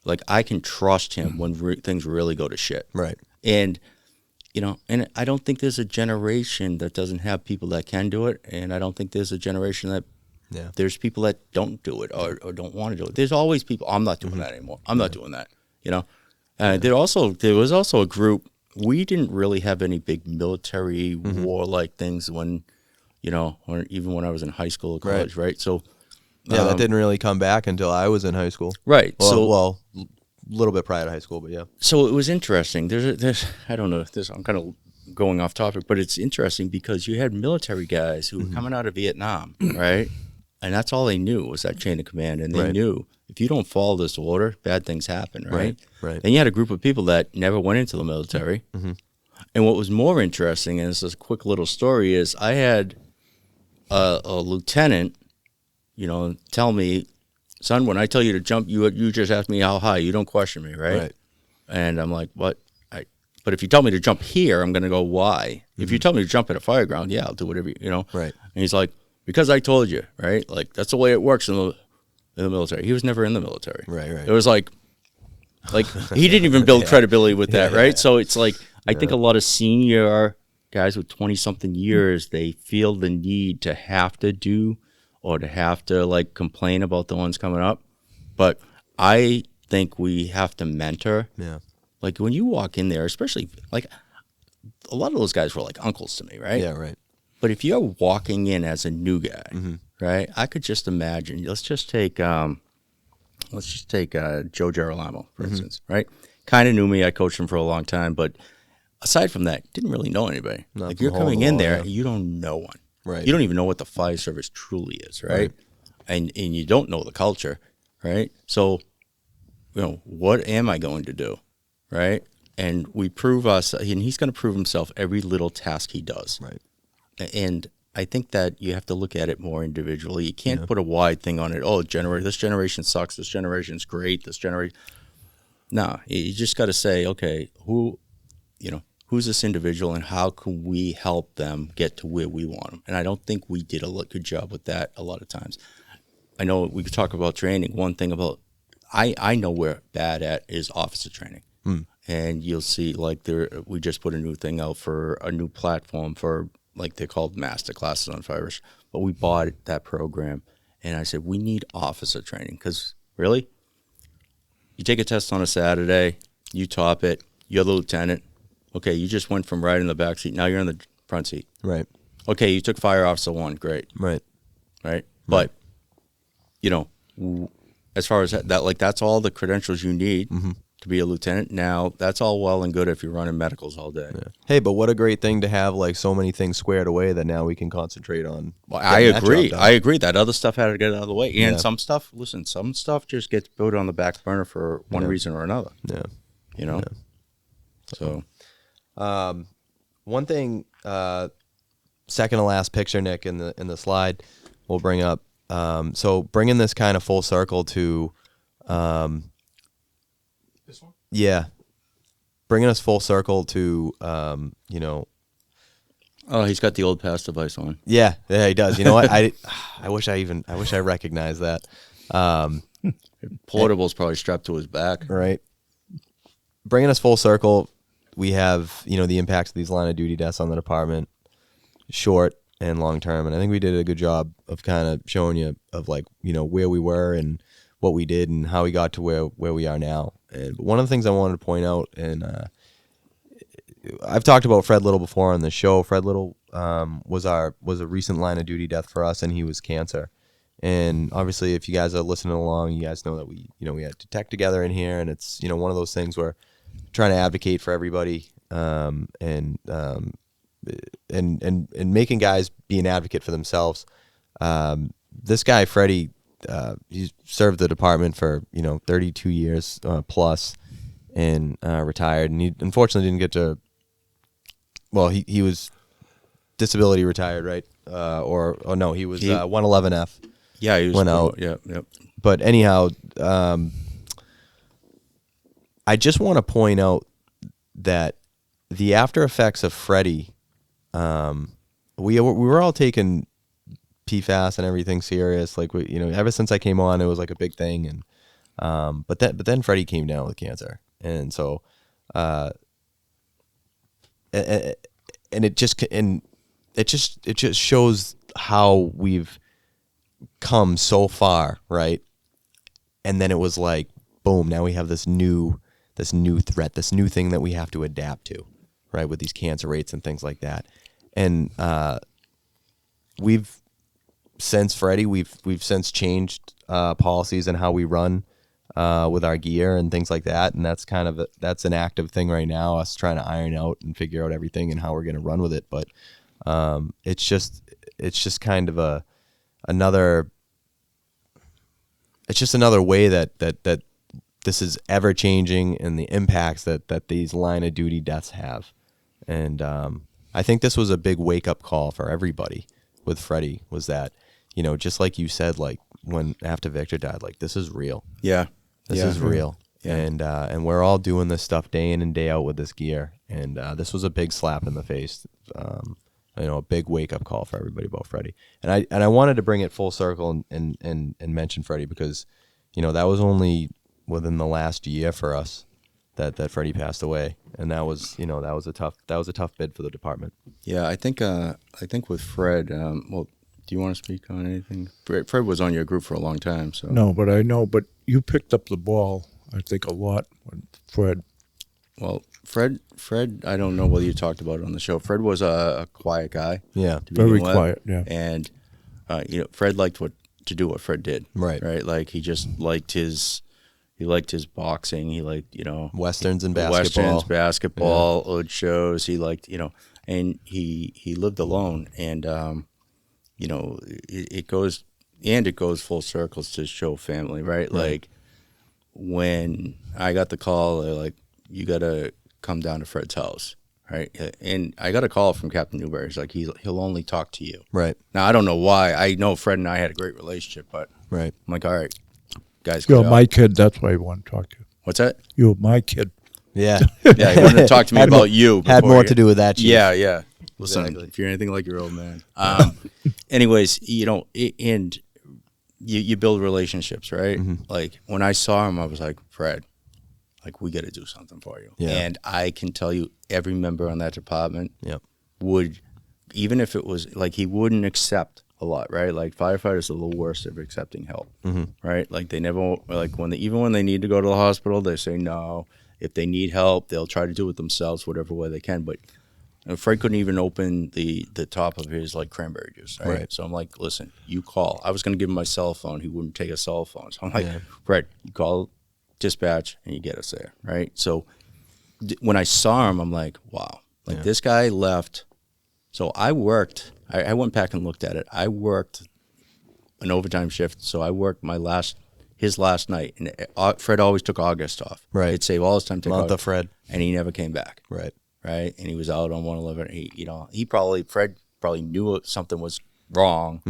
like I can trust him when things really go to shit. Right. And you know, and I don't think there's a generation that doesn't have people that can do it, and I don't think there's a generation that there's people that don't do it or don't want to do it. There's always people. I'm not doing that anymore. I'm not doing that. You know, there was also a group. We didn't really have any big military warlike things when, you know, or even when I was in high school or college, right? So that didn't really come back until I was in high school. Right. Well, a little bit prior to high school, but yeah. So it was interesting. There's I don't know. I'm kind of going off topic, but it's interesting because you had military guys who were coming out of Vietnam, right? And that's all they knew was that chain of command, and they knew if you don't follow this order, bad things happen, right? Right. Then you had a group of people that never went into the military. And what was more interesting, and this is a quick little story, is I had a lieutenant, you know, tell me, son, when I tell you to jump, you just ask me how high. You don't question me, right? And I'm like, what? But if you tell me to jump here, I'm going to go, why? If you tell me to jump at a fire ground, yeah, I'll do whatever, you know? Right. And he's like, because I told you, right? Like, that's the way it works in the military. He was never in the military. Right. It was like he didn't even build credibility with that, right? So it's like, I think a lot of senior guys with 20-something years, they feel the need to have to do or to have to, like, complain about the ones coming up. But I think we have to mentor. Yeah. Like, when you walk in there, especially, like, a lot of those guys were like uncles to me, right? Yeah, right. But if you're walking in as a new guy, right, I could just imagine. Let's just take Joe Girolamo, for instance, right? Kind of knew me. I coached him for a long time, but aside from that, didn't really know anybody. Not like, from you're hole coming to in wall, there, yeah. you don't know one. Right. You don't even know what the fire service truly is, right? And you don't know the culture, right? So, you know, what am I going to do, right? And we prove us, and he's going to prove himself every little task he does. Right. And I think that you have to look at it more individually. You can't put a wide thing on it. Oh, this generation sucks. This generation's great. This generation. No, you just got to say, okay, who's this individual and how can we help them get to where we want them? And I don't think we did a good job with that a lot of times. I know we could talk about training. One thing about, I know we're bad at is officer training. And you'll see, like, we just put a new thing out for a new platform for, like, they're called master classes on fires. But we bought that program, and I said, we need officer training. Because, really, you take a test on a Saturday, you top it, you're the lieutenant. Okay, you just went from right in the back seat, now you're in the front seat. Right. Okay, you took fire officer 1, great. Right. But, you know, as far as that, like, that's all the credentials you need to be a lieutenant. Now, that's all well and good if you're running medicals all day. Yeah. Hey, but what a great thing to have, like, so many things squared away that now we can concentrate on. Well, I agree. That other stuff had to get out of the way. And some stuff just gets put on the back burner for one reason or another. Yeah. You know? Yeah. So. One thing, second to last picture, Nick, in the slide we'll bring up. So bringing this kind of full circle to, This one? yeah, bringing us full circle to, you know. Oh, he's got the old pass device on. Yeah, he does. You know what? I wish I recognized that. Portable's probably strapped to his back. Right. Bringing us full circle, we have, you know, the impacts of these line of duty deaths on the department, short and long term. And I think we did a good job of kind of showing you of, like, you know, where we were and what we did and how we got to where we are now. And one of the things I wanted to point out, and I've talked about Fred Little before on the show. Fred Little was a recent line of duty death for us, and he was cancer. And obviously, if you guys are listening along, you guys know that we had to tech together in here, and it's, you know, one of those things where trying to advocate for everybody, and making guys be an advocate for themselves. This guy, Freddie, he's served the department for, you know, 32 years plus, and retired. And he unfortunately didn't get to. Well, he was disability retired, right? Or no, he was 111F. Yeah, he was went out. Yep. But anyhow, I just want to point out that the after effects of Freddie, we were all taking PFAS and everything serious. Like, you know, ever since I came on, it was like a big thing. And but then Freddie came down with cancer, and so and it just shows how we've come so far, right? And then it was like, boom, now we have this new threat, this new thing that we have to adapt to, right? With these cancer rates and things like that. And we've since Freddie, we've since changed policies and how we run with our gear and things like that. And that's that's an active thing right now, us trying to iron out and figure out everything and how we're going to run with it. But it's just kind of another way that this is ever changing, and the impacts that these line of duty deaths have. And I think this was a big wake up call for everybody with Freddie, was that, just like you said, like when after Victor died, like this is real. Yeah. This is real. Yeah. And we're all doing this stuff day in and day out with this gear. And this was a big slap in the face. A big wake up call for everybody about Freddie. And I wanted to bring it full circle and mention Freddie, because, that was only within the last year for us that Freddie passed away. And that was a tough bid for the department. Yeah, I think with Fred, well, do you want to speak on anything? Fred was on your group for a long time, so. No, but I know, but you picked up the ball, I think, a lot with Fred. Well, Fred, I don't know whether you talked about it on the show. Fred was a quiet guy. Yeah. Very quiet, yeah. And, Fred liked to do what Fred did. Right. Right? Like, he just liked his boxing. He liked, Westerns and basketball. old shows. He liked, and he lived alone. And, it goes full circles to show family, right? Like, when I got the call, they're like, you got to come down to Fred's house, right? And I got a call from Captain Newberry. He's like, he'll only talk to you. Right. Now, I don't know why. I know Fred and I had a great relationship, but right. I'm like, all right, guys. You're my kid, that's why I want to talk to you. What's that? You're my kid. Yeah. Yeah, he wanted to talk to me about you. Had more to do with that, Chief. Yeah. Listen, Exactly. if you're anything like your old man. Anyways, and you build relationships, right? Mm-hmm. Like, when I saw him, I was like, Fred, like, we got to do something for you. Yeah. And I can tell you, every member on that department Yep. would, even if it was, like, he wouldn't accept a lot, right? Like, firefighters are the worst at accepting help, right? Like, they never, like, even when they need to go to the hospital, they say no. If they need help, they'll try to do it themselves, whatever way they can. But Fred couldn't even open the top of his, like, cranberry juice, right? So I'm like, listen, you call. I was going to give him my cell phone. He wouldn't take a cell phone. So I'm like, Fred, you call dispatch and you get us there, right? So when I saw him, I'm like, wow, like, this guy left. So I worked. I went back and looked at it. I worked an overtime shift. So I worked his last night, and Fred always took August off. Right. He'd save all his time to take Month August, of Fred. and he never came back. Right. Right, and he was out on 111. Fred probably knew something was wrong,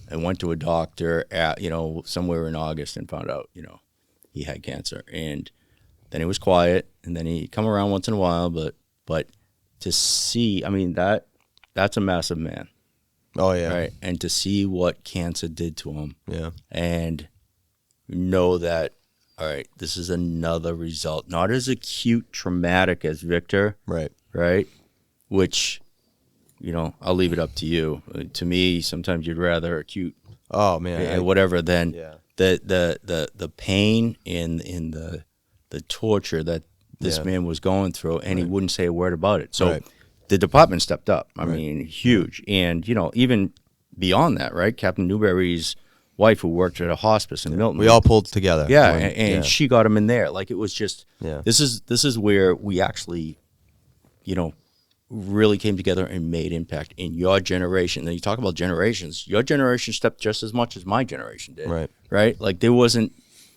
and went to a doctor at somewhere in August and found out he had cancer. And then he was quiet, and then he'd come around once in a while, but to see, I mean, that's a massive man. Oh yeah. Right, and to see what cancer did to him, and know that, all right, this is another result, not as acute traumatic as Victor, right? Which, I'll leave it up to you. To me, sometimes you'd rather acute, whatever, than the pain in the torture that this man was going through, and he wouldn't say a word about it. So the department stepped up. I mean, huge, and even beyond that, right? Captain Newberry's wife, who worked at a hospice in Milton. We all pulled together. And she got him in there. Like, it was just, this is where we actually, really came together and made impact in your generation. And you talk about generations. Your generation stepped just as much as my generation did. Right? Like, there wasn't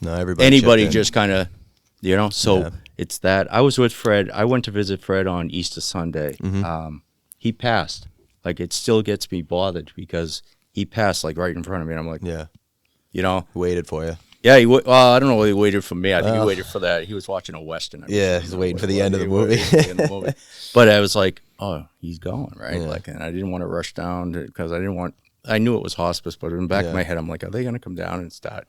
anybody just kind of, so it's that. I was with Fred. I went to visit Fred on Easter Sunday. He passed. Like, it still gets me bothered because he passed, like, right in front of me. And I'm like, waited for you. Yeah, I don't know whether he waited for me. I think he waited for that. He was watching a Western. He's waiting for the end of the movie. But I was like, oh, he's going, right? Like, and I didn't want to rush down because I knew it was hospice, but in the back of my head, I'm like, are they going to come down and start,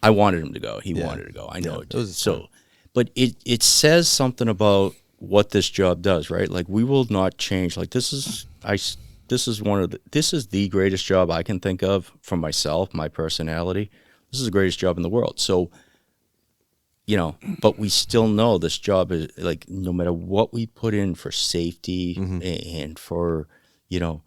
I wanted him to go. He wanted to go. I know it did. So, but it says something about what this job does, right? Like, we will not change. Like, this is the greatest job I can think of for myself, my personality. This is the greatest job in the world. So, you know, but we still know this job is, like, no matter what we put in for safety and for, you know,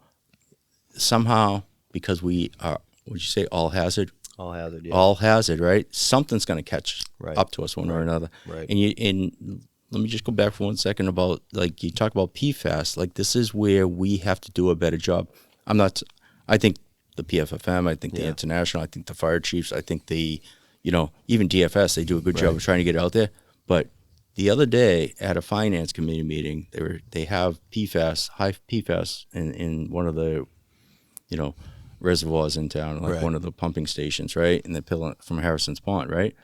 somehow, because we are, would you say all hazard? All hazard, yeah. All hazard, right? Something's going to catch Right. up to us one or another. Right. And let me just go back for 1 second about, like, you talk about PFAS. Like, this is where we have to do a better job. I think the PFFM, I think the International, I think the fire chiefs, I think the, you know, even DFS, they do a good job of trying to get it out there. But the other day at a finance committee meeting, they have PFAS, high PFAS in one of the, you know, reservoirs in town, like one of the pumping stations, right? And they're pulling it from Harrison's Pond, right?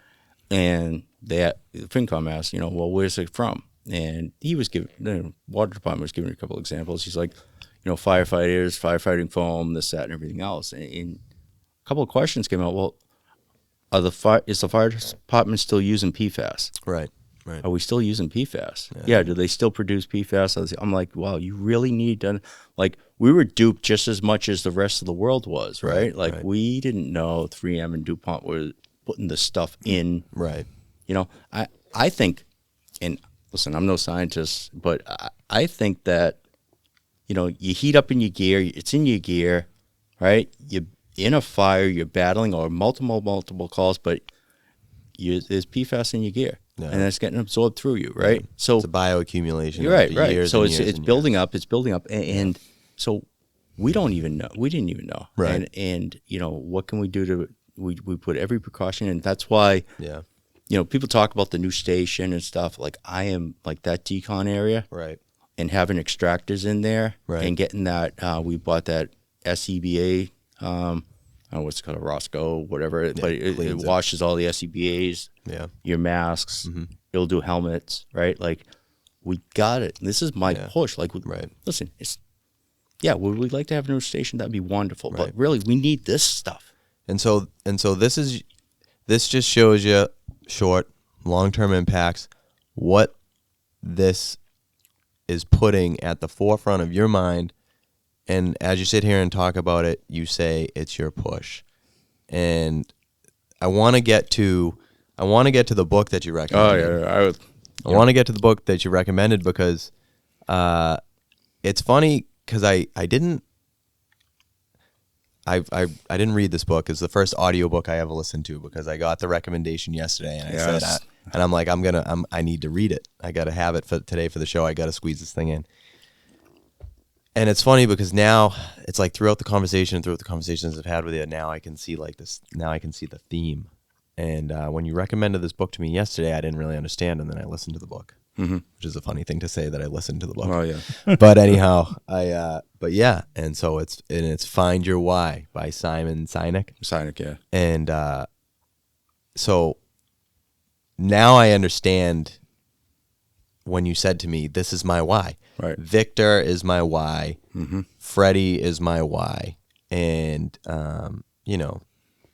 And FinCom asked, you know, well, where's it from? And he was giving, the water department was giving a couple examples. He's like, you know, firefighters, firefighting foam, this, that, and everything else. And a couple of questions came out. Well, is the fire department still using PFAS? Right. Right. Are we still using PFAS? Yeah. Do they still produce PFAS? I'm like, wow, you really need to, like, we were duped just as much as the rest of the world was, right? Like, we didn't know 3M and DuPont were putting this stuff in. Right. You know, I think, and listen, I'm no scientist, but I think that, you know, you heat up in your gear, it's in your gear, right? You're in a fire, you're battling, or multiple calls, but there's PFAS in your gear. Yeah. And it's getting absorbed through you, right? So it's a bioaccumulation. You're right. So it's building up. It's building up, and so we don't even know. We didn't even know. Right. And you know, what can we do to? We put every precaution, and that's why. Yeah. You know, people talk about the new station and stuff. Like, I am like that decon area, right? And having extractors in there, right? And getting that. We bought that SEBA. I don't know what's it called, a Roscoe, whatever, but it washes all the SCBAs, your masks, it'll do helmets, right? Like, we got it. This is my push. Like, listen, would we like to have a new station? That'd be wonderful. Right. But really, we need this stuff. And so this just shows you short, long-term impacts, what this is putting at the forefront of your mind. And as you sit here and talk about it, you say it's your push. And I want to get to the book that you recommended. Oh yeah, I want to get to the book that you recommended because it's funny because I didn't read this book. It's the first audiobook I ever listened to because I got the recommendation yesterday and I said and I'm like I need to read it. I got to have it for today for the show. I got to squeeze this thing in. And it's funny because now it's like throughout the conversations I've had with you, now I can see like this. Now I can see the theme. And when you recommended this book to me yesterday, I didn't really understand, and then I listened to the book, which is a funny thing to say that I listened to the book. Oh yeah. But anyhow, but yeah, and so it's Find Your Why by Simon Sinek. Sinek, yeah. And so now I understand when you said to me, "This is my why." Right. Victor is my why. Freddie is my why. And you know,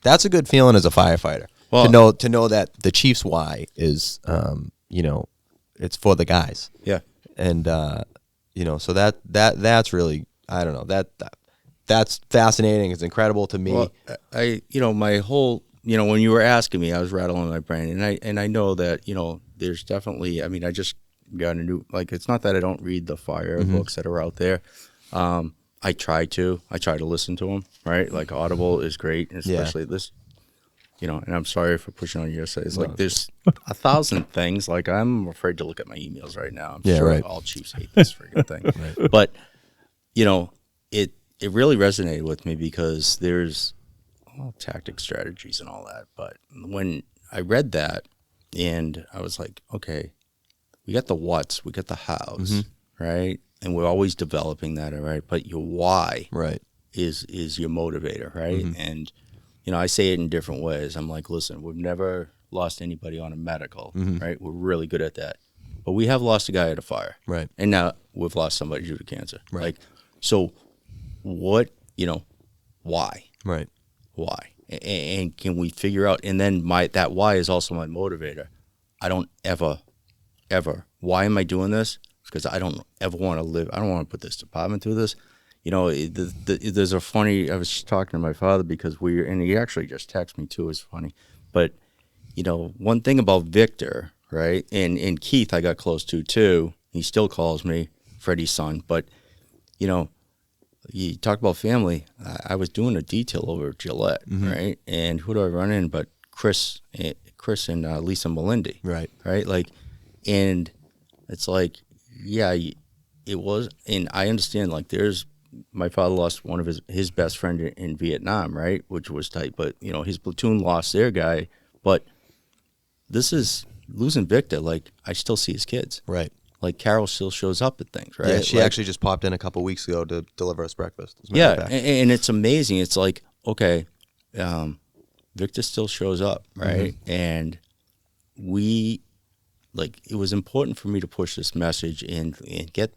that's a good feeling as a firefighter. Well, to know that the chief's why is you know, it's for the guys. Yeah. And you know, so that's really, I don't know, that's fascinating. It's incredible to me. Well, you know, my whole, you know, when you were asking me, I was rattling my brain, and I know that, you know, there's definitely, I mean, I just got a new, like, it's not that I don't read the fire books that are out there. I try to listen to them, right? Like, Audible is great, especially this, you know, and I'm sorry for pushing on you. It's like, there's 1,000 things. Like, I'm afraid to look at my emails right now. I'm sure all chiefs hate this freaking thing. But, you know, it really resonated with me because there's tactics, strategies, and all that. But when I read that, and I was like, okay, we got the what's, we got the how's, right? And we're always developing that, all right? But your why is your motivator, right? And, you know, I say it in different ways. I'm like, listen, we've never lost anybody on a medical, right? We're really good at that. But we have lost a guy at a fire. Right. And now we've lost somebody due to cancer. Right. Like, so what, you know, why? Right. Why? And can we figure out, and then that why is also my motivator. I don't ever, why am I doing this? because I don't ever want to live. I don't want to put this department through this. You know, there's a funny. I was talking to my father because and he actually just texted me too. It's funny, but you know, one thing about Victor, right, and Keith, I got close to too. He still calls me Freddie's son, but you know, you talk about family. I was doing a detail over at Gillette, right, and who do I run in? But Chris and Lisa Melendy, Right. like, and it's like, yeah, it was, and I understand, like, my father lost one of his best friend in Vietnam, right, which was tight, but, you know, his platoon lost their guy, but this is losing Victor, like, I still see his kids. Right. Like, Carroll still shows up at things, right? Yeah, she like, actually just popped in a couple weeks ago to deliver us breakfast. As a matter yeah, of fact. and it's amazing. It's like, okay, Victor still shows up, right? And it was important for me to push this message and get,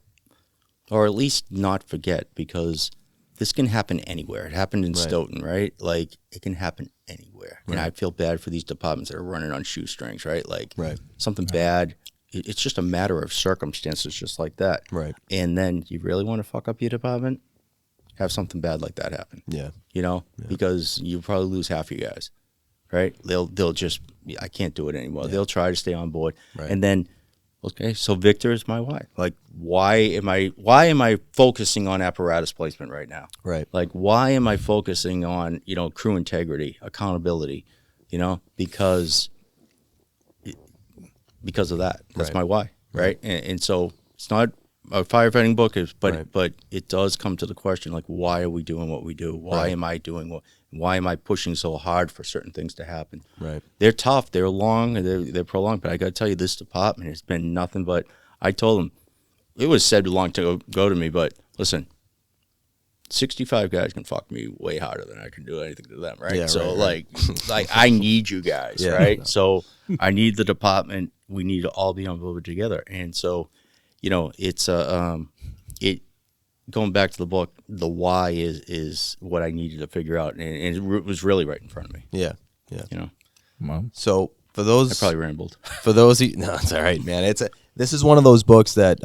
or at least not forget, because this can happen anywhere. It happened in Stoughton, right? Like, it can happen anywhere. And I feel bad for these departments that are running on shoestrings, right? Like, something bad. It's just a matter of circumstances, just like that. Right. And then you really want to fuck up your department? Have something bad like that happen. Yeah. You know, because you probably lose half your guys, right? They'll just, I can't do it anymore. They'll try to stay on board. Right. And then, okay, so Victor is my why. Like, why am I focusing on apparatus placement right now? Right. Like, why am I focusing on, you know, crew integrity, accountability, you know, because of that. That's my why, right? And so it's not a firefighting book, but it does come to the question, like, why are we doing what we do? Why am I doing why am I pushing so hard for certain things to happen? Right. They're tough, they're long, they're prolonged, but I got to tell you, this department has been nothing but, I told them, it was said long to go to me, but listen, 65 guys can fuck me way harder than I can do anything to them, right? Yeah, so, like, I need you guys, right? So I need the department. We need to all be on board together. And so, you know, it's going back to the book, the why is what I needed to figure out, and it was really right in front of me. Yeah, yeah. You know, Mom. So for those, I probably rambled. For those, no, it's all right, man. This is one of those books that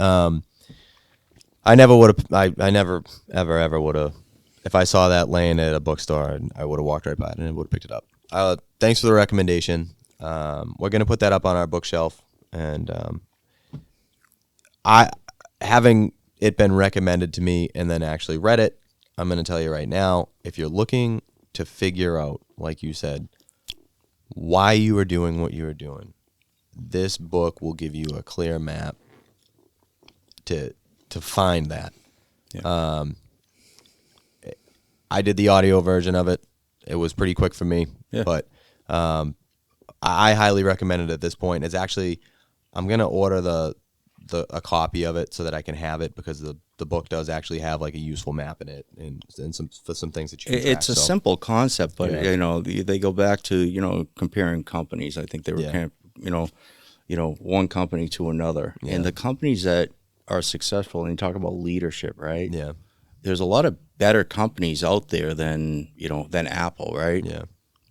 I never would have. I never ever would have. If I saw that laying at a bookstore, I would have walked right by it and would have picked it up. Thanks for the recommendation. We're gonna put that up on our bookshelf, and having it been recommended to me and then actually read it, I'm gonna tell you right now, if you're looking to figure out, like you said, why you are doing what you are doing, this book will give you a clear map to find that. Yeah. I did the audio version of it. It was pretty quick for me, but I highly recommend it at this point. It's actually, I'm gonna order a copy of it so that I can have it, because the book does actually have like a useful map in it and some things that you can track. It's a simple concept, but you know, they go back to, you know, comparing companies. I think they were kind of, you know, one company to another, and the companies that are successful, and you talk about leadership, right? Yeah. There's a lot of better companies out there than Apple, right? Yeah.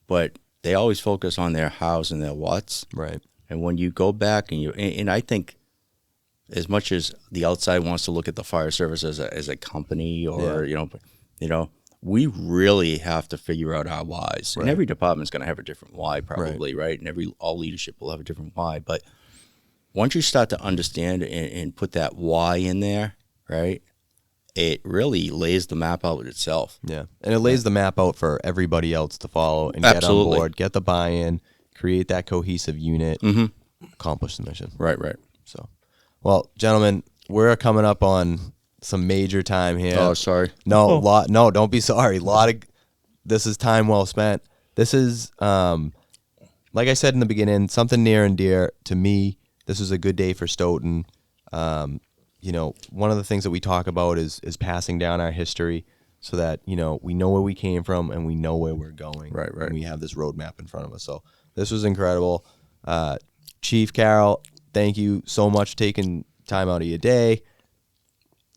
But they always focus on their hows and their whats. Right. And when you go back and I think, as much as the outside wants to look at the fire service as a company, or you know, we really have to figure out our whys. Right. And every department's going to have a different why, probably, right? And all leadership will have a different why. But once you start to understand and put that why in there, right, it really lays the map out itself. Yeah, and it lays the map out for everybody else to follow and get on board, get the buy-in, create that cohesive unit, accomplish the mission. Right, right. So, well, gentlemen, we're coming up on some major time here. Oh, sorry. No, no, don't be sorry. This is time well spent. This is, like I said in the beginning, something near and dear to me. This is a good day for Stoughton. You know, one of the things that we talk about is passing down our history, so that, you know, we know where we came from and we know where we're going. Right, right. And we have this roadmap in front of us. So this was incredible. Chief Carroll, thank you so much for taking time out of your day.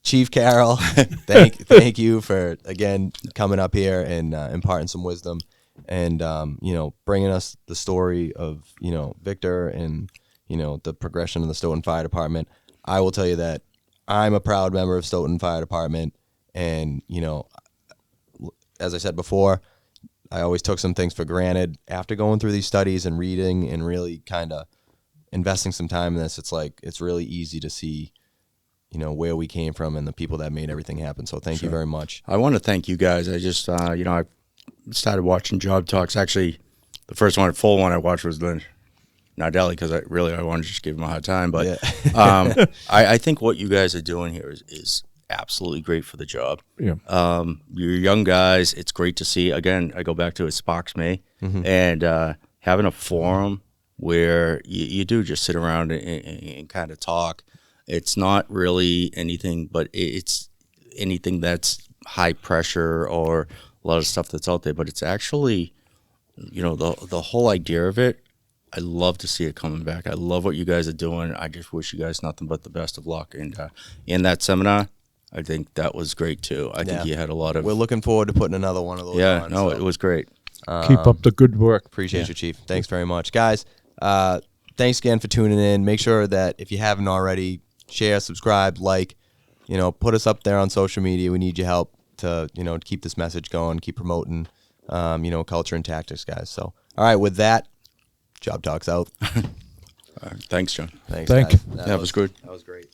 Chief Carroll, thank you for, again, coming up here and imparting some wisdom and, you know, bringing us the story of, you know, Victor and, you know, the progression of the Stoughton Fire Department. I will tell you that I'm a proud member of Stoughton Fire Department, and you know, as I said before, I always took some things for granted. After going through these studies and reading and really kind of investing some time in this, it's like it's really easy to see, you know, where we came from and the people that made everything happen. So thank you very much. I want to thank you guys. I just, you know, I started watching JobTlks. Actually, the first one, full one I watched was Lineage. Not Delhi, because I wanted to just give him a hard time. But Yeah. I think what you guys are doing here is absolutely great for the job. Yeah. You're young guys. It's great to see. Again, I go back to it sparks me. And having a forum where you do just sit around and kind of talk. It's not really anything, but it's anything that's high pressure or a lot of stuff that's out there. But it's actually, you know, the whole idea of it, I love to see it coming back. I love what you guys are doing. I just wish you guys nothing but the best of luck. And in that seminar, I think that was great too. I think you had a lot of. We're looking forward to putting another one of those on. No, so. it was great. Keep up the good work. Appreciate you, Chief. Thanks very much. Guys, thanks again for tuning in. Make sure that if you haven't already, share, subscribe, like, you know, put us up there on social media. We need your help to, you know, keep this message going, keep promoting, you know, culture and tactics, guys. So, all right, with that, JobTlks out. Thanks, John. Thanks, Thank guys. you. That was good. That was great.